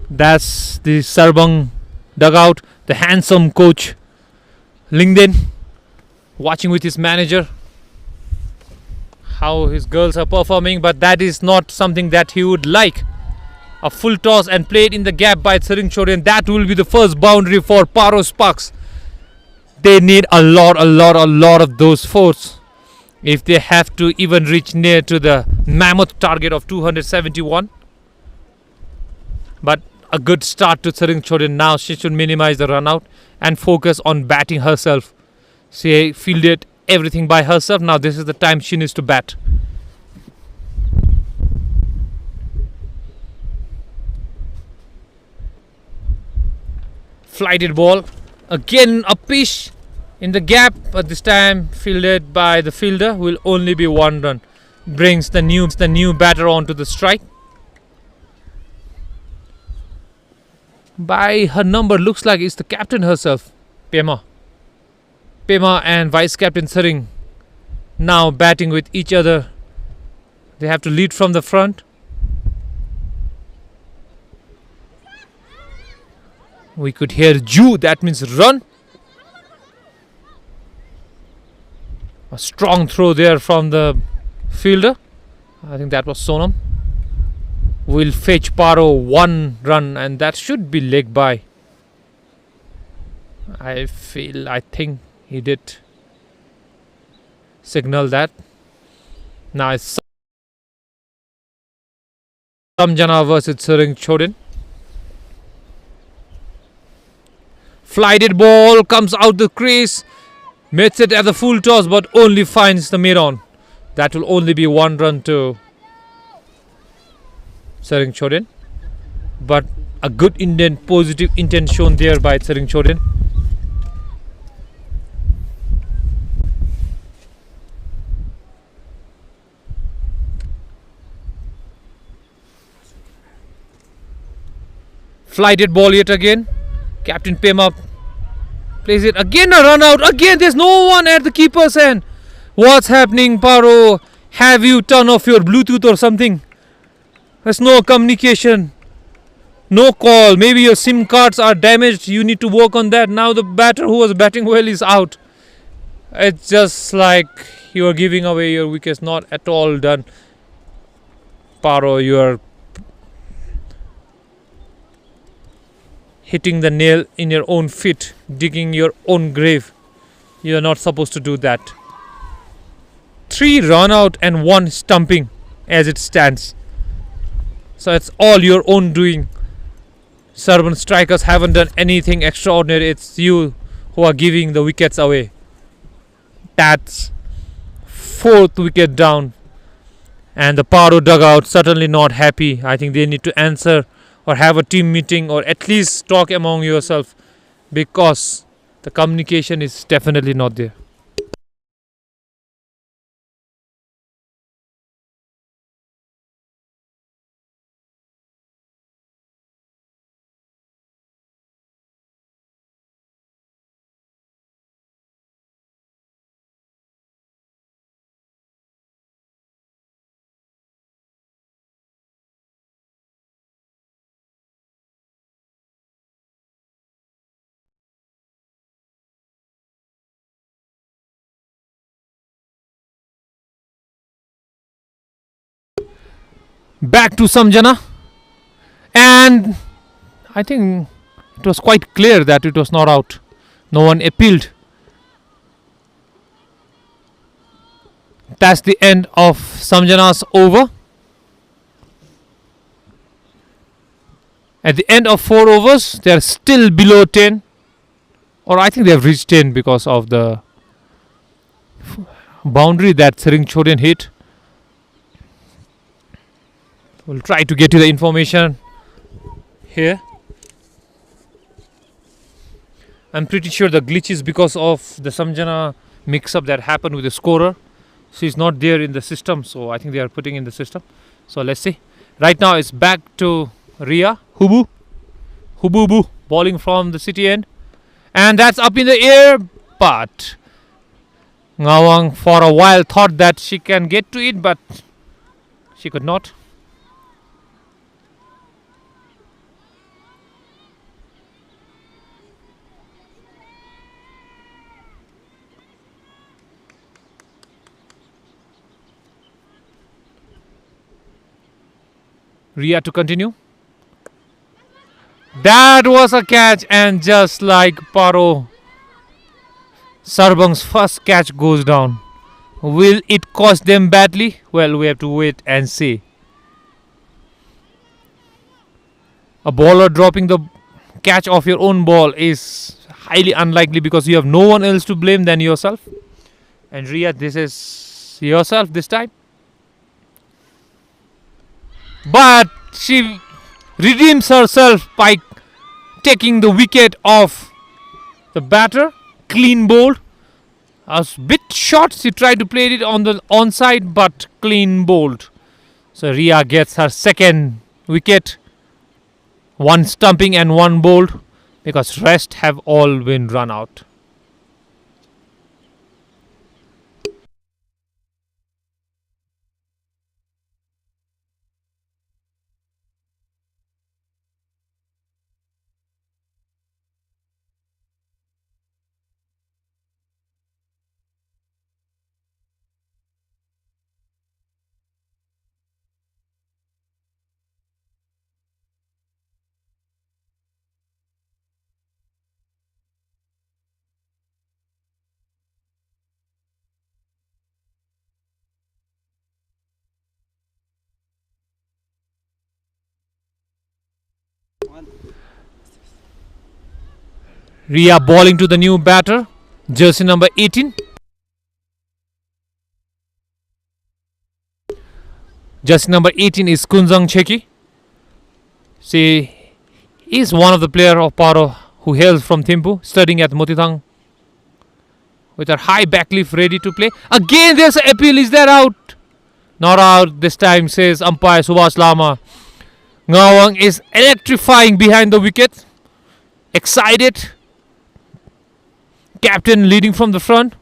That's the Sarpang dugout. The handsome coach Lingden watching with his manager how his girls are performing, but that is not something that he would like. A full toss and played in the gap by Sarpang Strikers. That will be the first boundary for Paro Sparks. They need a lot of those fours if they have to even reach near to the mammoth target of 271. But a good start to Sarpang Strikers. Now she should minimize the run out and focus on batting herself. She fielded everything by herself. Now this is the time she needs to bat. Flighted ball. Again a pitch in the gap, but this time fielded by the fielder. Will only be 1 run. Brings the new batter onto the strike. By her number, looks like it's the captain herself, Pema. Pema and Vice Captain Sarpang now batting with each other. They have to lead from the front. We could hear Ju, that means run. A strong throw there from the fielder. I think that was Sonam. Will fetch Paro 1 run, and that should be leg by. I think he did signal that. Now it's Samjana versus Sering Chodin. Flighted ball comes out the crease. Makes it at the full toss, but only finds the mid-on. That will only be 1 run to Sering Chodin. But a good intent, positive intent shown there by Sering Chodin. Flighted ball yet again. Captain Pema plays it again, a run out. Again, there's no one at the keeper's end. What's happening, Parro? Have you turned off your Bluetooth or something? There's no communication, no call. Maybe your SIM cards are damaged. You need to work on that. Now the batter who was batting well is out. It's just like you are giving away your wickets. Not at all done, Parro. You are hitting the nail in your own feet, digging your own grave. You are not supposed to do that. 3 run out and 1 stumping as it stands. So it's all your own doing. Sarpang Strikers haven't done anything extraordinary. It's you who are giving the wickets away. That's 4th wicket down. And the Parro dugout certainly not happy. I think they need to answer or have a team meeting or at least talk among yourself, because the communication is definitely not there. Back to Samjana, and I think it was quite clear that it was not out. No one appealed. That's the end of Samjana's over. At the end of 4 overs, they are still below 10, or I think they have reached 10 because of the boundary that Sering Chodin hit. We'll try to get you the information here. I'm pretty sure the glitch is because of the Samjana mix-up that happened with the scorer. She's not there in the system, so I think they are putting in the system. So let's see. Right now it's back to Ria Hububu bowling from the city end, and that's up in the air, but Nawang for a while thought that she can get to it, but she could not. Ria to continue. That was a catch, and just like Parro, Sarpang's first catch goes down. Will it cost them badly? Well, we have to wait and see. A bowler dropping the catch off your own ball is highly unlikely because you have no one else to blame than yourself. And Ria, this is yourself this time. But she redeems herself by taking the wicket off the batter. Clean bowled. A bit short. She tried to play it on the onside, but clean bowled. So Ria gets her second wicket. 1 stumping and 1 bowled, because rest have all been run out. Ria bowling to the new batter, jersey number 18. Jersey number 18 is Kunzang Cheki. She is one of the player of Parro who hails from Thimphu, studying at Motithang with her high backlift ready to play. Again there's an appeal. Is that out? Not out this time, says umpire Subhash Lama. Nawang is electrifying behind the wicket. Excited. Captain leading from the front.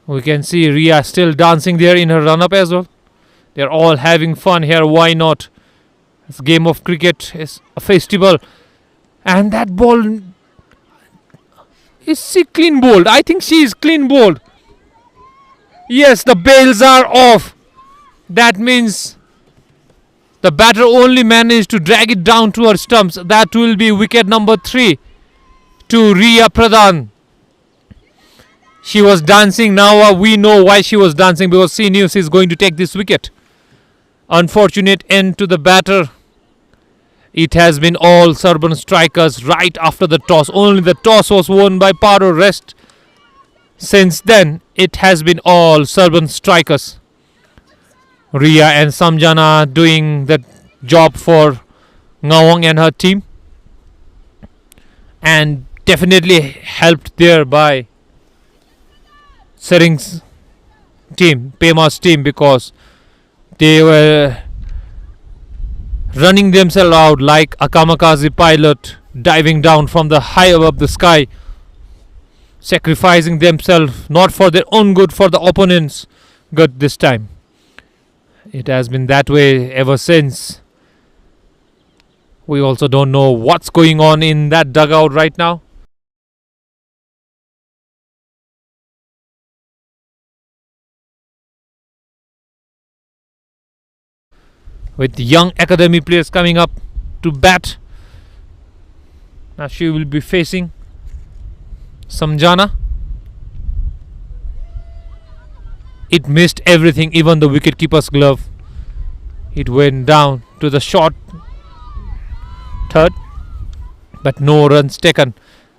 We can see Ria still dancing there in her run-up as well. They're all having fun here. Why not? This game of cricket is a festival. And that ball... Is she clean bowled? I think she is clean bowled. Yes, the bails are off. That means the batter only managed to drag it down to her stumps. That will be wicket number 3 to Ria Pradhan. She was dancing. Now we know why she was dancing, because she knew she's going to take this wicket. Unfortunate end to the batter. It has been all Sarpang Strikers right after the toss. Only the toss was won by Parro. Rest. Since then, it has been all Sarpang Strikers. Ria and Samjana doing the job for Nawang and her team. And definitely helped there by Sering's team, Pema's team, because they were running themselves out like a kamikaze pilot, diving down from the high above the sky, sacrificing themselves not for their own good, for the opponent's good this time. It has been that way ever since. We also don't know what's going on in that dugout right now. With young academy players coming up to bat. Now she will be facing Samjana. It missed everything, even the wicketkeeper's glove. It went down to the short third, but no runs taken.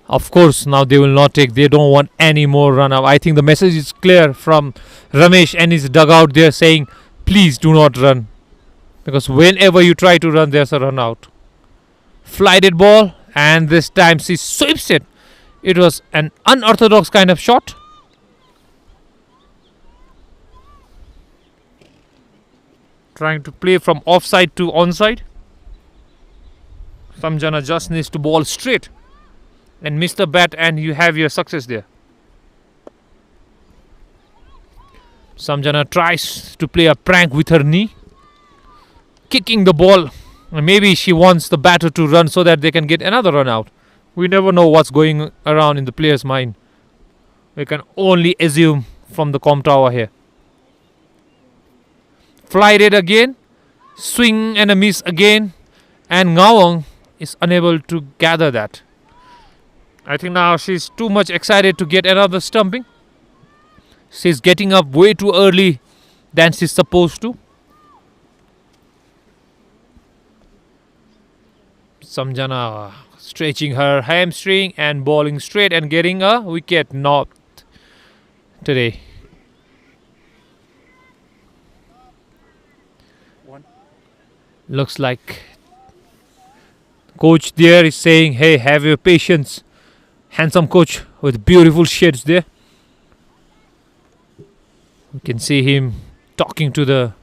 Of course, now they will not take. They don't want any more run up. I think the message is clear from Ramesh and his dugout there, saying, please do not run. Because whenever you try to run, there's a run out. Flighted ball, and this time she sweeps it. It was an unorthodox kind of shot. Trying to play from offside to onside. Samjana just needs to bowl straight and miss the bat, and you have your success there. Samjana tries to play a prank with her knee, kicking the ball. Maybe she wants the batter to run so that they can get another run out. We never know what's going around in the player's mind. We can only assume from the comm tower here. Flighted again, swing and a miss again, and Nawang is unable to gather that. I think now she's too much excited to get another stumping. She's getting up way too early than she's supposed to. Samjana stretching her hamstring and bowling straight and getting a wicket knocked today. Looks like coach there is saying, hey, have your patience. Handsome coach with beautiful shades there. You can see him talking to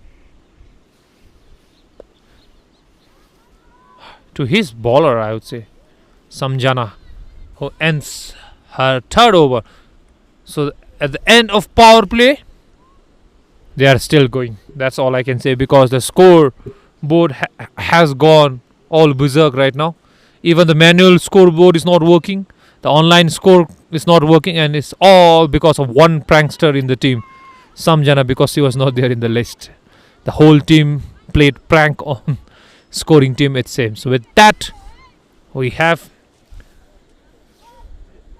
his bowler, I would say, Samjana, who ends her third over. So at the end of power play, they are still going. That's all I can say, because the scoreboard has gone all berserk right now. Even the manual scoreboard is not working. The online score is not working, and it's all because of one prankster in the team, Samjana, because she was not there in the list. The whole team played prank on scoring team, it seems. So with that, we have,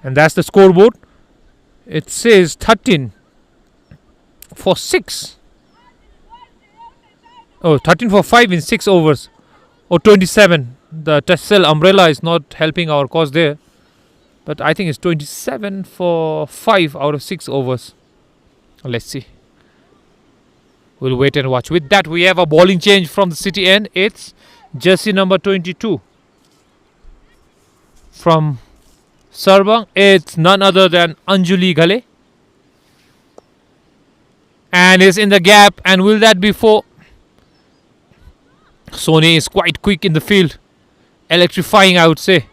and that's the scoreboard. It says 13 for 6. Oh, 13 for 5 in 6 overs. Or 27. The TCL umbrella is not helping our cause there. But I think it's 27 for 5 out of 6 overs. Let's see. We'll wait and watch. With that, we have a bowling change from the City end. It's jersey number 22. From Sarpang, it's none other than Anjali Ghale. And is in the gap. And will that be for... Sony is quite quick in the field. Electrifying, I would say.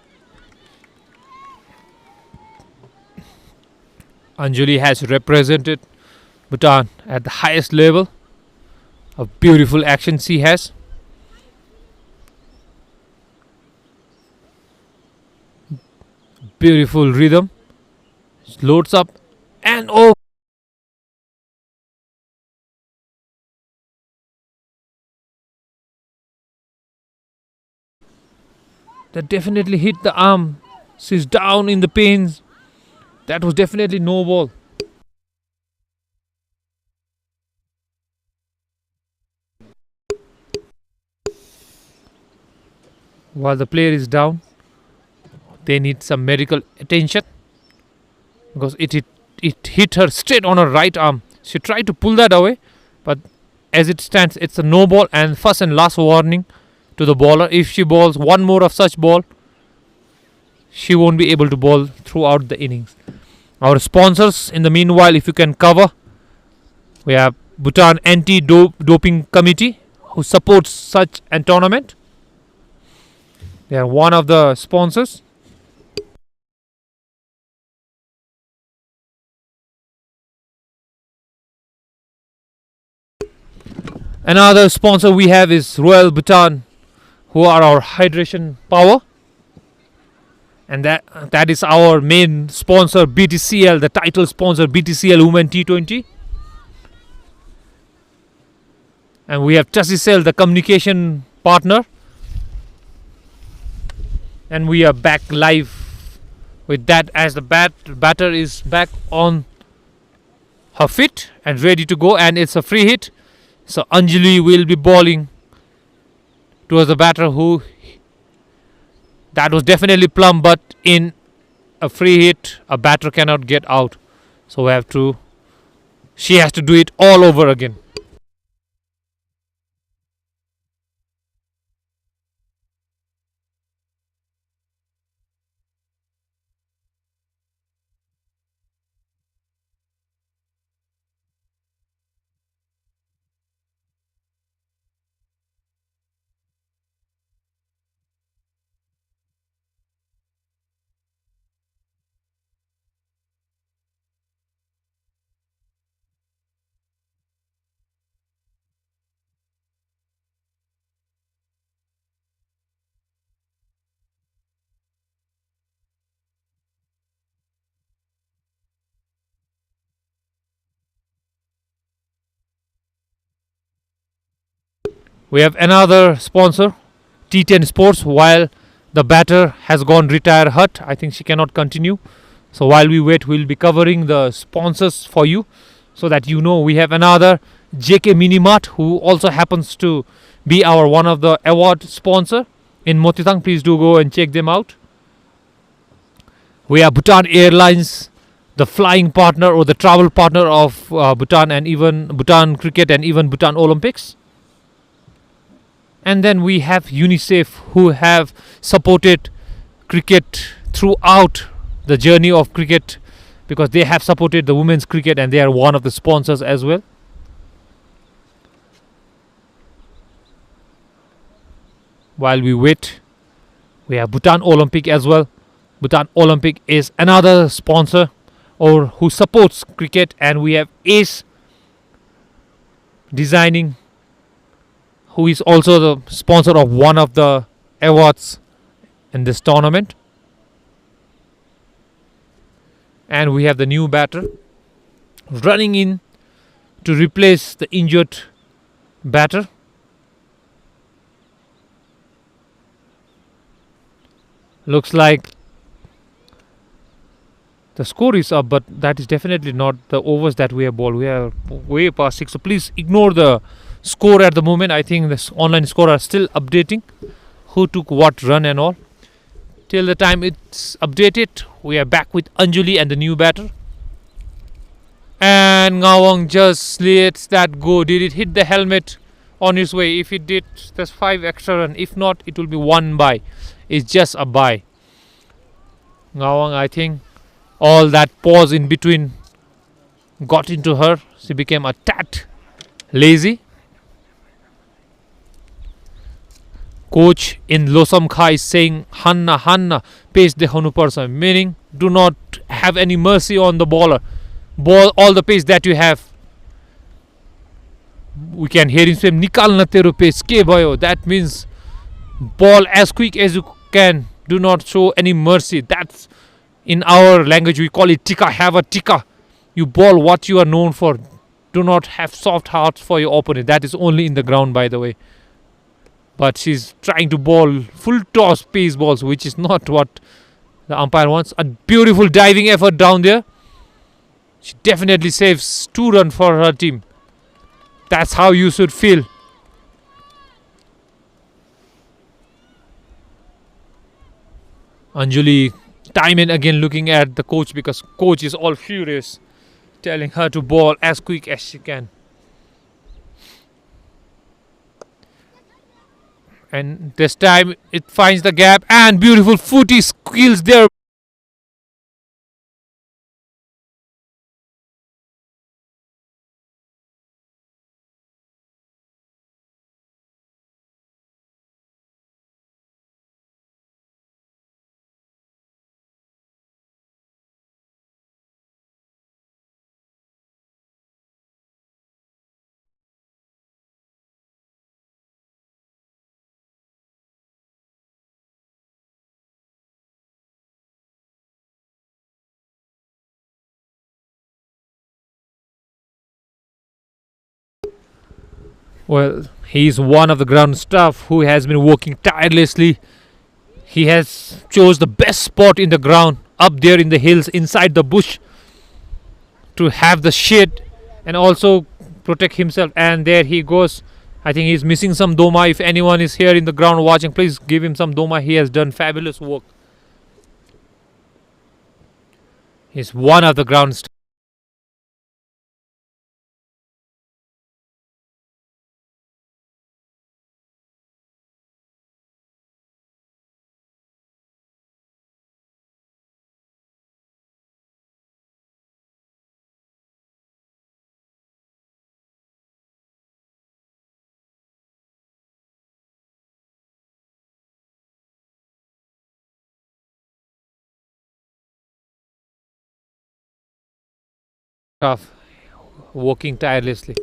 Anjali has represented Bhutan at the highest level. A beautiful action she has. Beautiful rhythm. Loads up. And oh! That definitely hit the arm. She's down in the pains. That was definitely no ball. While the player is down, they need some medical attention. Because it hit her straight on her right arm. She tried to pull that away. But as it stands, it's a no ball. And first and last warning to the bowler. If she bowls one more of such ball, she won't be able to bowl throughout the innings. Our sponsors, in the meanwhile, if you can cover, we have Bhutan Anti-Doping Committee, who supports such a tournament. They are one of the sponsors. Another sponsor we have is Royal Bhutan, who are our hydration power. And that is our main sponsor, BTCL, the title sponsor, BTCL Women T20. And we have TCL, the communication partner. And we are back live with that as the batter is back on her feet and ready to go. And it's a free hit. So Anjali will be bowling towards the batter who... That was definitely plumb, but in a free hit, a batter cannot get out. So she has to do it all over again. We have another sponsor, T10 Sports, while the batter has gone retire hut. I think she cannot continue. So while we wait, we'll be covering the sponsors for you so that you know. We have another JK Minimart, who also happens to be our one of the award sponsor in Motithang. Please do go and check them out. We have Bhutan Airlines, the flying partner or the travel partner of Bhutan and even Bhutan Cricket and even Bhutan Olympics. And then we have UNICEF, who have supported cricket throughout the journey of cricket, because they have supported the women's cricket and they are one of the sponsors as well. While we wait, we have Bhutan Olympic as well. Bhutan Olympic is another sponsor or who supports cricket, and we have Ace Designing, who is also the sponsor of one of the awards in this tournament. And we have the new batter running in to replace the injured batter. Looks like the score is up, but that is definitely not the overs that we have bowled. We are way past 6, so please ignore the score at the moment. I think this online score are still updating who took what run and all. Till the time it's updated, we are back with Anjali and the new batter. And Nawang just lets that go. Did it hit the helmet on his way? If it did, there's 5 extra run. If not, it will be 1 bye. It's just a bye. Nawang, I think all that pause in between got into her. She became a tad lazy. Coach in Losam Kha is saying, Hanna, Hanna, pace dekhanu parcha, meaning do not have any mercy on the bowler. Ball all the pace that you have. We can hear him say, Nikalna tero pace, ke bhayo. That means ball as quick as you can. Do not show any mercy. That's in our language we call it tika. Have a tika. You ball what you are known for. Do not have soft hearts for your opponent. That is only in the ground, by the way. But she's trying to bowl full toss pace balls, which is not what the umpire wants. A beautiful diving effort down there. She definitely saves 2 runs for her team. That's how you should feel. Anjali time and again looking at the coach, because coach is all furious, telling her to bowl as quick as she can. And this time it finds the gap, and beautiful footy skills there. Well, he's one of the ground staff who has been working tirelessly. He has chose the best spot in the ground, up there in the hills, inside the bush, to have the shade and also protect himself. And there he goes. I think he's missing some doma. If anyone is here in the ground watching, please give him some doma. He has done fabulous work. He's one of the ground staff. Working tirelessly.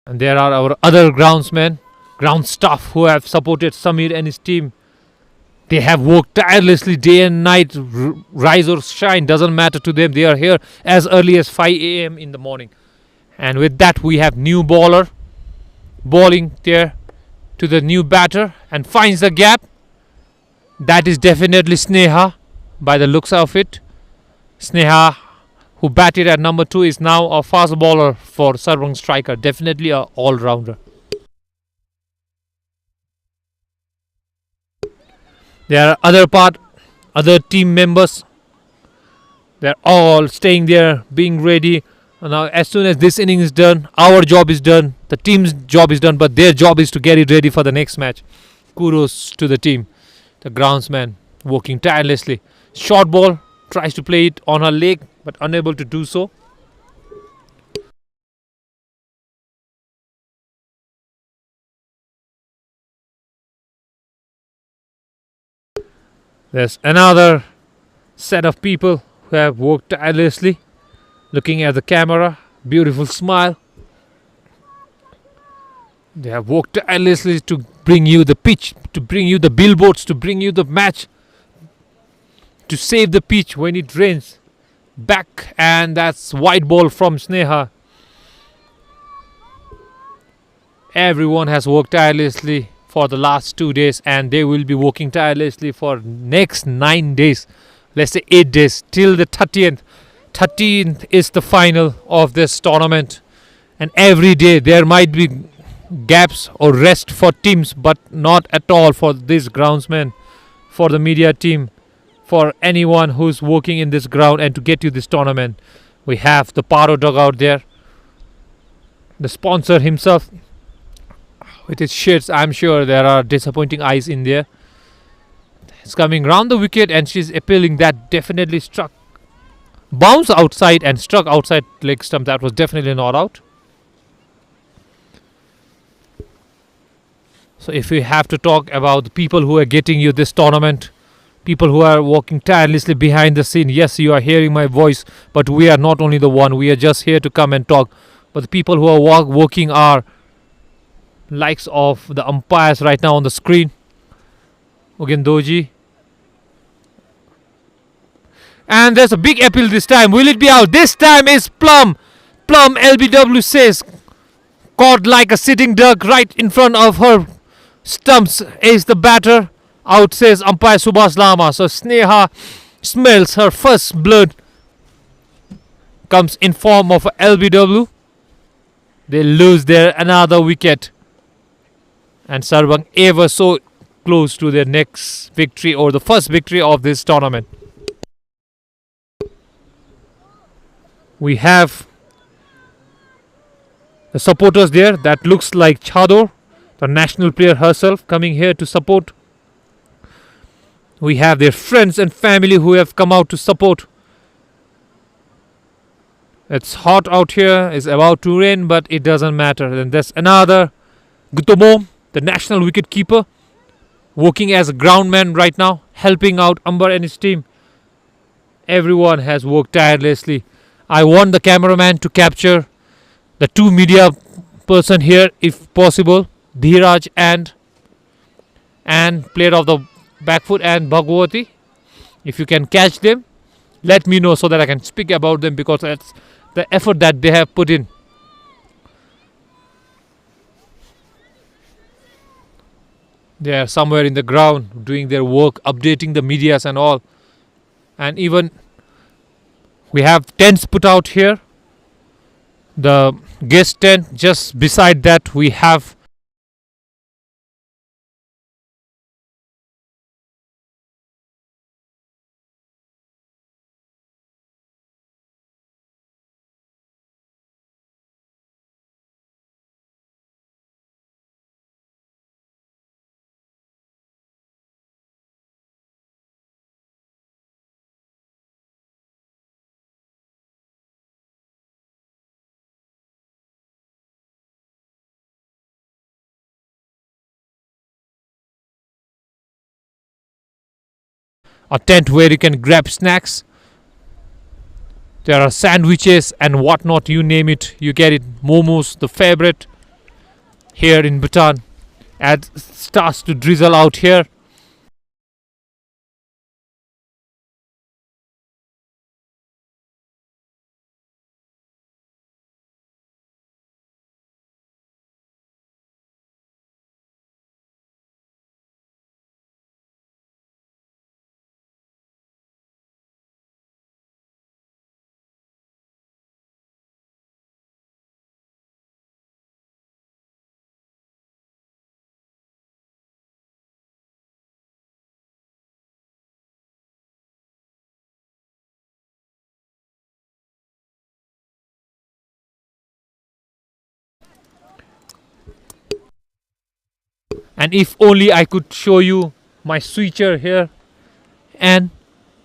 And there are our other groundsmen, ground staff who have supported Samir and his team. They have worked tirelessly day and night, rise or shine, doesn't matter to them. They are here as early as 5 a.m. in the morning. And with that, we have new bowler bowling there to the new batter and finds the gap. That is definitely Sneha by the looks of it. Sneha, who batted at number 2, is now a fast bowler for Sarpang Striker. Definitely a all-rounder. There are other team members. They're all staying there, being ready. Now, as soon as this inning is done, our job is done. The team's job is done, but their job is to get it ready for the next match. Kudos to the team. The groundsman working tirelessly. Short ball, tries to play it on her leg, but unable to do so. There's another set of people who have worked tirelessly, looking at the camera, beautiful smile. They have worked tirelessly to bring you the pitch, to bring you the billboards, to bring you the match, to save the pitch when it rains. Back, and that's white ball from Sneha. Everyone has worked tirelessly for the last 2 days, and they will be working tirelessly for next 9 days. Let's say 8 days till the 30th. 13th is the final of this tournament, And every day there might be gaps or rest for teams, but not at all for these groundsmen, for the media team, for anyone who's working in this ground and to get you this tournament. We have the Parro dog out there, the sponsor himself with his shirts. I'm sure there are disappointing eyes in there. It's coming round the wicket and she's appealing. That definitely struck, bounced outside and struck outside leg stump. That was definitely not out. So if we have to talk about the people who are getting you this tournament, people who are working tirelessly behind the scene, yes, you are hearing my voice, but we are not only the one. We are just here to come and talk. But the people who are working are likes of the umpires right now on the screen. Ugendoji. And there's a big appeal this time. Will it be out? This time is Plum. Plum, LBW says, caught like a sitting duck right in front of her stumps is the batter. Out says umpire Subhas Lama. So Sneha smells her first blood. Comes in form of a LBW. They lose their another wicket. And Sarpang ever so close to their next victory or the first victory of this tournament. We have the supporters there. That looks like Chador, the national player herself, coming here to support. We have their friends and family who have come out to support. It's hot out here. It's about to rain, but it doesn't matter. Then there's another Gutomo, the national wicket keeper, working as a groundman right now, helping out Ambar and his team. Everyone has worked tirelessly. I want the cameraman to capture the two media person here, if possible, Dhiraj and player of the back foot and Bhagwati. If you can catch them, let me know so that I can speak about them, because that's the effort that they have put in. They are somewhere in the ground doing their work, updating the medias and all. And even we have tents put out here. The guest tent, just beside that we have a tent where you can grab snacks. There are sandwiches and whatnot, you name it, you get it. Momos, the favorite here in Bhutan. It starts to drizzle out here. And if only I could show you my switcher here and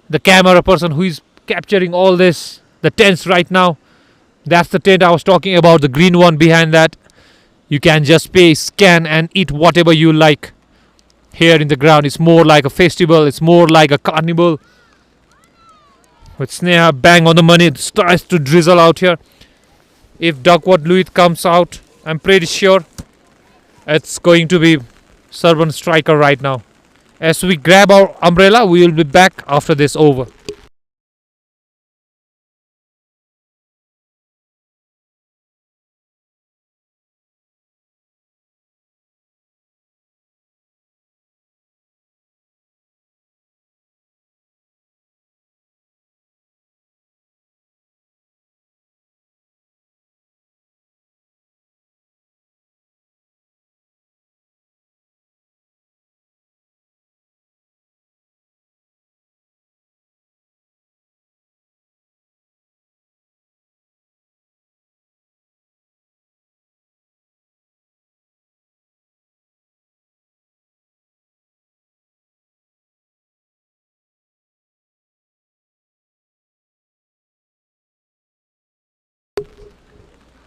the camera person who is capturing all this, the tents right now. That's the tent I was talking about, the green one behind that. You can just pay, scan and eat whatever you like. Here in the ground, it's more like a festival, it's more like a carnival. With Sneha bang on the money, it starts to drizzle out here. If Duckworth Louis comes out, I'm pretty sure it's going to be Serb Striker right now. As we grab our umbrella, we will be back after this over.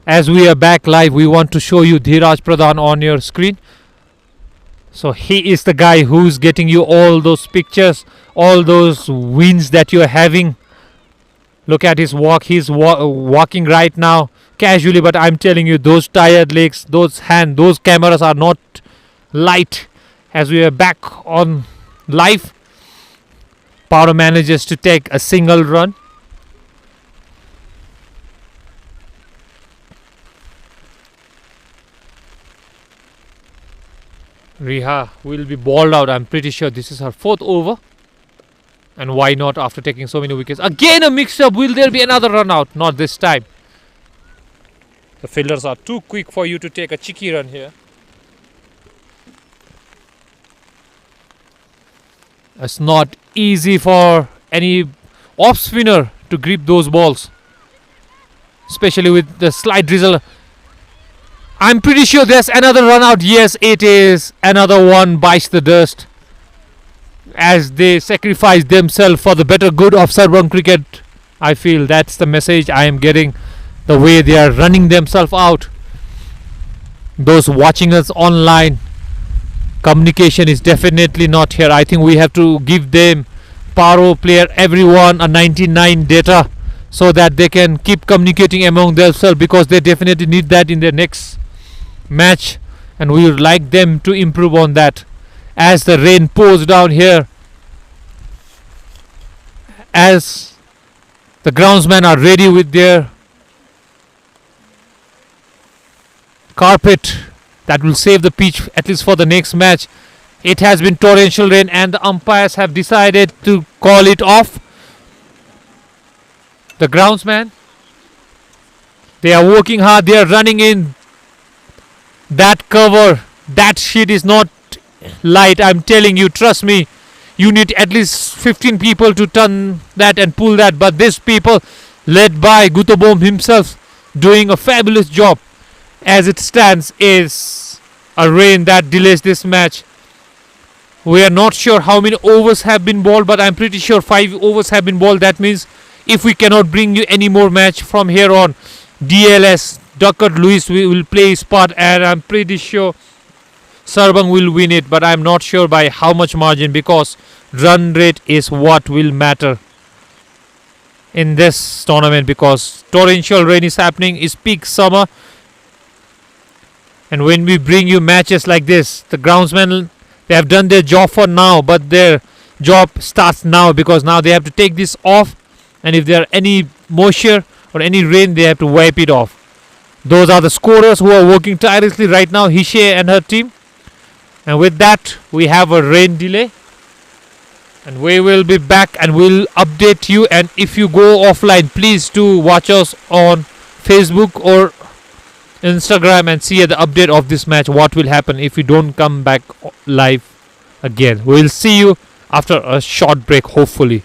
As we are back live, we want to show you Dhiraj Pradhan on your screen. So he is the guy who's getting you all those pictures, all those wins that you're having. Look at his walk. He's walking right now casually, but I'm telling you, those tired legs, those hands, those cameras are not light. As we are back on live, Parro manages to take a single run. Riha will be balled out. I'm pretty sure this is her fourth over. And why not after taking so many wickets? Again a mix-up. Will there be another run out? Not this time. The fielders are too quick for you to take a cheeky run here. It's not easy for any off spinner to grip those balls, especially with the slight drizzle. I'm pretty sure there's another run out. Yes, it is. Another one bites the dust as they sacrifice themselves for the better good of Sarpang cricket. I feel that's the message I am getting, the way they are running themselves out. Those watching us online, communication is definitely not here. I think we have to give them, Paro player, everyone, a 99 data so that they can keep communicating among themselves, because they definitely need that in their next match, and we would like them to improve on that. As the rain pours down here, as the groundsmen are ready with their carpet that will save the pitch at least for the next match. It has been torrential rain and the umpires have decided to call it off. The groundsman, they are working hard, they are running in. That cover, that sheet is not light, I'm telling you, trust me. You need at least 15 people to turn that and pull that, but these people, led by Gutobom himself, doing a fabulous job. As it stands, is a rain that delays this match. We are not sure how many overs have been bowled, but I'm pretty sure 5 overs have been bowled. That means if we cannot bring you any more match from here on, DLS, Duckett Lewis will play his part, and I'm pretty sure Sarpang will win it, but I'm not sure by how much margin, because run rate is what will matter in this tournament, because torrential rain is happening, it's peak summer, and when we bring you matches like this, the groundsmen, they have done their job for now, but their job starts now, because now they have to take this off, and if there are any moisture or any rain, they have to wipe it off. Those are the scorers who are working tirelessly right now, Hishe and her team. And with that, we have a rain delay, and we will be back and we'll update you. And if you go offline, please do watch us on Facebook or Instagram and see the update of this match, what will happen if we don't come back live again. We'll see you after a short break, hopefully.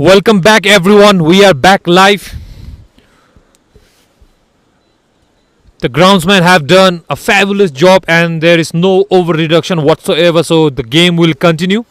Welcome back, everyone. We are back live. The groundsmen have done a fabulous job and there is no over reduction whatsoever, so the game will continue.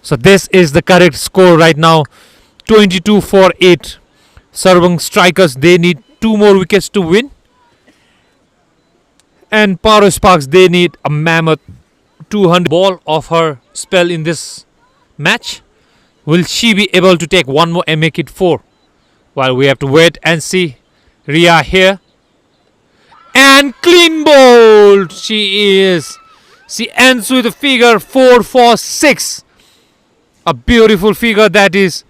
So this is the correct score right now. 22 for 8. Sarpang Strikers, they need 2 more wickets to win. And Paro Sparks, they need a mammoth 200 ball of her spell in this match. Will she be able to take one more and make it 4? Well, we have to wait and see. Ria here. And clean bowled. She is. She ends with a figure 4 for 6. A beautiful figure that is.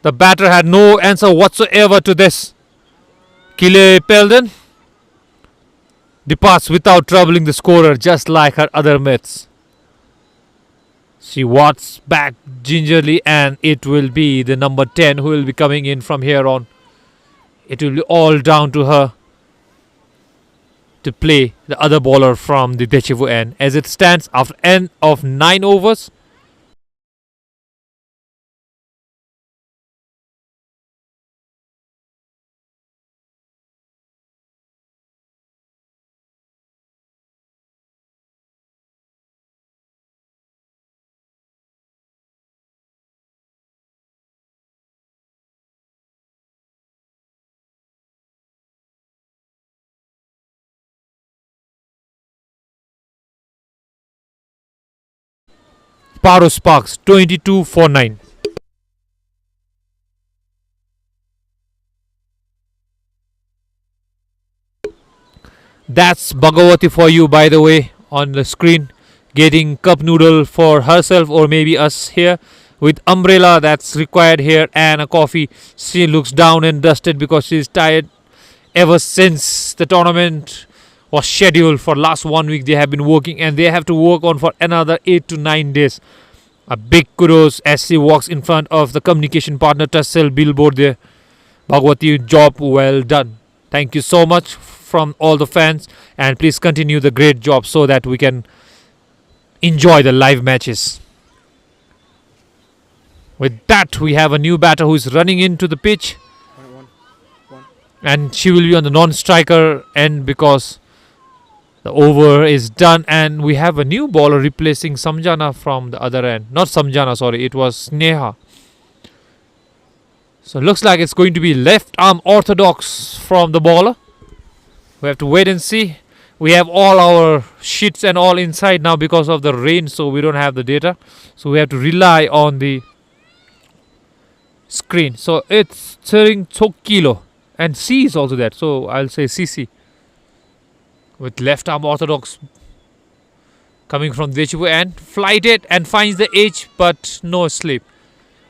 The batter had no answer whatsoever to this. Kile Pelden departs without troubling the scorer, just like her other mates. She walks back gingerly and it will be the number 10 who will be coming in from here on. It will be all down to her to play the other bowler from the Dechevu end. As it stands after end of 9 overs, Paro Sparks 22 for 9. That's Bhagawati for you, by the way, on the screen, getting cup noodle for herself or maybe us here with umbrella that's required here and a coffee. She looks down and dusted because she's tired. Ever since the tournament was scheduled for last 1 week, they have been working and they have to work on for another 8 to 9 days. A big kudos as she walks in front of the communication partner Tussell billboard there. Bhagwati, job well done. Thank you so much from all the fans and please continue the great job so that we can enjoy the live matches. With that, we have a new batter who is running into the pitch. And she will be on the non-striker end because the over is done and we have a new bowler replacing Samjana from the other end. Not Samjana, sorry, it was Sneha. So looks like it's going to be left arm orthodox from the bowler. We have to wait and see. We have all our sheets and all inside now because of the rain, so we don't have the data. So we have to rely on the screen. So it's Tsering Chokilo and C is also there. So I'll say CC. With left arm orthodox coming from Dechevu end, flighted and finds the edge but no slip.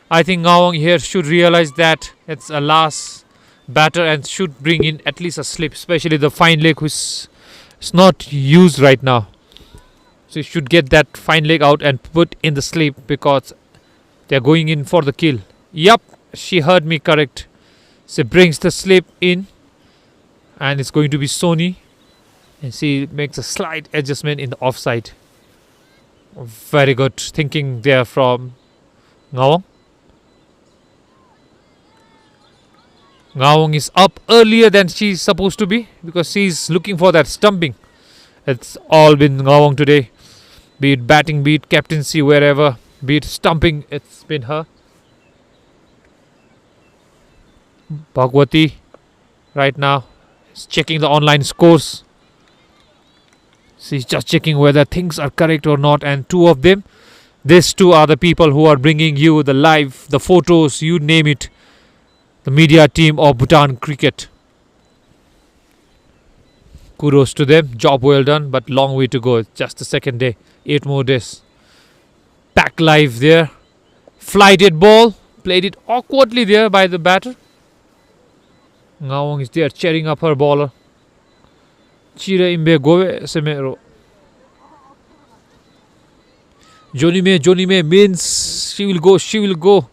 I think Nawang here should realize that it's a last batter and should bring in at least a slip, especially the fine leg which is not used right now. So you should get that fine leg out and put in the slip because they're going in for the kill. Yup, she heard me correct. She brings the slip in and it's going to be Sony. And she makes a slight adjustment in the offside. Very good thinking there from Nawang. Nawang is up earlier than she's supposed to be because she's looking for that stumping. It's all been Nawang today. Be it batting, be it captaincy, wherever, be it stumping, it's been her. Bhagwati right now is checking the online scores. She's just checking whether things are correct or not, and two of them, these two are the people who are bringing you the live, the photos, you name it. the media team of Bhutan cricket. Kudos to them. Job well done, but long way to go. It's just the second day. 8 more days. Back live there. Flighted ball. Played it awkwardly there by the batter. Nawang is there cheering up her bowler. Chira imbe goe semero. Johnny May means she will go.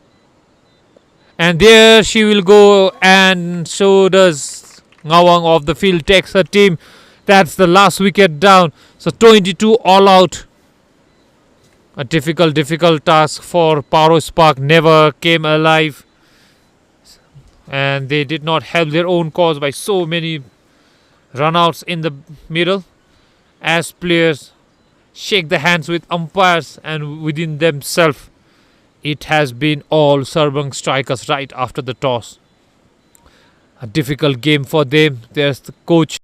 And there she will go, and so does Nawang of the field, takes her team. That's the last wicket down. So 22 all out. A difficult task for Paro Sparks. Never came alive. And they did not help their own cause by so many runouts in the middle. As players shake the hands with umpires and within themselves, it has been all Sarpang Strikers right after the toss. A difficult game for them. There's the coach.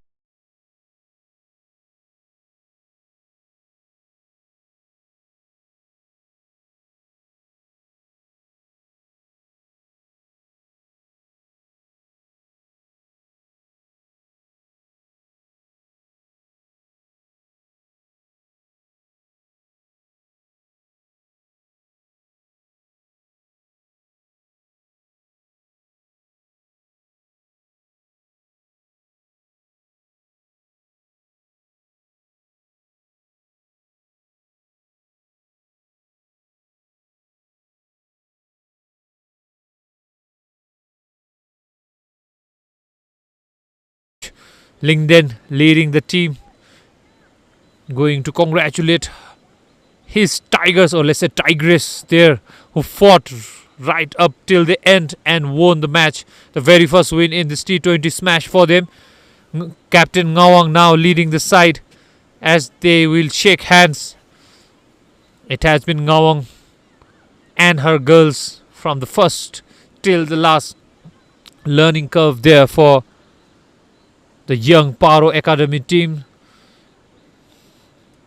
Linden leading the team, going to congratulate his Tigers, or let's say Tigress there, who fought right up till the end and won the match. The very first win in this T20 smash for them. Captain Nawang now leading the side as they will shake hands. It has been Nawang and her girls from the first till the last. Learning curve there for the young Parro Academy team.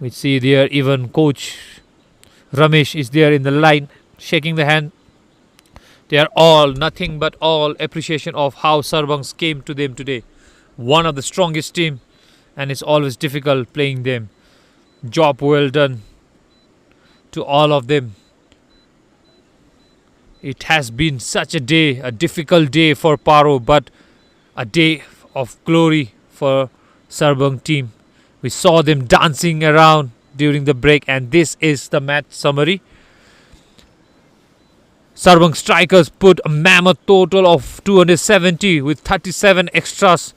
We see there even coach Ramesh is there in the line shaking the hand. They are all nothing but all appreciation of how Sarbangs came to them today. One of the strongest team, and it's always difficult playing them. Job well done to all of them. It has been such a day, a difficult day for Parro, but a day of glory for Sarpang team. We saw them dancing around during the break, and this is the match summary. Sarpang Strikers put a mammoth total of 270 with 37 extras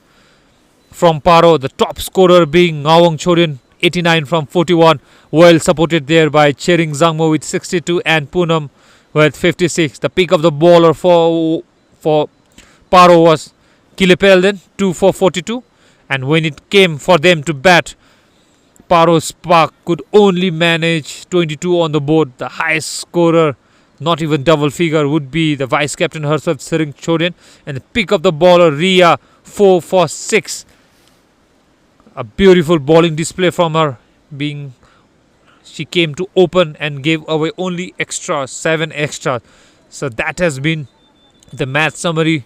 from Parro. The top scorer being Nawang Chorin, 89 from 41, well supported there by Chering Zangmo with 62 and Punam with 56. The pick of the bowler for Parro was Kilepelden, 2 for 42. And when it came for them to bat, Paro Sparks could only manage 22 on the board. The highest scorer, not even double figure, would be the vice captain herself, Chering Chorin. And the pick of the bowler, Ria, 4 for 6. A beautiful bowling display from her, being she came to open and gave away only 7 extras. So that has been the match summary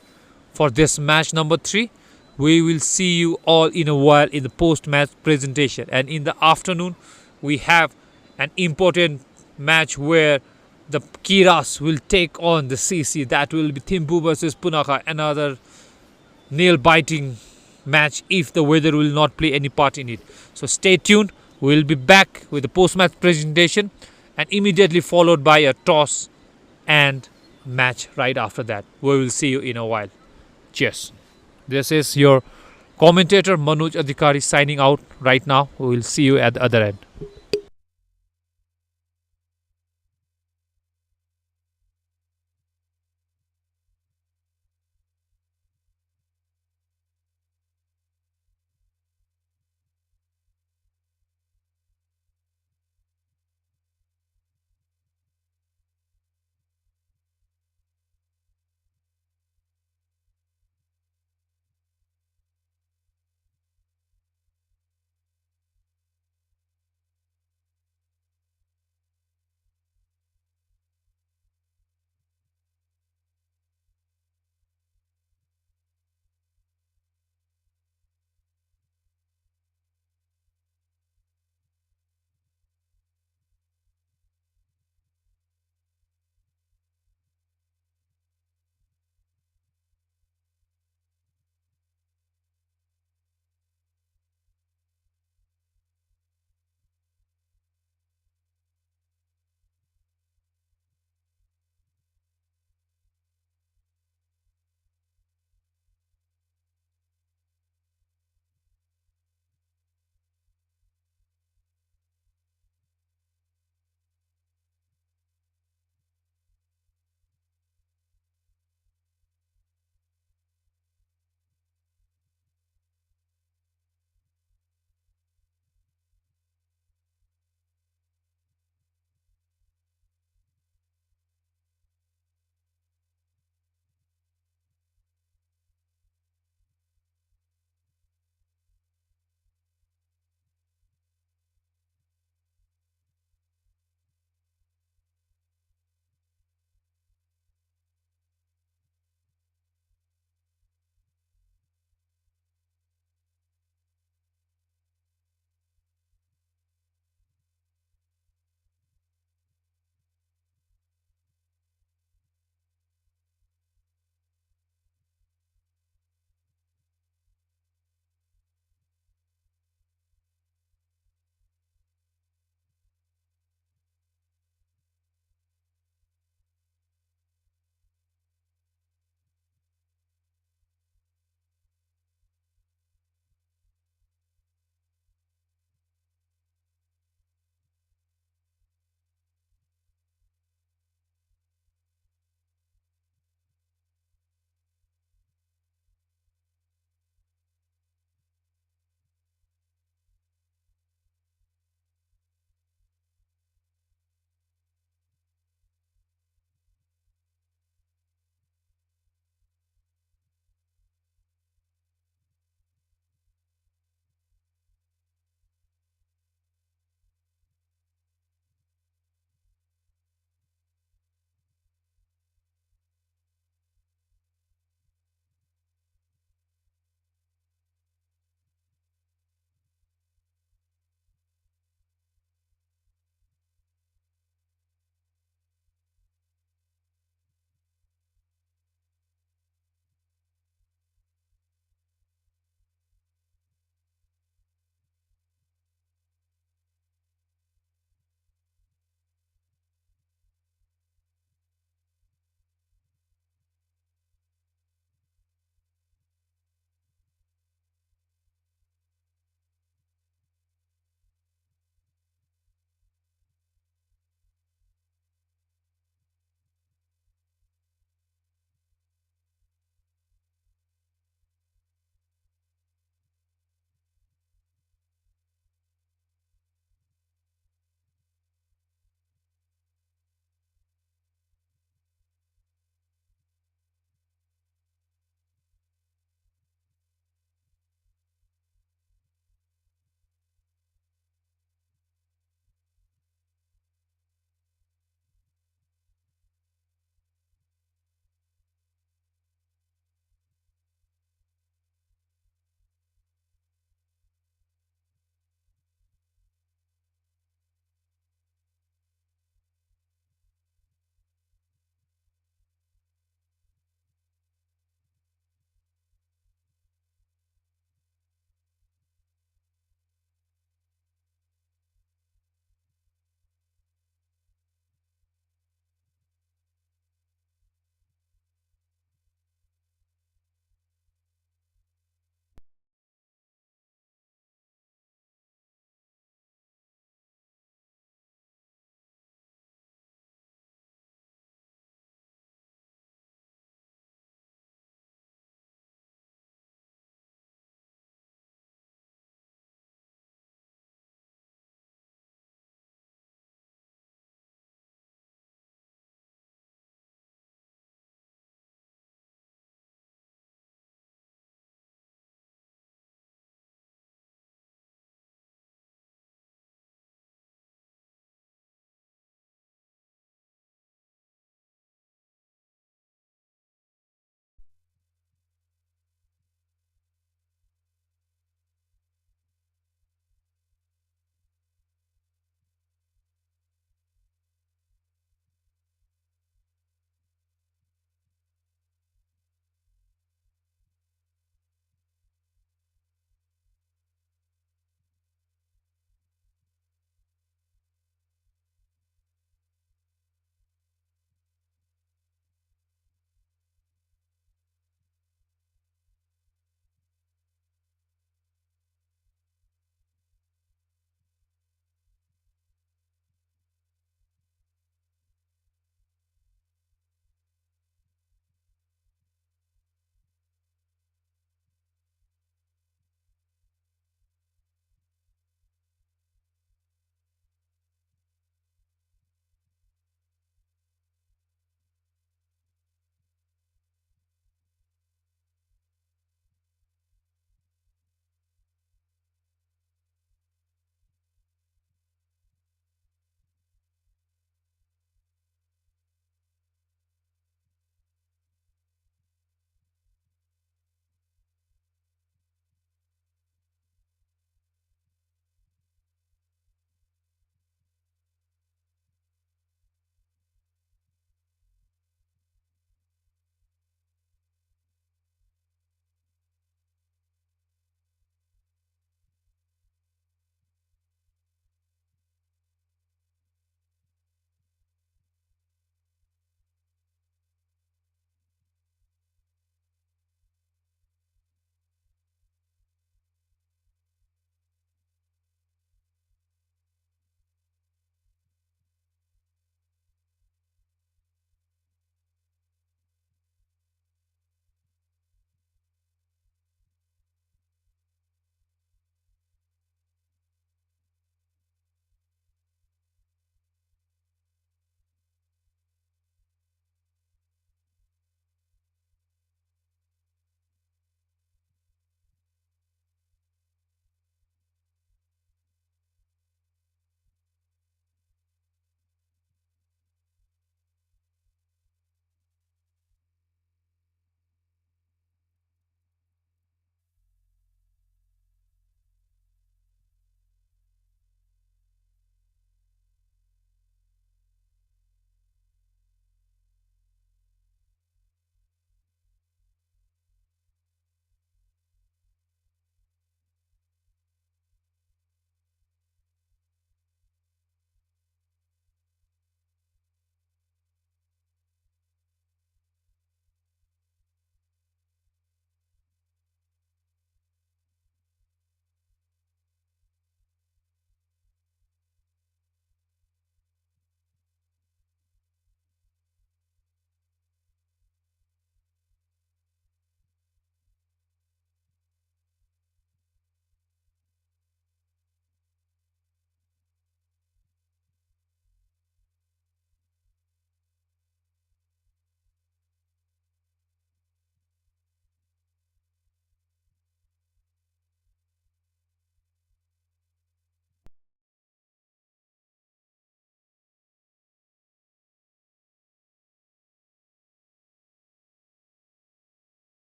for this match number 3. We will see you all in a while in the post-match presentation. And in the afternoon, we have an important match where the Kiras will take on the CC. That will be Thimphu versus Punakha. Another nail-biting match if the weather will not play any part in it. So stay tuned. We'll be back with the post-match presentation and immediately followed by a toss and match right after that. We will see you in a while. Cheers. This is your commentator Manoj Adhikari signing out right now. We will see you at the other end.